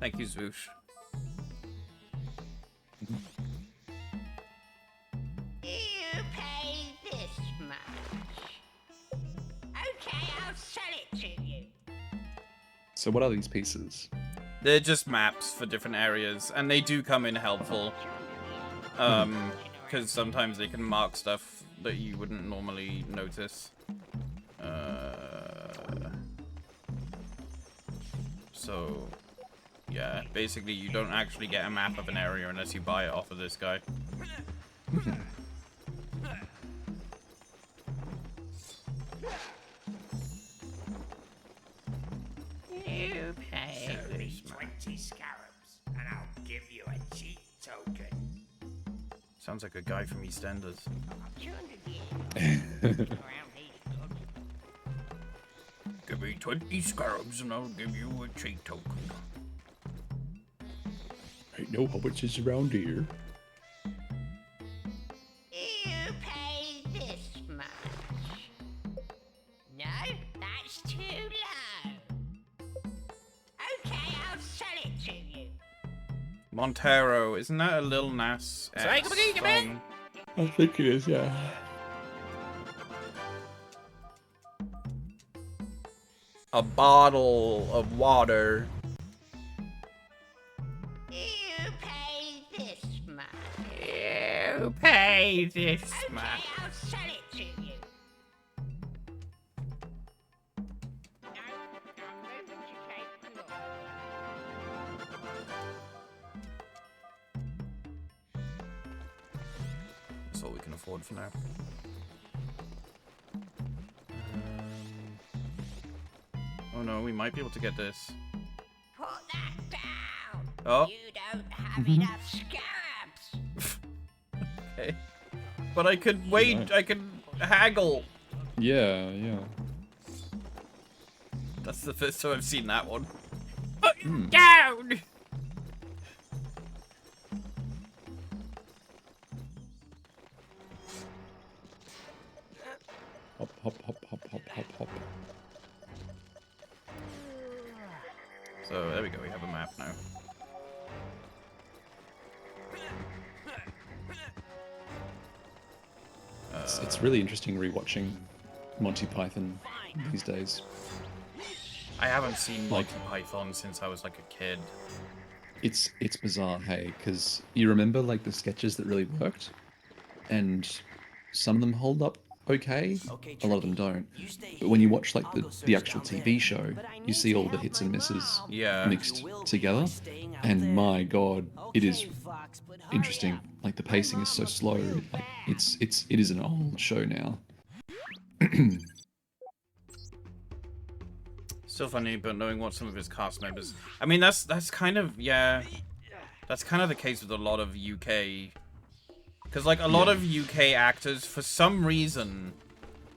Thank you, Zwoosh. You pay this much. Okay, I'll sell it to you. So what are these pieces? They're just maps for different areas, and they do come in helpful. Because sometimes they can mark stuff that you wouldn't normally notice. So, yeah, basically you don't actually get a map of an area unless you buy it off of this guy. You pay Show me 20 scarabs, and I'll give you a cheat token. Sounds like a guy from EastEnders. 200 years. Give me 20 scarabs and I'll give you a cheat token. Ain't no hobbits around here. You pay this much. No, that's too low. Okay, I'll sell it to you. Montero, isn't that a Lil Nas X song? I think it is, yeah. A bottle of water. You pay this much. You pay this much. Okay, I'll sell it to you. No, I'm moving to Cape Cloth. That's all we can afford for now. Oh no, we might be able to get this. Put that down. Oh. You don't have enough scabs. okay. But I could wait. I could haggle. Yeah. That's the first time I've seen that one. Down! Hop. So there we go. We have a map now. It's really interesting rewatching Monty Python these days. I haven't seen Monty Python since I was like a kid. It's bizarre, hey, because you remember like the sketches that really worked, and some of them hold up okay, a lot of them don't. But when you watch like the actual TV show, you see all the hits and misses mixed together, and my god, it is interesting. Like the pacing is so slow. Like it is an old show now. Still funny, but knowing what some of his cast members. I mean, that's kind of that's kind of the case with a lot of UK. Because like a lot of UK actors, for some reason,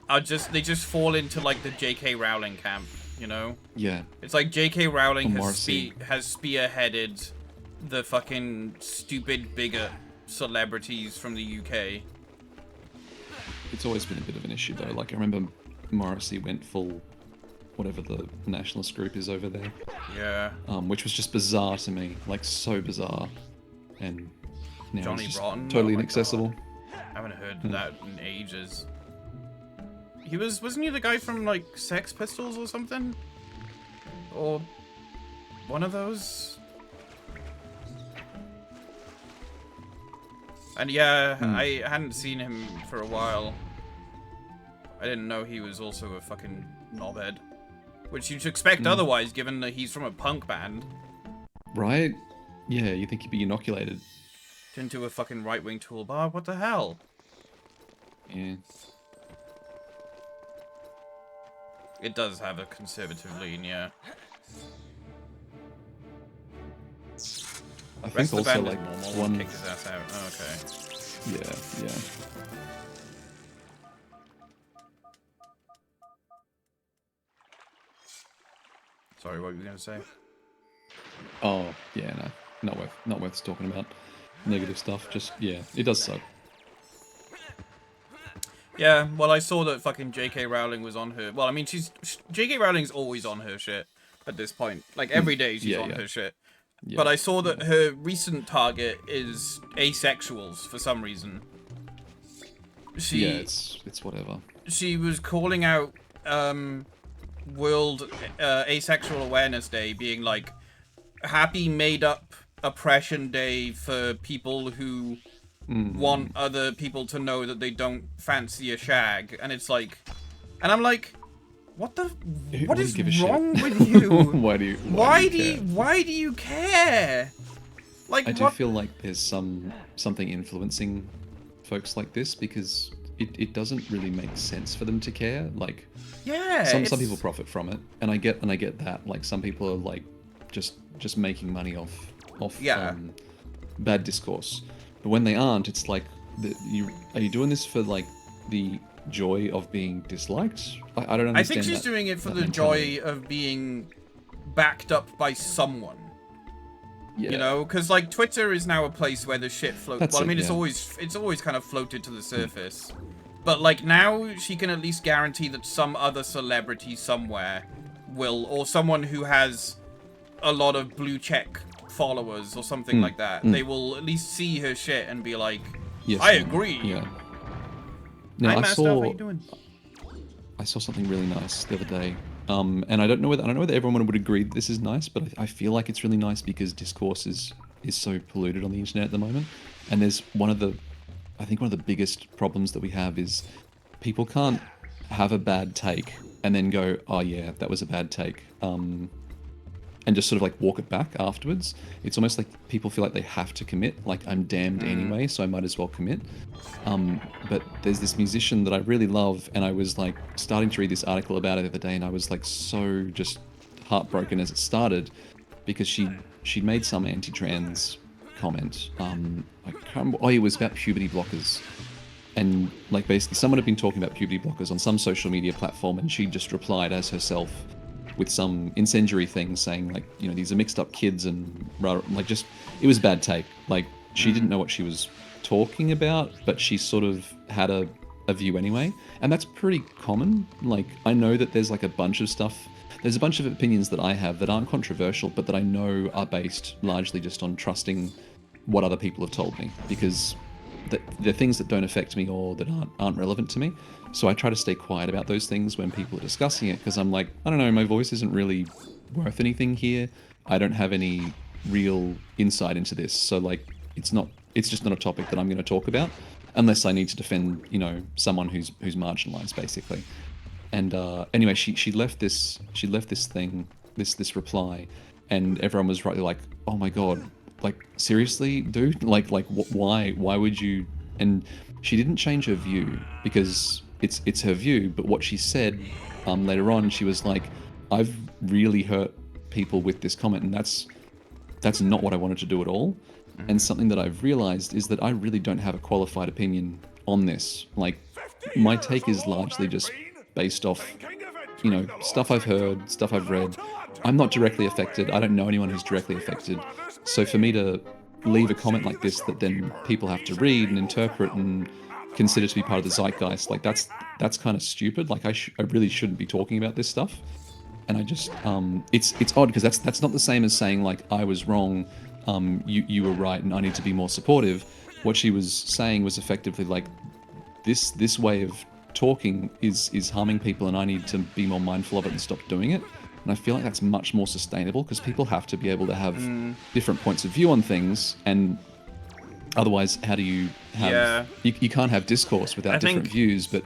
are they just fall into like the J.K. Rowling camp, you know? Yeah. It's like J.K. Rowling has spearheaded the fucking stupid bigot celebrities from the UK. It's always been a bit of an issue though. Like I remember Morrissey went full whatever the nationalist group is over there. Yeah. Which was just bizarre to me, like so bizarre, and now Johnny it's just Rotten? totally Oh my inaccessible. God. I haven't heard that in ages. Wasn't he the guy from like Sex Pistols or something? Or one of those? And yeah, I hadn't seen him for a while. I didn't know he was also a fucking knobhead. Which you'd expect otherwise, given that he's from a punk band. Right? Yeah, you think he'd be inoculated. Into a fucking right-wing toolbar? What the hell? Yeah. It does have a conservative lean, yeah. I think also like one kicked his ass out. Oh, okay. Yeah. Sorry, what were you gonna say? Oh, yeah, no. Not worth talking about negative stuff. Just yeah, it does suck. Yeah, well, I saw that fucking J.K. Rowling was on her. Well, I mean, J.K. Rowling's always on her shit at this point. Like every day she's on her shit. Yeah. But I saw that her recent target is asexuals for some reason. Yeah, it's whatever. She was calling out World Asexual Awareness Day, being like, happy made-up oppression day for people who want other people to know that they don't fancy a shag. And it's like, and I'm like, what is wrong with you? Why do you care? Like, I do feel like there's something influencing folks like this, because it doesn't really make sense for them to care. Like, yeah, some people profit from it, and I get that. Like, some people are like just making money off bad discourse. But when they aren't, it's like, are you doing this for like the joy of being disliked? I don't understand. I think she's doing it for the joy of being backed up by someone. Yeah. You know, because like Twitter is now a place where the shit floats. Well, I mean, it's always kind of floated to the surface. But like now, she can at least guarantee that some other celebrity somewhere will, or someone who has a lot of blue check followers or something like that, they will at least see her shit and be like, yes, I agree. Yeah. Now, Hi, Master, how are you doing? I saw something really nice the other day. And I don't know whether everyone would agree that this is nice, but I feel like it's really nice because discourse is so polluted on the internet at the moment. And there's one of the biggest problems that we have is people can't have a bad take and then go, oh yeah, that was a bad take, and just sort of like walk it back afterwards. It's almost like people feel like they have to commit, like I'm damned anyway, so I might as well commit. But there's this musician that I really love, and I was like starting to read this article about it the other day, and I was like so just heartbroken as it started, because she'd made some anti-trans comment. I can't remember. Oh, it was about puberty blockers. And like basically someone had been talking about puberty blockers on some social media platform, and she just replied as herself with some incendiary thing saying like, you know, these are mixed up kids, and like just, it was a bad take. Like she didn't know what she was talking about, but she sort of had a view anyway. And that's pretty common. Like I know that there's like a bunch of stuff, there's a bunch of opinions that I have that aren't controversial, but that I know are based largely just on trusting what other people have told me, because they're things that don't affect me or that aren't relevant to me. So I try to stay quiet about those things when people are discussing it, because I'm like, I don't know, my voice isn't really worth anything here. I don't have any real insight into this. So like, it's just not a topic that I'm going to talk about unless I need to defend, you know, someone who's marginalized, basically. And anyway, she left this thing, this reply, and everyone was rightly like, oh my god, like seriously, dude, like why would you? And she didn't change her view, because it's her view, but what she said later on, she was like, I've really hurt people with this comment, and that's not what I wanted to do at all. And something that I've realized is that I really don't have a qualified opinion on this. Like, my take is largely just based off, you know, stuff I've heard, stuff I've read. I'm not directly affected. I don't know anyone who's directly affected. So for me to leave a comment like this that then people have to read and interpret and consider to be part of the zeitgeist, like that's kind of stupid. Like I really shouldn't be talking about this stuff. And I just, it's odd, because that's not the same as saying like I was wrong, you were right, and I need to be more supportive. What she was saying was effectively like, this way of talking is harming people, and I need to be more mindful of it and stop doing it. And I feel like that's much more sustainable, because people have to be able to have different points of view on things, and otherwise, how do you have? You can't have discourse without different views. But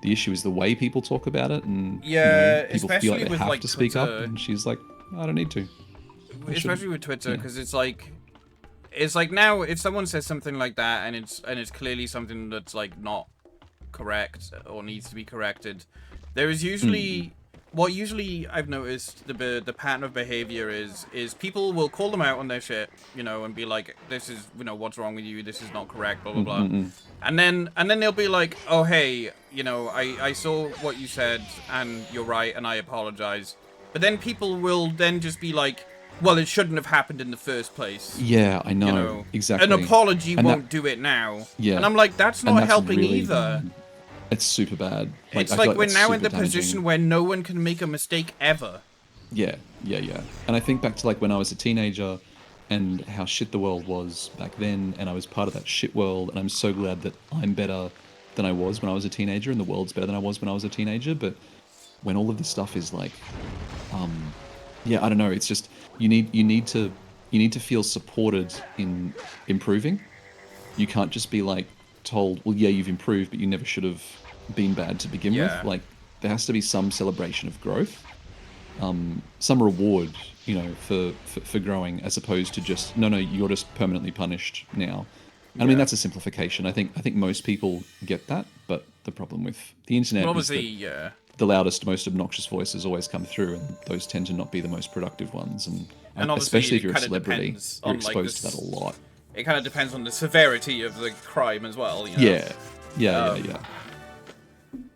the issue is the way people talk about it, and you know, people feel like they have to speak up. And she's like, I don't need to. Especially with Twitter, because it's like now if someone says something like that, and it's clearly something that's like not correct or needs to be corrected, there is usually what usually I've noticed the pattern of behavior is people will call them out on their shit, you know, and be like, this is, you know, what's wrong with you, this is not correct, blah blah blah. And then they'll be like, oh hey, you know, I saw what you said and you're right and I apologize. But then people will then just be like, well, it shouldn't have happened in the first place. Yeah, I know, you know? Exactly. An apology won't do it now. Yeah. And I'm like, that's not helping really, either. It's super bad. Like, it's like we're now in the position where no one can make a mistake ever. Yeah. And I think back to like when I was a teenager and how shit the world was back then, and I was part of that shit world, and I'm so glad that I'm better than I was when I was a teenager, and the world's better than I was when I was a teenager. But when all of this stuff is like, I don't know, it's just, you need to feel supported in improving. You can't just be like told, well, yeah, you've improved, but you never should have been bad to begin with. Like, there has to be some celebration of growth, some reward, you know, for growing, as opposed to just, no, you're just permanently punished now. I mean, that's a simplification. I think most people get that, but the problem with the internet is that the loudest, most obnoxious voices always come through, and those tend to not be the most productive ones. And especially if you're a celebrity, you're exposed to that a lot. It kind of depends on the severity of the crime as well, you know? Yeah.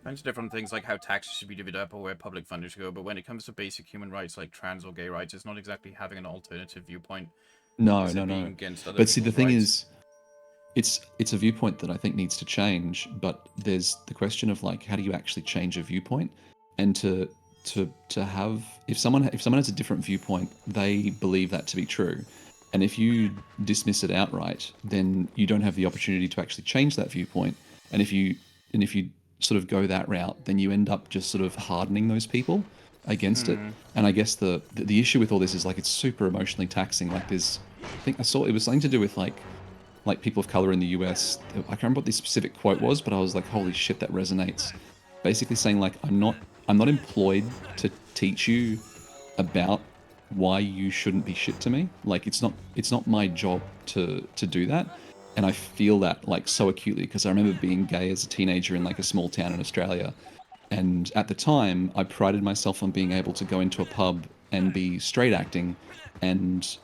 Bunch of different things like how taxes should be divided up or where public funding should go, but when it comes to basic human rights like trans or gay rights, it's not exactly having an alternative viewpoint. No. But see, the thing is, it's a viewpoint that I think needs to change, but there's the question of like, how do you actually change a viewpoint? And to have, if someone has a different viewpoint, they believe that to be true. And if you dismiss it outright, then you don't have the opportunity to actually change that viewpoint. And if you sort of go that route, then you end up just sort of hardening those people against it. And I guess the issue with all this is like, it's super emotionally taxing. Like I think I saw it was something to do with like people of color in the US. I can't remember what the specific quote was, but I was like, holy shit, that resonates. Basically saying like, I'm not employed to teach you about why you shouldn't be shit to me. Like, it's not my job to do that. And I feel that like so acutely, because I remember being gay as a teenager in like a small town in Australia, and at the time I prided myself on being able to go into a pub and be straight acting and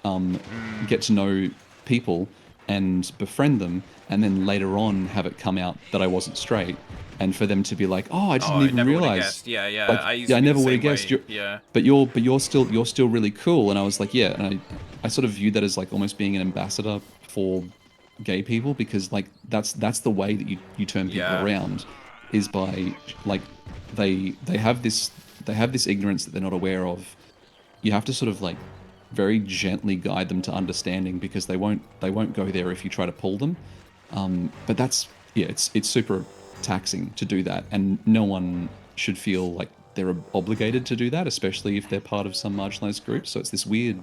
get to know people and befriend them, and then later on have it come out that I wasn't straight, and for them to be like, "Oh, I didn't even realize." Yeah, yeah. Like, I I never would have guessed. Yeah. But you're still really cool. And I was like, yeah. And I sort of viewed that as like almost being an ambassador for gay people, because like that's the way that you turn people around, is by like they have this ignorance that they're not aware of. You have to sort of like very gently guide them to understanding, because they won't go there if you try to pull them. But that's it's super taxing to do that, and no one should feel like they're obligated to do that, especially if they're part of some marginalized group. So it's this weird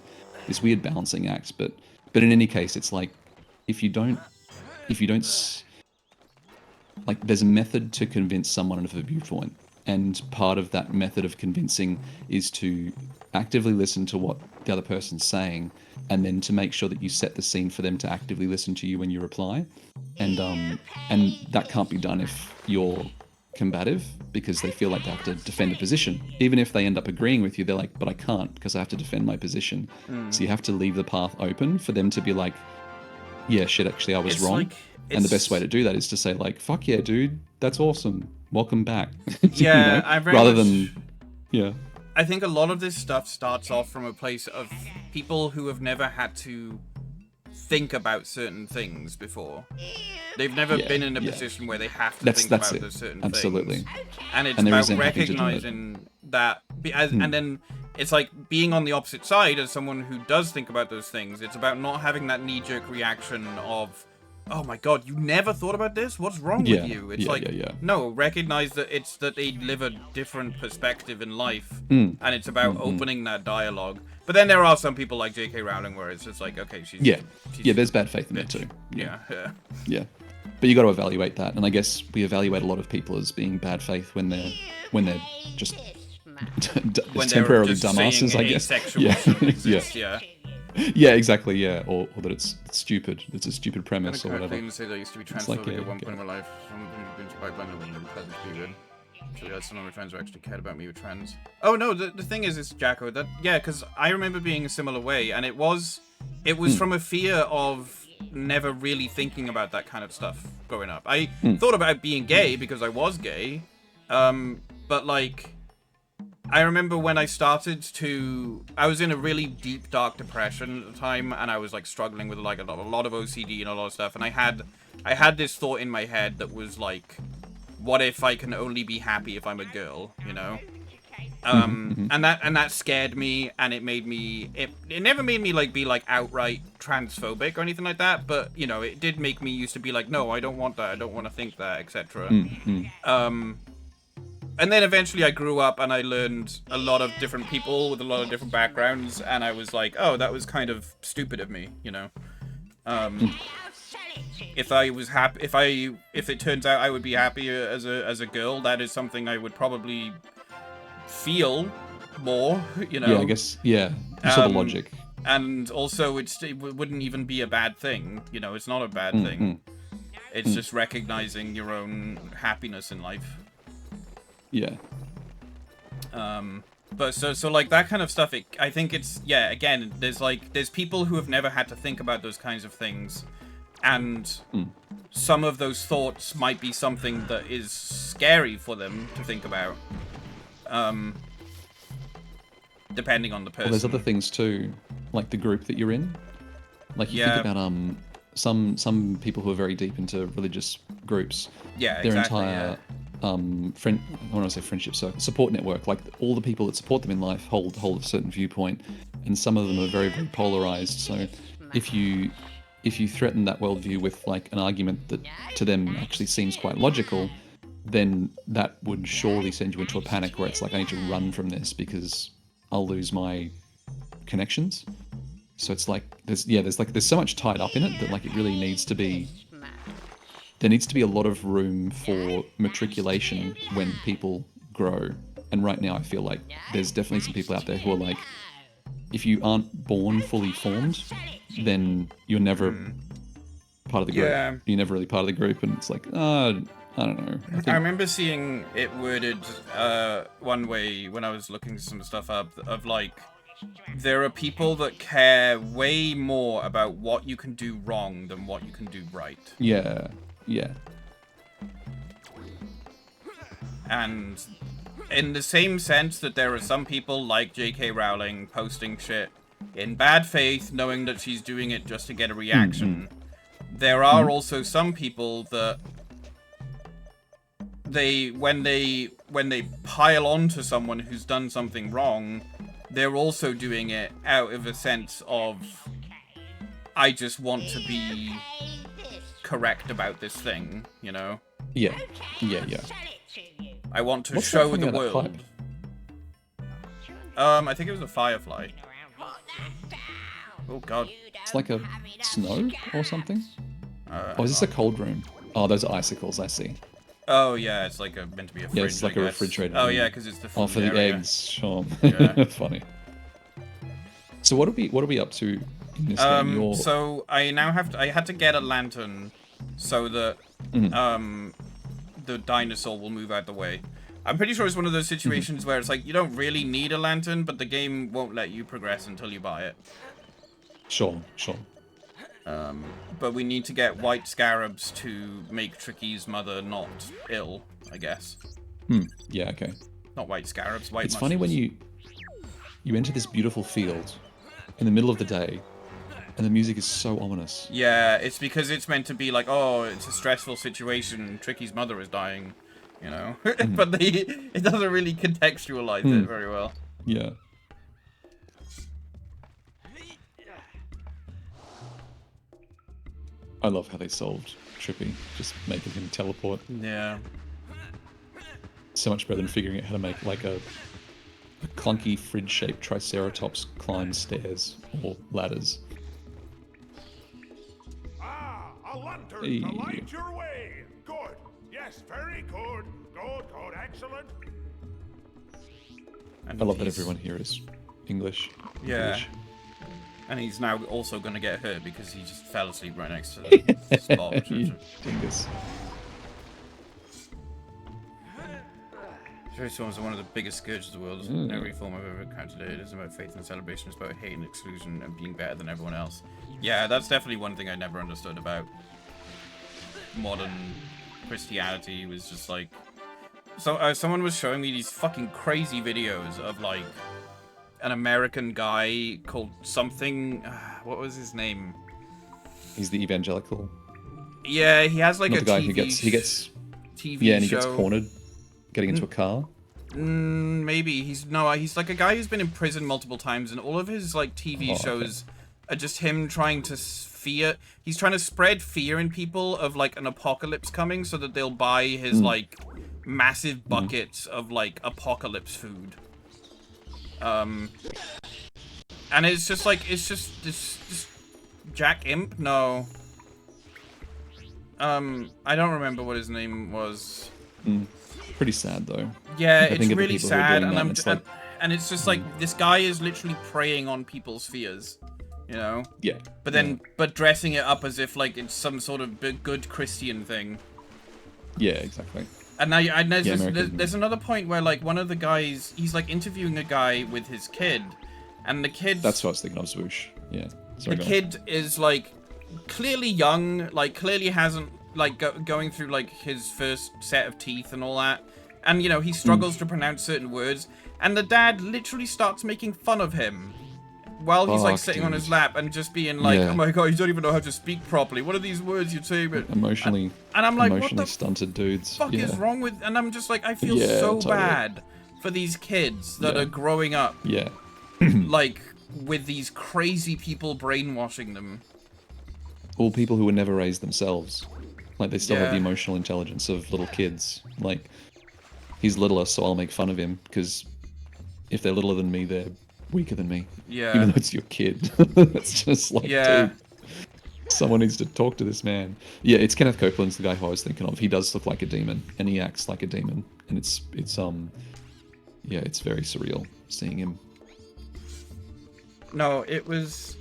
balancing act. But in any case, it's like if you don't like, there's a method to convince someone of a viewpoint, and part of that method of convincing is to actively listen to what the other person's saying, and then to make sure that you set the scene for them to actively listen to you when you reply. And that can't be done if you're combative, because they feel like they have to defend a position. Even if they end up agreeing with you, they're like, but I can't, because I have to defend my position. So you have to leave the path open for them to be like, yeah, shit, actually I was wrong. And the best way to do that is to say like, fuck yeah, dude, that's awesome, welcome back. Yeah, rather than I think a lot of this stuff starts off from a place of people who have never had to think about certain things before. They've never been in a position where they have to think about those certain things. And it's about recognizing that, and then it's like being on the opposite side as someone who does think about those things. It's about not having that knee-jerk reaction of, oh my god, you never thought about this? What's wrong with you? It's no, recognize that it's that they live a different perspective in life, and it's about opening that dialogue. But then there are some people like J.K. Rowling where it's just like, okay, she's there's bad faith in there too. Yeah. But you got to evaluate that, and I guess we evaluate a lot of people as being bad faith when they're just temporarily dumbasses, I guess. Yeah, exactly. Yeah, or that it's stupid. It's a stupid premise or whatever. I say that I used to be transphobic at one point in my life. Someone who's been by blind and pleasant to be good. Actually, that's some of my friends who actually cared about me with trans. Oh no, the thing is Jacko, that because I remember being a similar way, and it was from a fear of never really thinking about that kind of stuff growing up. I thought about being gay because I was gay, but like, I remember when I was in a really deep, dark depression at the time, and I was like struggling with like a lot of OCD and a lot of stuff, and I had this thought in my head that was like, what if I can only be happy if I'm a girl, you know? And that scared me, and it made me, it never made me like be like outright transphobic or anything like that, but you know, it did make me used to be like, no, I don't want that, I don't want to think that, etc. And then eventually I grew up and I learned a lot of different people with a lot of different backgrounds, and I was like, oh, that was kind of stupid of me, you know? If I was happy, if it turns out I would be happier as a girl, that is something I would probably feel more, you know? Yeah, I guess, you saw the logic. And also, it wouldn't even be a bad thing, you know? It's not a bad thing. It's just recognizing your own happiness in life. Yeah. But so like that kind of stuff, I think it's, again, there's people who have never had to think about those kinds of things, and some of those thoughts might be something that is scary for them to think about, depending on the person. Well, there's other things too, like the group that you're in. Like you think about some people who are very deep into religious groups. Yeah, their exactly, entire I want to say friendship, so support network, like all the people that support them in life hold a certain viewpoint, and some of them are very, very polarized. So if you threaten that worldview with like an argument that to them actually seems quite logical, then that would surely send you into a panic where it's like, I need to run from this because I'll lose my connections. So it's like there's so much tied up in it that like it really needs to be. There needs to be a lot of room for matriculation when people grow. And right now I feel like there's definitely some people out there who are like, if you aren't born fully formed, then you're never part of the group. Yeah. You're never really part of the group, and it's like, I don't know. I remember seeing it worded one way when I was looking some stuff up of like, there are people that care way more about what you can do wrong than what you can do right. Yeah, yeah. And in the same sense that there are some people like J.K. Rowling posting shit in bad faith, knowing that she's doing it just to get a reaction, there are also some people that when they pile on to someone who's done something wrong, they're also doing it out of a sense of, I just want to be correct about this thing, you know? Yeah, yeah, yeah. I want to What's show that the coming out of that world. I think it was a firefly. Oh god. It's like a snow or something? Oh, is this a cold room? Oh, those are icicles, I see. Oh yeah, it's like meant to be a fridge. Yeah, it's like a refrigerator. Oh yeah, because it's the food for the area. eggs, sure. Yeah. Funny. So what are we up to in this game? So I now I had to get a lantern so that the dinosaur will move out the way. I'm pretty sure it's one of those situations where it's like you don't really need a lantern, but the game won't let you progress until you buy it. Sure, sure. But we need to get white scarabs to make Tricky's mother not ill, I guess. Yeah, okay. Not white scarabs, white It's mushrooms. funny when you enter this beautiful field in the middle of the day, and the music is so ominous. Yeah, it's because it's meant to be like, oh, it's a stressful situation. Tricky's mother is dying, you know. But it doesn't really contextualize it very well. Yeah. I love how they solved Trippy, just making him teleport. Yeah. So much better than figuring out how to make like a clunky fridge-shaped triceratops climb stairs or ladders. Ah, a lantern Hey. to light your way. Good. Yes, very good. Good, good, excellent. And I love that everyone here is English. Yeah. English. And he's now also going to get hurt because he just fell asleep right next to the spot. You dingus. Jerusalem is one of the biggest scourges of the world. In every form I've ever encountered it is about faith and celebration. It's about hate and exclusion and being better than everyone else. Yeah, that's definitely one thing I never understood about modern Christianity. Was just like, so someone was showing me these fucking crazy videos of like an American guy called something. What was his name? He's the evangelical. Yeah, he has like Not a the guy TV who gets TV yeah, and he show. gets cornered getting into a car. Maybe he's like a guy who's been in prison multiple times, and all of his like TV shows are just him trying to he's trying to spread fear in people of like an apocalypse coming so that they'll buy his like massive buckets of like apocalypse food. And it's just like it's just Jack Imp? No. I don't remember what his name was. Pretty sad though. Yeah, I it's think of the really people who are sad, doing and that, it's like, and it's just like this guy is literally preying on people's fears, you know. Yeah. But then, but dressing it up as if like it's some sort of big, good Christian thing. Yeah, exactly. And now, American. there's another point where like one of the guys, he's like interviewing a guy with his kid, and the kid. That's what I was thinking of, Swoosh. Yeah. Sorry, the go on. kid is like clearly young, like clearly hasn't like going through like his first set of teeth and all that, and you know he struggles to pronounce certain words, and the dad literally starts making fun of him while he's like sitting on his lap and just being like, Yeah. oh my god, you don't even know how to speak properly, what are these words you're saying? Emotionally, and I'm like, what emotionally the stunted dudes. fuck Yeah. is wrong with, and I'm just like, I feel Yeah, so totally. bad for these kids that Yeah. are growing up Yeah. like with these crazy people brainwashing them. All people who were never raised themselves. Like, they still have the Yeah. emotional intelligence of little kids. Like, he's littler, so I'll make fun of him, because if they're littler than me, they're weaker than me. Yeah. Even though it's your kid. It's just like, Yeah. dude, someone needs to talk to this man. Yeah, it's Kenneth Copeland's the guy who I was thinking of. He does look like a demon, and he acts like a demon. And it's yeah, it's very surreal seeing him. No, it was...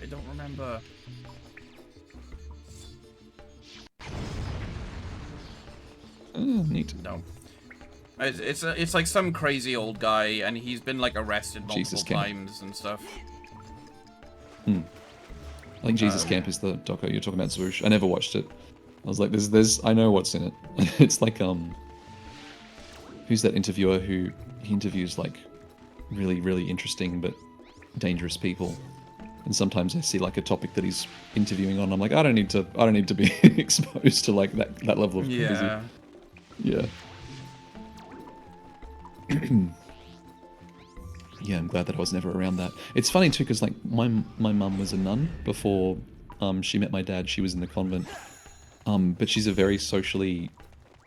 I don't remember. Oh, neat. No. It's like some crazy old guy, and he's been like arrested multiple Jesus Camp. times and stuff. I think Jesus Camp is the doco you're talking about, Zwoosh. I never watched it. I was like, there's I know what's in it. It's like who's that interviewer who he interviews like really, really interesting but dangerous people. And sometimes I see like a topic that he's interviewing on. I'm like, I don't need to be exposed to like that level of Yeah. Yeah. Yeah, I'm glad that I was never around that. It's funny too, because like my mum was a nun before she met my dad. She was in the convent, but she's a very socially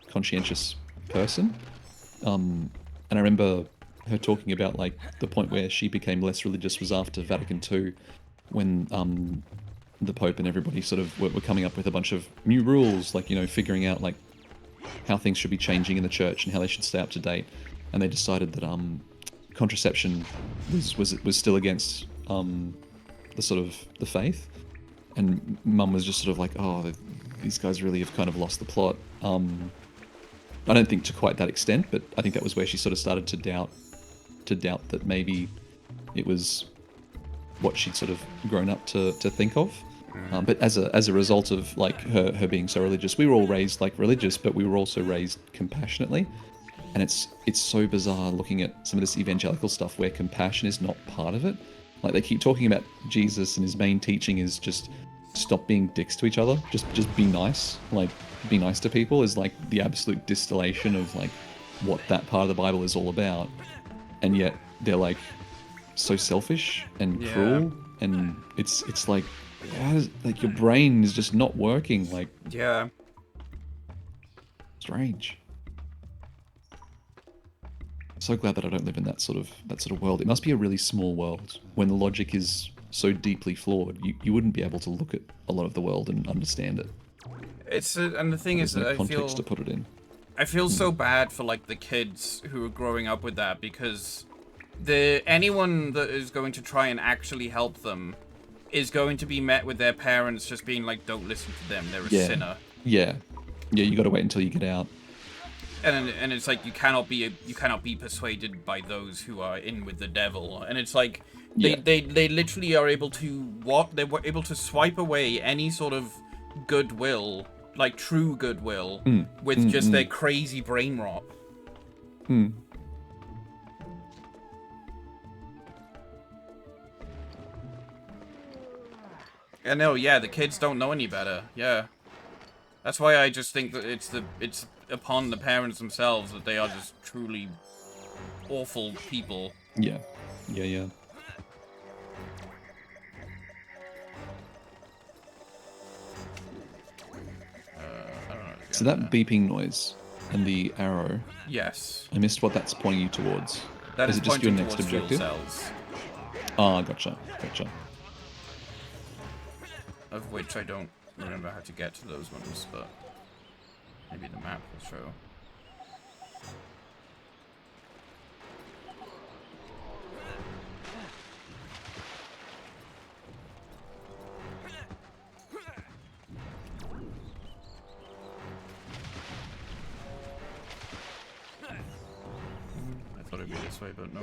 conscientious person. And I remember her talking about like the point where she became less religious was after Vatican II, when the Pope and everybody sort of were coming up with a bunch of new rules, like, you know, figuring out like how things should be changing in the church and how they should stay up to date. And they decided that contraception was still against the sort of the faith. And Mum was just sort of like, oh, these guys really have kind of lost the plot. I don't think to quite that extent, but I think that was where she sort of started to doubt that maybe it was what she'd sort of grown up to think of. But as a result of like her being so religious, we were all raised like religious, but we were also raised compassionately. And it's so bizarre looking at some of this evangelical stuff where compassion is not part of it. Like they keep talking about Jesus and his main teaching is just stop being dicks to each other. Just be nice. Like be nice to people is like the absolute distillation of like what that part of the Bible is all about. And yet they're like so selfish and cruel, and it's like, like your brain is just not working. Like strange. So glad that I don't live in that sort of world. It must be a really small world when the logic is so deeply flawed. You wouldn't be able to look at a lot of the world and understand it. And the thing is, no I context to put it in. I feel so bad for like the kids who are growing up with that, because anyone that is going to try and actually help them is going to be met with their parents just being like, don't listen to them, they're a sinner. Yeah, you got to wait until you get out. And it's like you cannot be persuaded by those who are in with the devil. And it's like they literally are able to they were able to swipe away any sort of goodwill, like true goodwill, with just their crazy brain rot. And no, yeah, the kids don't know any better. Yeah, that's why I just think that it's upon the parents themselves that they are just truly awful people. Yeah. So that beeping noise and the arrow. Yes. I missed what that's pointing you towards. That is it just your next objective? Cells. Ah, gotcha. Of which I don't remember how to get to those ones, but maybe the map will show. I thought it'd be this way, but no.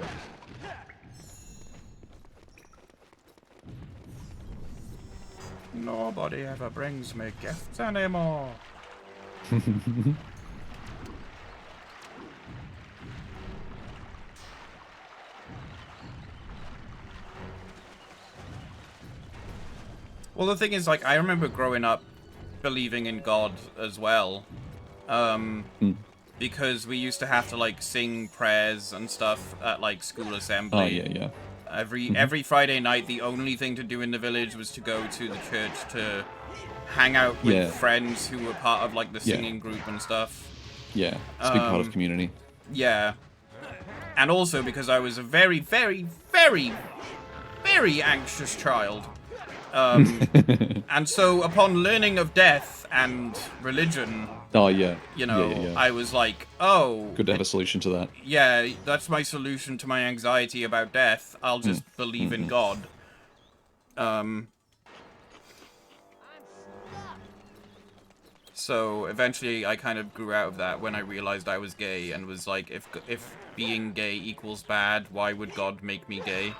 Nobody ever brings me gifts anymore. Well, the thing is, like, I remember growing up believing in God as well. Because we used to have to, like, sing prayers and stuff at, like, school assembly. Oh, yeah. Every Friday night, the only thing to do in the village was to go to the church to hang out with friends who were part of, like, the singing group and stuff. Yeah, it's a big part of community. Yeah. And also because I was a very, very, very, very anxious child. And so upon learning of death and religion... Oh, yeah. You know, I was like, oh... Good to have a solution to that. Yeah, that's my solution to my anxiety about death. I'll just believe in God. So eventually I kind of grew out of that when I realized I was gay and was like, if being gay equals bad, why would God make me gay?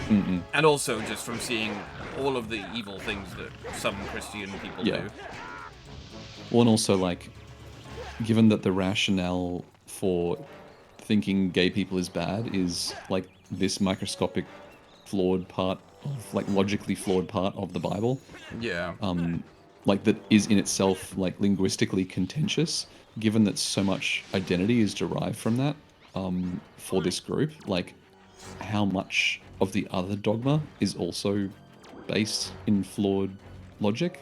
Mm-mm. And also just from seeing all of the evil things that some Christian people do. Well, and also, like, given that the rationale for thinking gay people is bad is, like, this microscopic flawed part of, like, logically flawed part of the Bible. Yeah. Like, that is in itself, like, linguistically contentious, given that so much identity is derived from that, for this group, like, how much of the other dogma is also based in flawed logic.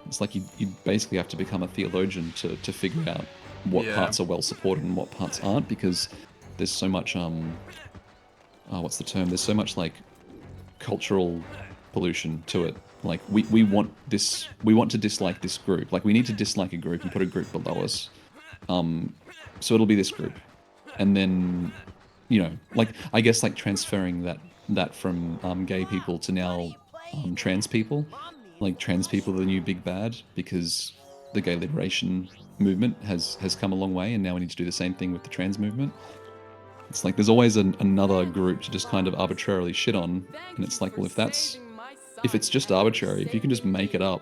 It's like you basically have to become a theologian to figure out what parts are well supported and what parts aren't, because there's so much what's the term? There's so much like cultural pollution to it. Like we want to dislike this group. Like we need to dislike a group and put a group below us. So it'll be this group. And then, you know, like I guess like transferring that from gay people to now trans people. Like trans people are the new big bad because the gay liberation movement has come a long way, and now we need to do the same thing with the trans movement. It's like there's always another group to just kind of arbitrarily shit on, and it's like, well, if it's just arbitrary, if you can just make it up,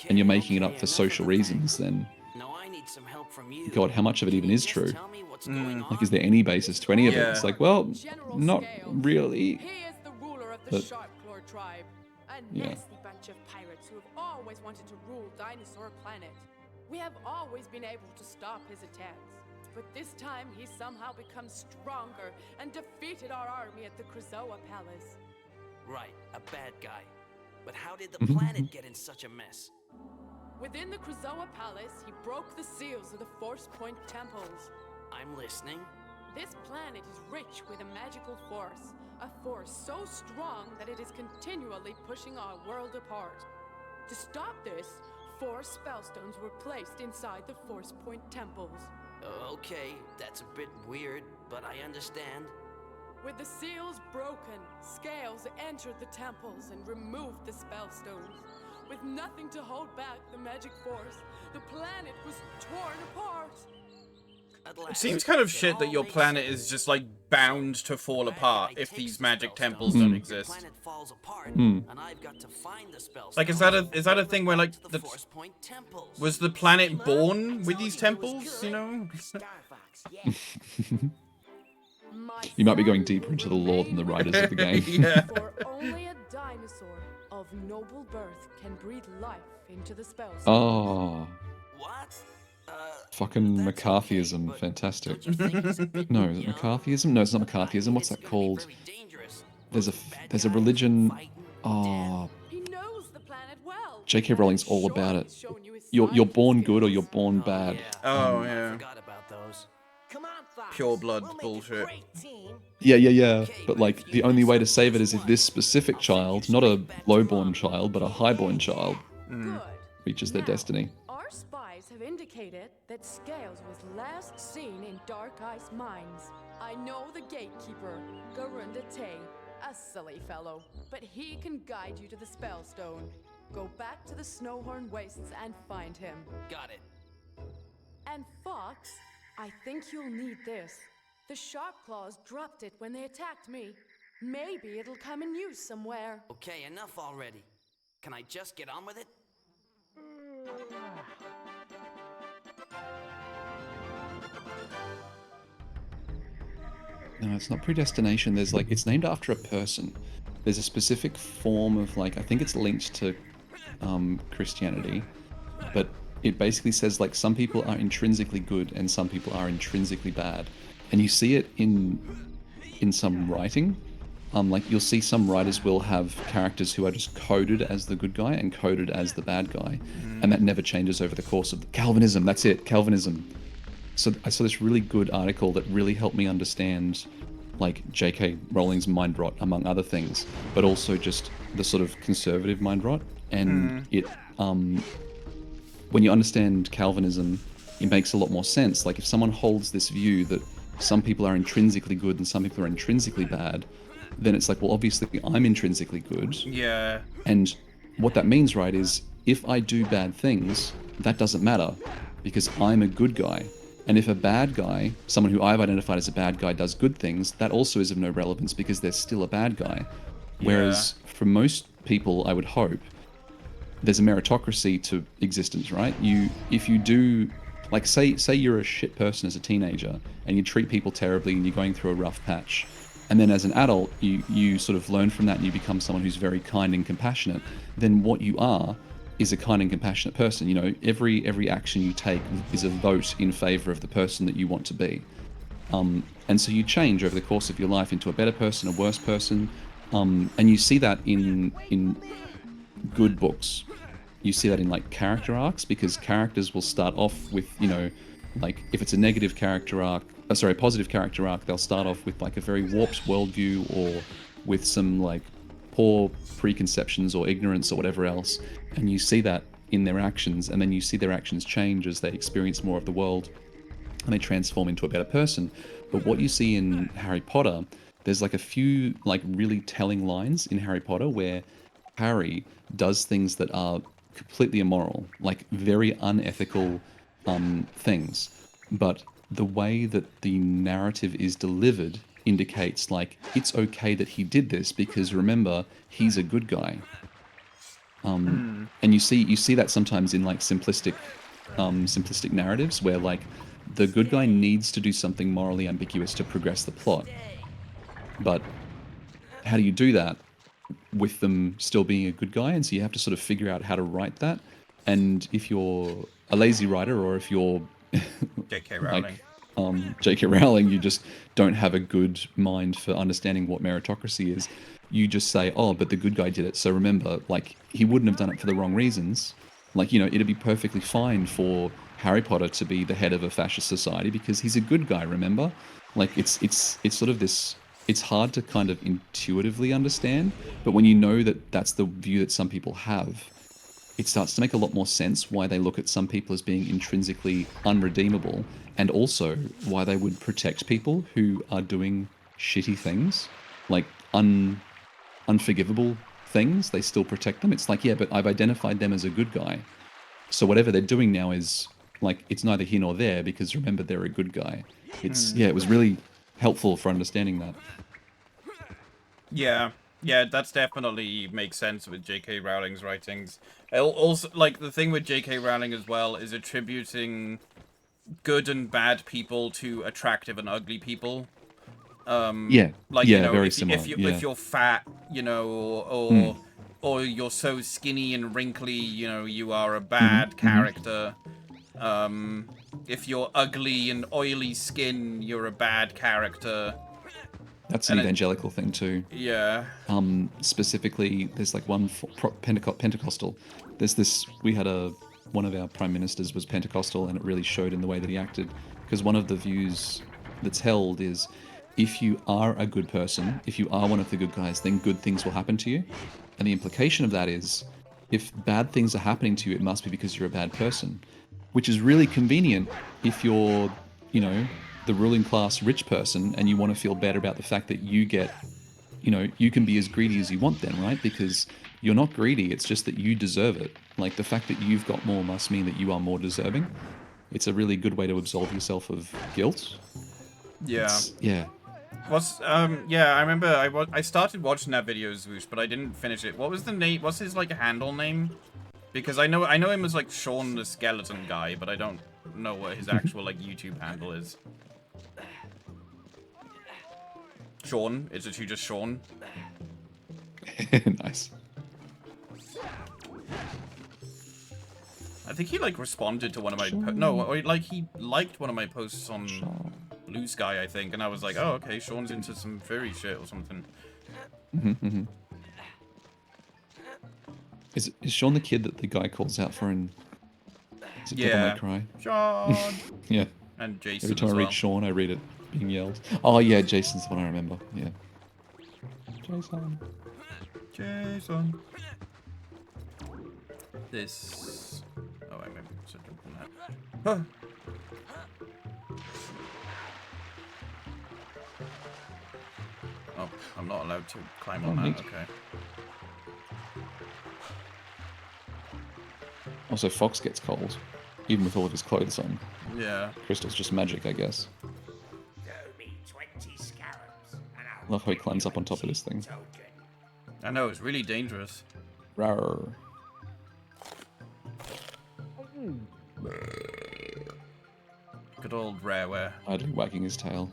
and you're making it up for social reasons, then God, how much of it even is true? Like, is there any basis to any of it? It's like, well, not really. But, yeah. Bunch of pirates who have always wanted to rule Dinosaur Planet. We have always been able to stop his attacks, but this time he somehow becomes stronger and defeated our army at the Krazoa Palace. Right, a bad guy. But how did the planet get in such a mess? Within the Krazoa Palace, he broke the seals of the Force Point temples. I'm listening. This planet is rich with a magical force. A force so strong that it is continually pushing our world apart. To stop this, 4 spellstones were placed inside the Force Point temples. Okay, that's a bit weird, but I understand. With the seals broken, Scales entered the temples and removed the spellstones. With nothing to hold back the magic force, the planet was torn apart. It seems kind of shit that your planet is just like bound to fall apart if these magic temples don't exist. Like, is that a thing where like was the planet born with these temples? You know. You might be going deeper into the lore than the writers of the game. Yeah. For only a dinosaur of noble birth can breathe life into the spellstone. Oh. What? Fucking McCarthyism, fantastic. No, is it McCarthyism? No, it's not McCarthyism. What's that called? There's a religion. Oh. J.K. Rowling's all about it. You're born good or you're born bad. Oh yeah. Pure blood bullshit. Yeah. But like the only way to save it is if this specific child, not a low-born child, but a high-born child, reaches their destiny. Our spies have indicated that Scales was last seen in Dark Ice Mines. I know the gatekeeper, Garundate, a silly fellow, but he can guide you to the Spellstone. Go back to the Snowhorn Wastes and find him. Got it. And Fox, I think you'll need this. The Sharpclaws dropped it when they attacked me. Maybe it'll come in use somewhere. Okay, enough already. Can I just get on with it? No, it's not predestination. There's like, it's named after a person. There's a specific form of like, I think it's linked to Christianity, but it basically says like some people are intrinsically good and some people are intrinsically bad. And you see it in some writing. Like you'll see some writers will have characters who are just coded as the good guy and coded as the bad guy. And that never changes over the course of Calvinism. That's it, Calvinism. So I saw this really good article that really helped me understand like J.K. Rowling's mind rot, among other things, but also just the sort of conservative mind rot. And it, when you understand Calvinism, it makes a lot more sense. Like if someone holds this view that some people are intrinsically good and some people are intrinsically bad, then it's like, well, obviously I'm intrinsically good. Yeah. And what that means, right, is if I do bad things, that doesn't matter because I'm a good guy. And if a bad guy, someone who I've identified as a bad guy, does good things, that also is of no relevance because they're still a bad guy. Whereas for most people, I would hope, there's a meritocracy to existence, right? If you do, like, say you're a shit person as a teenager and you treat people terribly and you're going through a rough patch, and then as an adult you sort of learn from that and you become someone who's very kind and compassionate, then what you are is a kind and compassionate person. You know, every action you take is a vote in favor of the person that you want to be. And so you change over the course of your life into a better person, a worse person, and you see that in good books. You see that in like character arcs, because characters will start off with, you know, like if it's a negative character arc, a positive character arc, they'll start off with like a very warped worldview or with some like poor preconceptions or ignorance or whatever else, and you see that in their actions, and then you see their actions change as they experience more of the world and they transform into a better person. But what you see in Harry Potter, there's like a few like really telling lines in Harry Potter where Harry does things that are completely immoral, like very unethical things. But the way that the narrative is delivered indicates like it's okay that he did this because remember, he's a good guy. And you see that sometimes in like simplistic narratives where like the good guy needs to do something morally ambiguous to progress the plot. But how do you do that with them still being a good guy? And so you have to sort of figure out how to write that. And if you're a lazy writer, or if you're J.K. Rowling, J.K. Rowling, you just don't have a good mind for understanding what meritocracy is. You just say, oh, but the good guy did it. So remember, like, he wouldn't have done it for the wrong reasons. Like, you know, it'd be perfectly fine for Harry Potter to be the head of a fascist society because he's a good guy, remember? Like, it's sort of this, it's hard to kind of intuitively understand, but when you know that that's the view that some people have, it starts to make a lot more sense why they look at some people as being intrinsically unredeemable, and also why they would protect people who are doing shitty things, like unforgivable things. They still protect them. It's like, yeah, but I've identified them as a good guy. So whatever they're doing now is, like, it's neither here nor there, because remember, they're a good guy. It's, yeah, it was really helpful for understanding that. Yeah, that's definitely makes sense with J.K. Rowling's writings. Also, like, the thing with J.K. Rowling as well is attributing good and bad people to attractive and ugly people. Yeah, like, yeah, you know, very if similar. if you're fat, you know, or you're so skinny and wrinkly, you know, you are a bad character. If you're ugly and oily skin, you're a bad character. That's an evangelical thing too. Yeah. Specifically, there's like one Pentecostal. There's this. We had one of our prime ministers was Pentecostal, and it really showed in the way that he acted. Because one of the views that's held is, if you are a good person, if you are one of the good guys, then good things will happen to you. And the implication of that is, if bad things are happening to you, it must be because you're a bad person. Which is really convenient if you're, you know, the ruling class rich person and you want to feel better about the fact that you get, you know, you can be as greedy as you want then, right? Because you're not greedy, it's just that you deserve it. Like, the fact that you've got more must mean that you are more deserving. It's a really good way to absolve yourself of guilt. Yeah. Yeah. Yeah, I remember I started watching that video, Zwoosh, but I didn't finish it. What was the name? What's his, like, handle name? Because I know him as, like, Sean the Skeleton Guy, but I don't know what his actual, like, YouTube handle is. Sean? Is it you just Sean? Nice. I think he, like, responded to one of my no, or, like, he liked one of my posts on Blue Sky, I think, and I was like, oh, okay, Sean's into some furry shit or something. Is Sean the kid that the guy calls out for in Devil May Cry? Sean! Yeah. And Jason Every time as I well. read Sean, I read it being yelled. Oh yeah, Jason's the one I remember. Yeah. Jason. This. Oh, I maybe should jump on that. Oh, I'm not allowed to climb on that. Neat. Okay. Also, Fox gets cold, even with all of his clothes on. Yeah. Crystal's just magic, I guess. Throw me 20 scarabs, and I'll Love how he give climbs you up on a top of this cheap thing. token. I know, it's really dangerous. Rawr. Good old Rareware. Idly wagging his tail.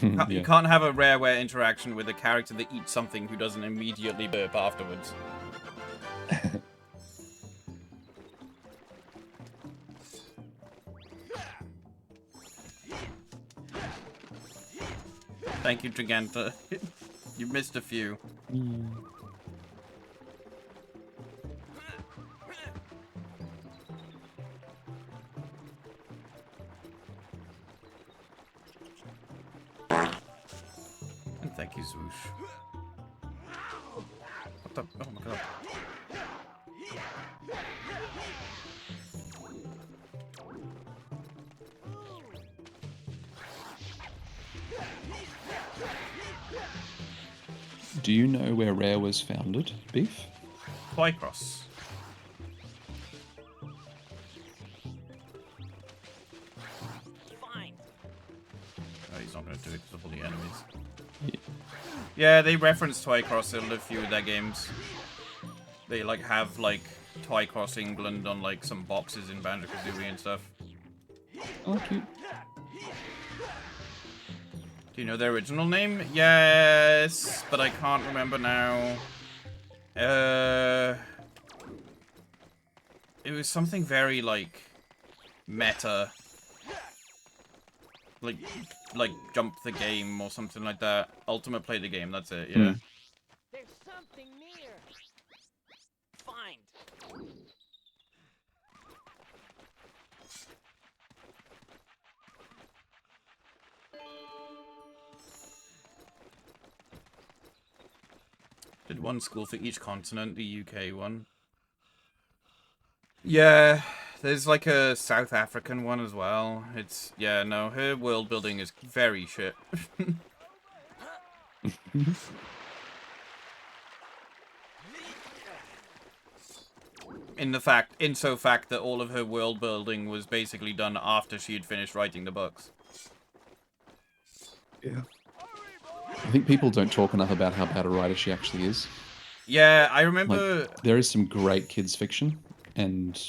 You can't have a Rareware interaction with a character that eats something who doesn't immediately burp afterwards. Thank you, Giganta. You missed a few. And thank you, Zwoosh. What the? Oh my god. Do you know where Rare was founded, Beef? Twycross. Fine. Oh, he's not going to do it because of all the enemies. Yeah, they reference Twycross in a few of their games. They like have like Twycross England on like some boxes in Banjo-Kazooie and stuff. Oh, cute. Do you know their original name? Yes, but I can't remember now. It was something very like meta. Like jump the game or something like that. Ultimate play the game, that's it, yeah. There's something near. Find. Did one school for each continent, the UK one. Yeah, there's like a South African one as well. It's, yeah, no, her world building is very shit. In so fact that all of her world building was basically done after she had finished writing the books. Yeah. I think people don't talk enough about how bad a writer she actually is. Yeah, I remember... Like, there is some great kids fiction, and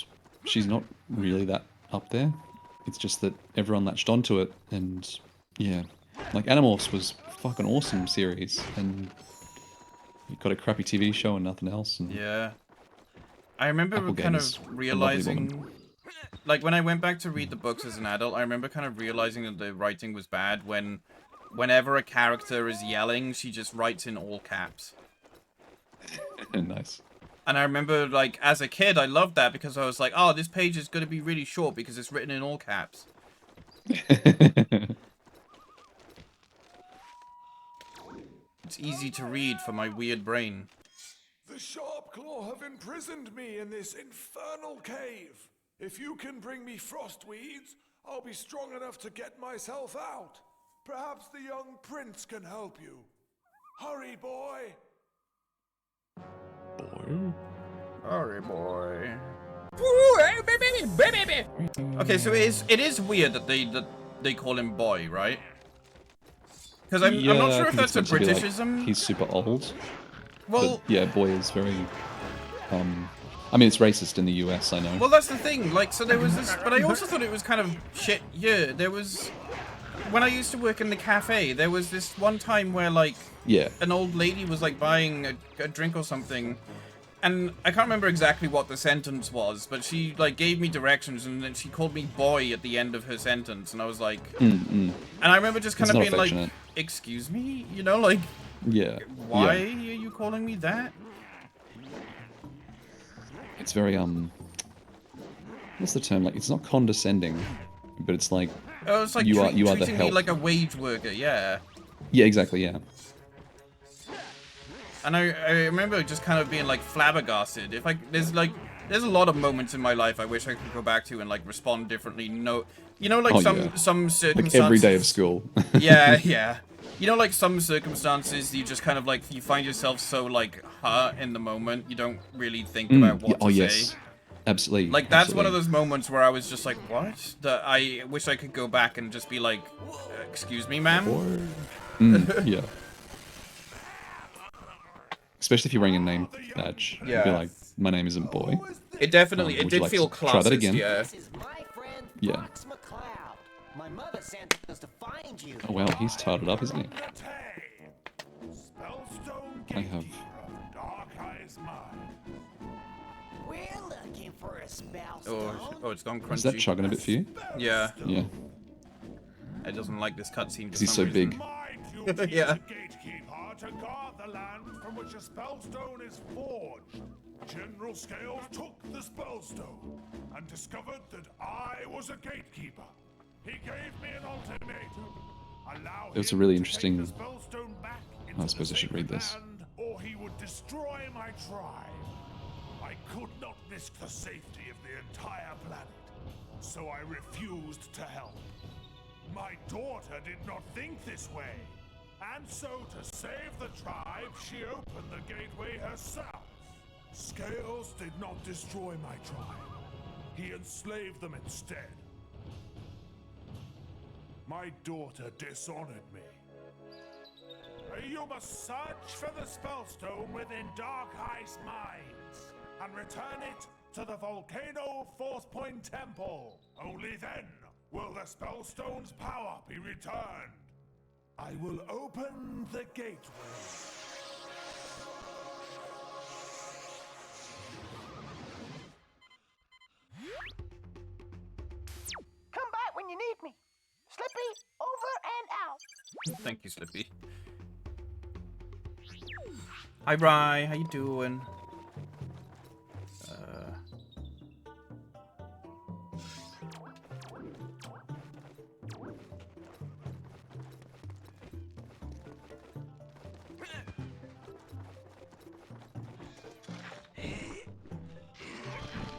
she's not really that up there. It's just that everyone latched onto it, and yeah. Like, Animorphs was a fucking awesome series, and you got a crappy TV show and nothing else. And yeah. I remember Applegate kind is of a realizing... lovely woman. Like, when I went back to read the books as an adult, I remember kind of realizing that the writing was bad whenever a character is yelling, she just writes in all caps. Nice. And I remember, like, as a kid, I loved that because I was like, oh, this page is going to be really short because it's written in all caps. It's easy to read for my weird brain. The Sharp Claw have imprisoned me in this infernal cave. If you can bring me frost weeds, I'll be strong enough to get myself out. Perhaps the young prince can help you. Hurry, boy. Hurry, boy. Okay, so it is weird that they call him boy, right? Because I'm not sure if that's a Britishism. Like, he's super old. Well, but, yeah, boy is very. I mean, it's racist in the US, I know. Well, that's the thing. Like, so there was this, but I also thought it was kind of shit. Yeah, there was. When I used to work in the cafe, there was this one time where, like, an old lady was, like, buying a drink or something, and I can't remember exactly what the sentence was, but she, like, gave me directions, and then she called me boy at the end of her sentence, and I was like... And I remember just kind of being like, excuse me? You know, like... Yeah. Why are you calling me that? It's very, what's the term? Like, it's not condescending, but it's like... Oh, it's like you are the treating me help. like a wage worker, yeah. Yeah, exactly, yeah. And I remember just kind of being like flabbergasted. If there's a lot of moments in my life I wish I could go back to and like respond differently. No, you know, like some circumstances. Like every day of school. Yeah, yeah. You know, like some circumstances you just kind of like you find yourself so like in the moment you don't really think about what to say. Absolutely. Like, that's one of absolutely. those moments where I was just like, what? That I wish I could go back and just be like, excuse me, ma'am? Yeah. Especially if you're wearing a name badge. You'd be Yeah. like, my name isn't Boy. It definitely, it Would you did like feel to try that classist, again? yeah. This is my friend Yeah. Fox McCloud. My mother sent us to find you. Oh wow, he's tied it up, isn't he? I have... We're looking for a spell Oh, it's gone crunchy. Is that chugging a bit for you? Yeah. Yeah. It doesn't like this cutscene for He's some so reason. big. Yeah. Gatekeeper to guard the land from which a spellstone is forged. General Scales took the spellstone and discovered that I was a gatekeeper. He gave me an ultimatum. Allow It was a him really to interesting... take the spellstone back into I suppose the I should read sacred this. land, or he would destroy my tribe. I could not risk the safety of the entire planet, so I refused to help. My daughter did not think this way, and so to save the tribe, she opened the gateway herself. Scales did not destroy my tribe. He enslaved them instead. My daughter dishonored me. You must search for the spellstone within Dark Ice Mines and return it to the Volcano Force Point Temple. Only then will the spellstone's power be returned. I will open the gateway. Come back when you need me. Slippy, over and out. Thank you, Slippy. Hi, Rye. How you doing?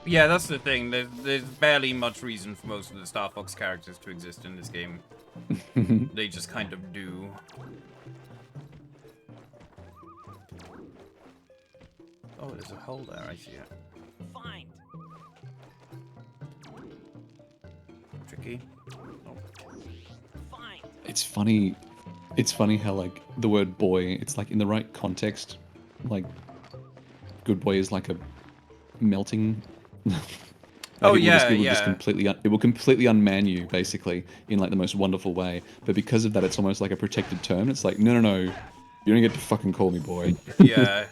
Yeah, that's the thing. There's barely much reason for most of the Starfox characters to exist in this game. They just kind of do. Oh, there's a hole there. I see it. Fine. Tricky. Oh. Fine. It's funny. It's funny how, like, the word boy, it's like in the right context, like, good boy is like a melting... Oh, it yeah, will just completely it will completely unman you, basically, in like the most wonderful way. But because of that, it's almost like a protected term. It's like, no, you don't get to fucking call me boy. Yeah.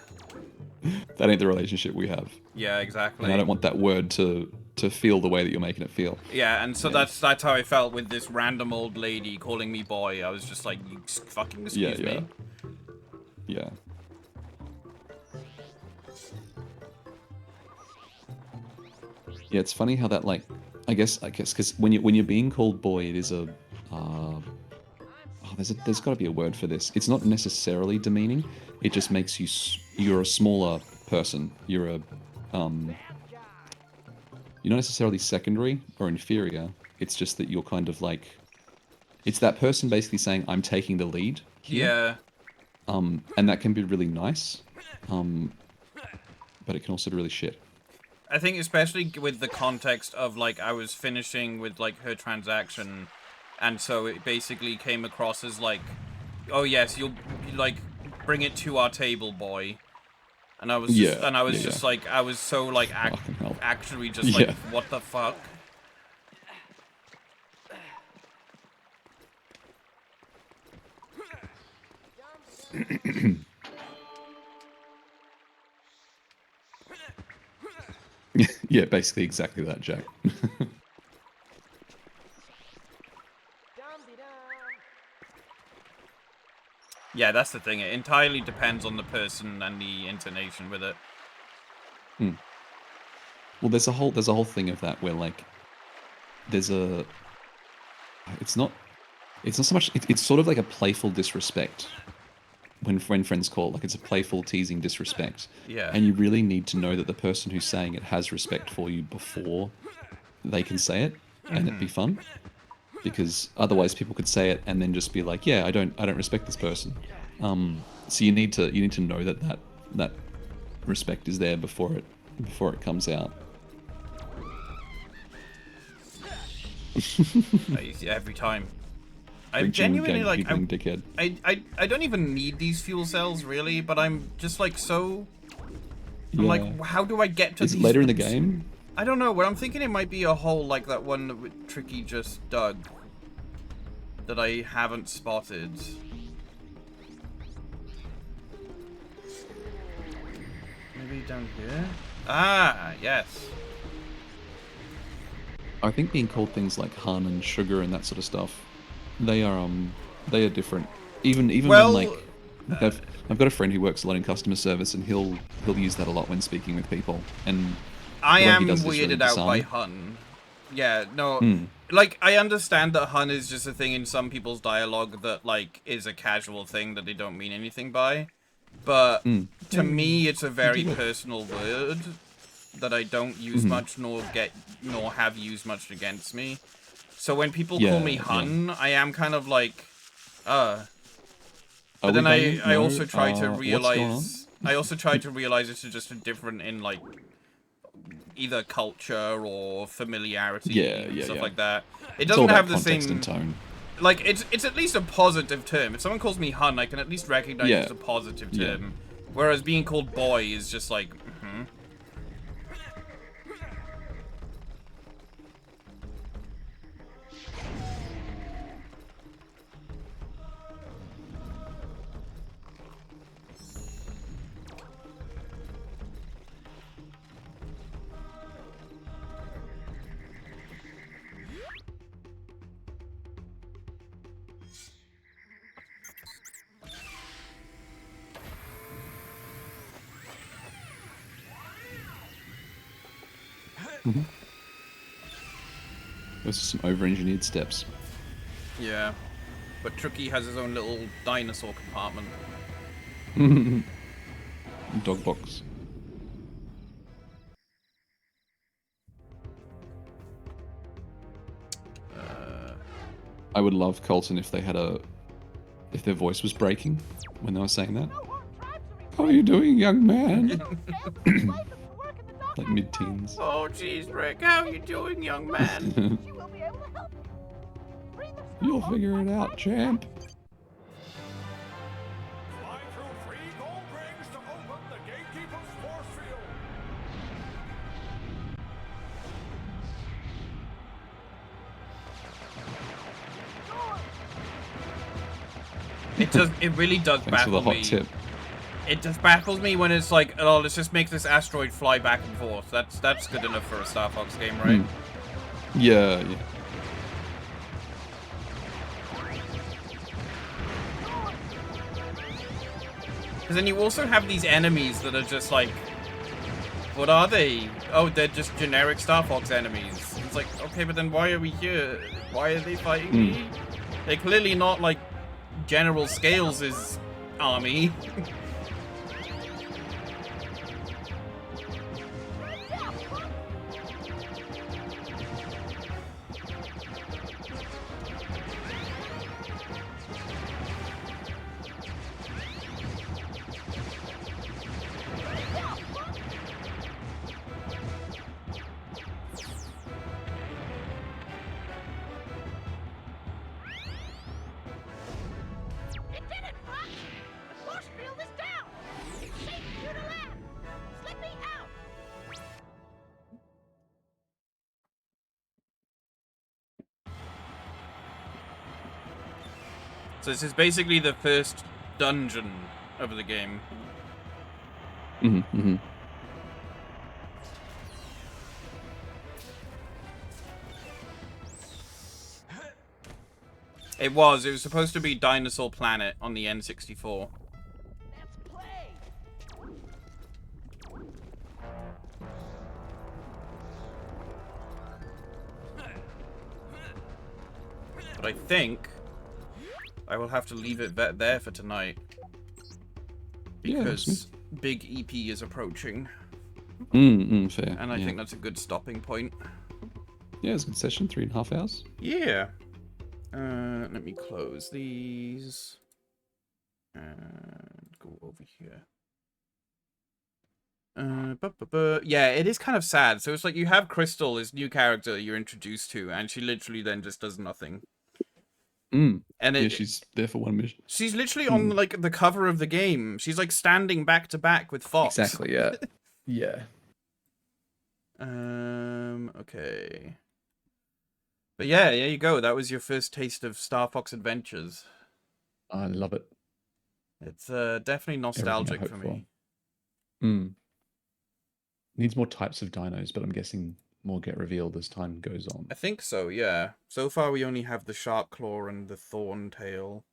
That ain't the relationship we have. Yeah, exactly. And I don't want that word to feel the way that you're making it feel. Yeah, and so that's how I felt with this random old lady calling me boy. I was just like, you fucking excuse me. Yeah. Yeah, it's funny how that, like, I guess because when you're being called boy, it is a there's got to be a word for this. It's not necessarily demeaning. It just makes you're a smaller person. You're not necessarily secondary or inferior. It's just that you're kind of like, it's that person basically saying, I'm taking the lead here. Yeah. And that can be really nice. But it can also be really shit. I think especially with the context of, like, I was finishing with, like, her transaction, and so it basically came across as, like, oh yes, you'll, like, bring it to our table, boy. And I was just, like, I was so, like, actually just, like, what the fuck? Yeah, basically exactly that, Jack. Yeah, that's the thing. It entirely depends on the person and the intonation with it. Well, there's a whole thing of that where, like, it's not so much, it's sort of like a playful disrespect when friends call, like, it's a playful teasing disrespect. Yeah. And you really need to know that the person who's saying it has respect for you before they can say it and it be fun. Because otherwise people could say it and then just be like, yeah, I don't respect this person. So you need to know that respect is there before it comes out. Every time. I'm Reaching with genuinely like, gatekeeping dickhead. I don't even need these fuel cells really, but I'm just like so. I'm Yeah. like, how do I get to Is it these later in the rooms? game? I don't know. But I'm thinking it might be a hole like that one that Tricky just dug that I haven't spotted. Maybe down here. Ah, yes. I think being called things like hun and sugar and that sort of stuff, they are different. Even Well, when like I've got a friend who works a lot in customer service, and he'll use that a lot when speaking with people. And I the way he am does it is really weirded out by disarming. hun. Yeah, no, Hmm. like I understand that hun is just a thing in some people's dialogue that like is a casual thing that they don't mean anything by, but to me it's a very personal word that I don't use much nor have used much against me. So when people call me hun, I am kind of like, But then I also try to realize it's just a different in like either culture or familiarity, stuff like that. It doesn't have the context same and tone. like it's at least a positive term. If someone calls me hun, I can at least recognize it's a positive term. Whereas being called boy is just like, Those are some over-engineered steps. Yeah. But Tricky has his own little dinosaur compartment. Dog box. I would love Colton if they had if their voice was breaking when they were saying that. How are you doing, young man? Like mid-teens. Oh, jeez, Rick, how are you doing, young man? You'll figure it out, champ. Fly through 3 gold rings to open the gatekeeper's force field. It really does Thanks for the baffle hot me. tip. It just baffles me when it's like, oh, let's just make this asteroid fly back and forth. That's good enough for a Starfox game, right? Yeah. Because then you also have these enemies that are just like, what are they? Oh, they're just generic Starfox enemies. It's like, okay, but then why are we here? Why are they fighting me? They're clearly not like General Scales' army. So this is basically the first dungeon of the game. It was supposed to be Dinosaur Planet on the N64. But I think I will have to leave it there for tonight. Because big EP is approaching. Fair. And I think that's a good stopping point. Yeah, it's a good session, 3.5 hours. Yeah. Let me close these. And go over here. Yeah, it is kind of sad. So it's like you have Crystal, this new character you're introduced to, and she literally then just does nothing. Mm. And Yeah, she's there for one mission. she's literally on like the cover of the game. She's like standing back to back with Fox. Exactly. Yeah. Yeah. Okay. But yeah, there you go. That was your first taste of Starfox Adventures. I love it. It's definitely nostalgic for me. Needs more types of dinos, but I'm guessing more get revealed as time goes on. I think so, yeah. So far we only have the Sharp Claw and the Thorn Tail,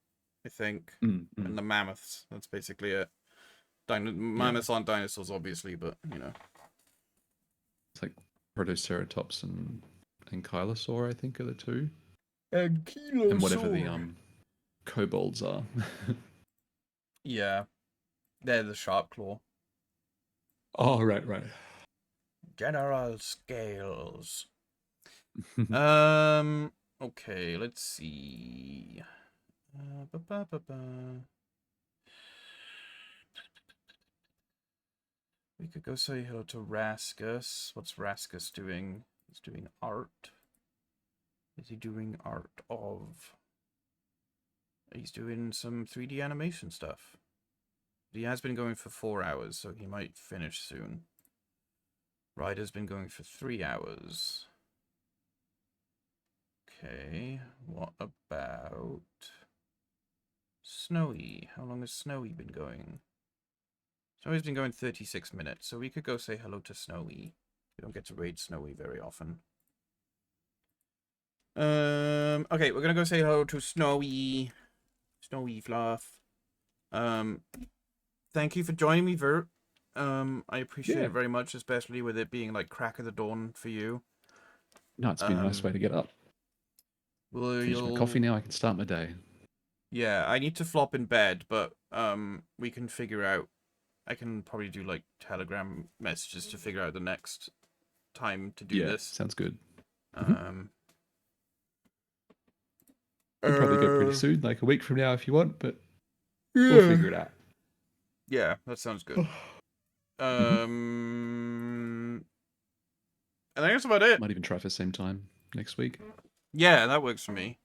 I think. And the Mammoths. That's basically it. Mammoths aren't dinosaurs, obviously, but, you know. It's like Protoceratops and Ankylosaur, I think, are the two. Ankylosaur. And whatever the kobolds are. Yeah. They're the Sharp Claw. Oh, right. General Scales. Okay, let's see. We could go say hello to Raskus. What's Raskus doing? He's doing art. Is he doing art of? He's doing some 3D animation stuff. He has been going for 4 hours, so he might finish soon. Ryder's been going for 3 hours. Okay, what about Snowy? How long has Snowy been going? Snowy's been going 36 minutes, so we could go say hello to Snowy. We don't get to raid Snowy very often. Okay, we're gonna go say hello to Snowy. Snowy Fluff. Thank you for joining me, Vurt. I appreciate it very much, especially with it being like crack of the dawn for you. No, it's been a nice way to get up. Finish my coffee now, I can start my day. Yeah, I need to flop in bed, but we can figure out. I can probably do like Telegram messages to figure out the next time to do this. Sounds good. I'll probably go pretty soon, like a week from now if you want, but we'll figure it out. Yeah, that sounds good. I think that's about it. Might even try for the same time next week. Yeah, that works for me.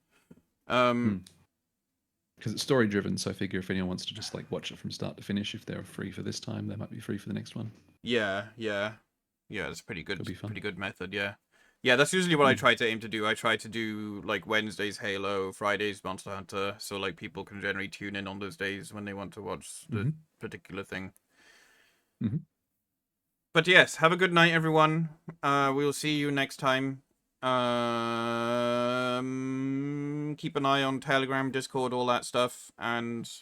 Because it's story driven, so I figure if anyone wants to just like watch it from start to finish, if they're free for this time, they might be free for the next one. Yeah, that's pretty good. Pretty good method. Yeah, that's usually what I try to aim to do. I try to do like Wednesdays Halo, Fridays Monster Hunter, so like people can generally tune in on those days when they want to watch the particular thing. But yes, have a good night, everyone. We'll see you next time. Keep an eye on Telegram, Discord, all that stuff, and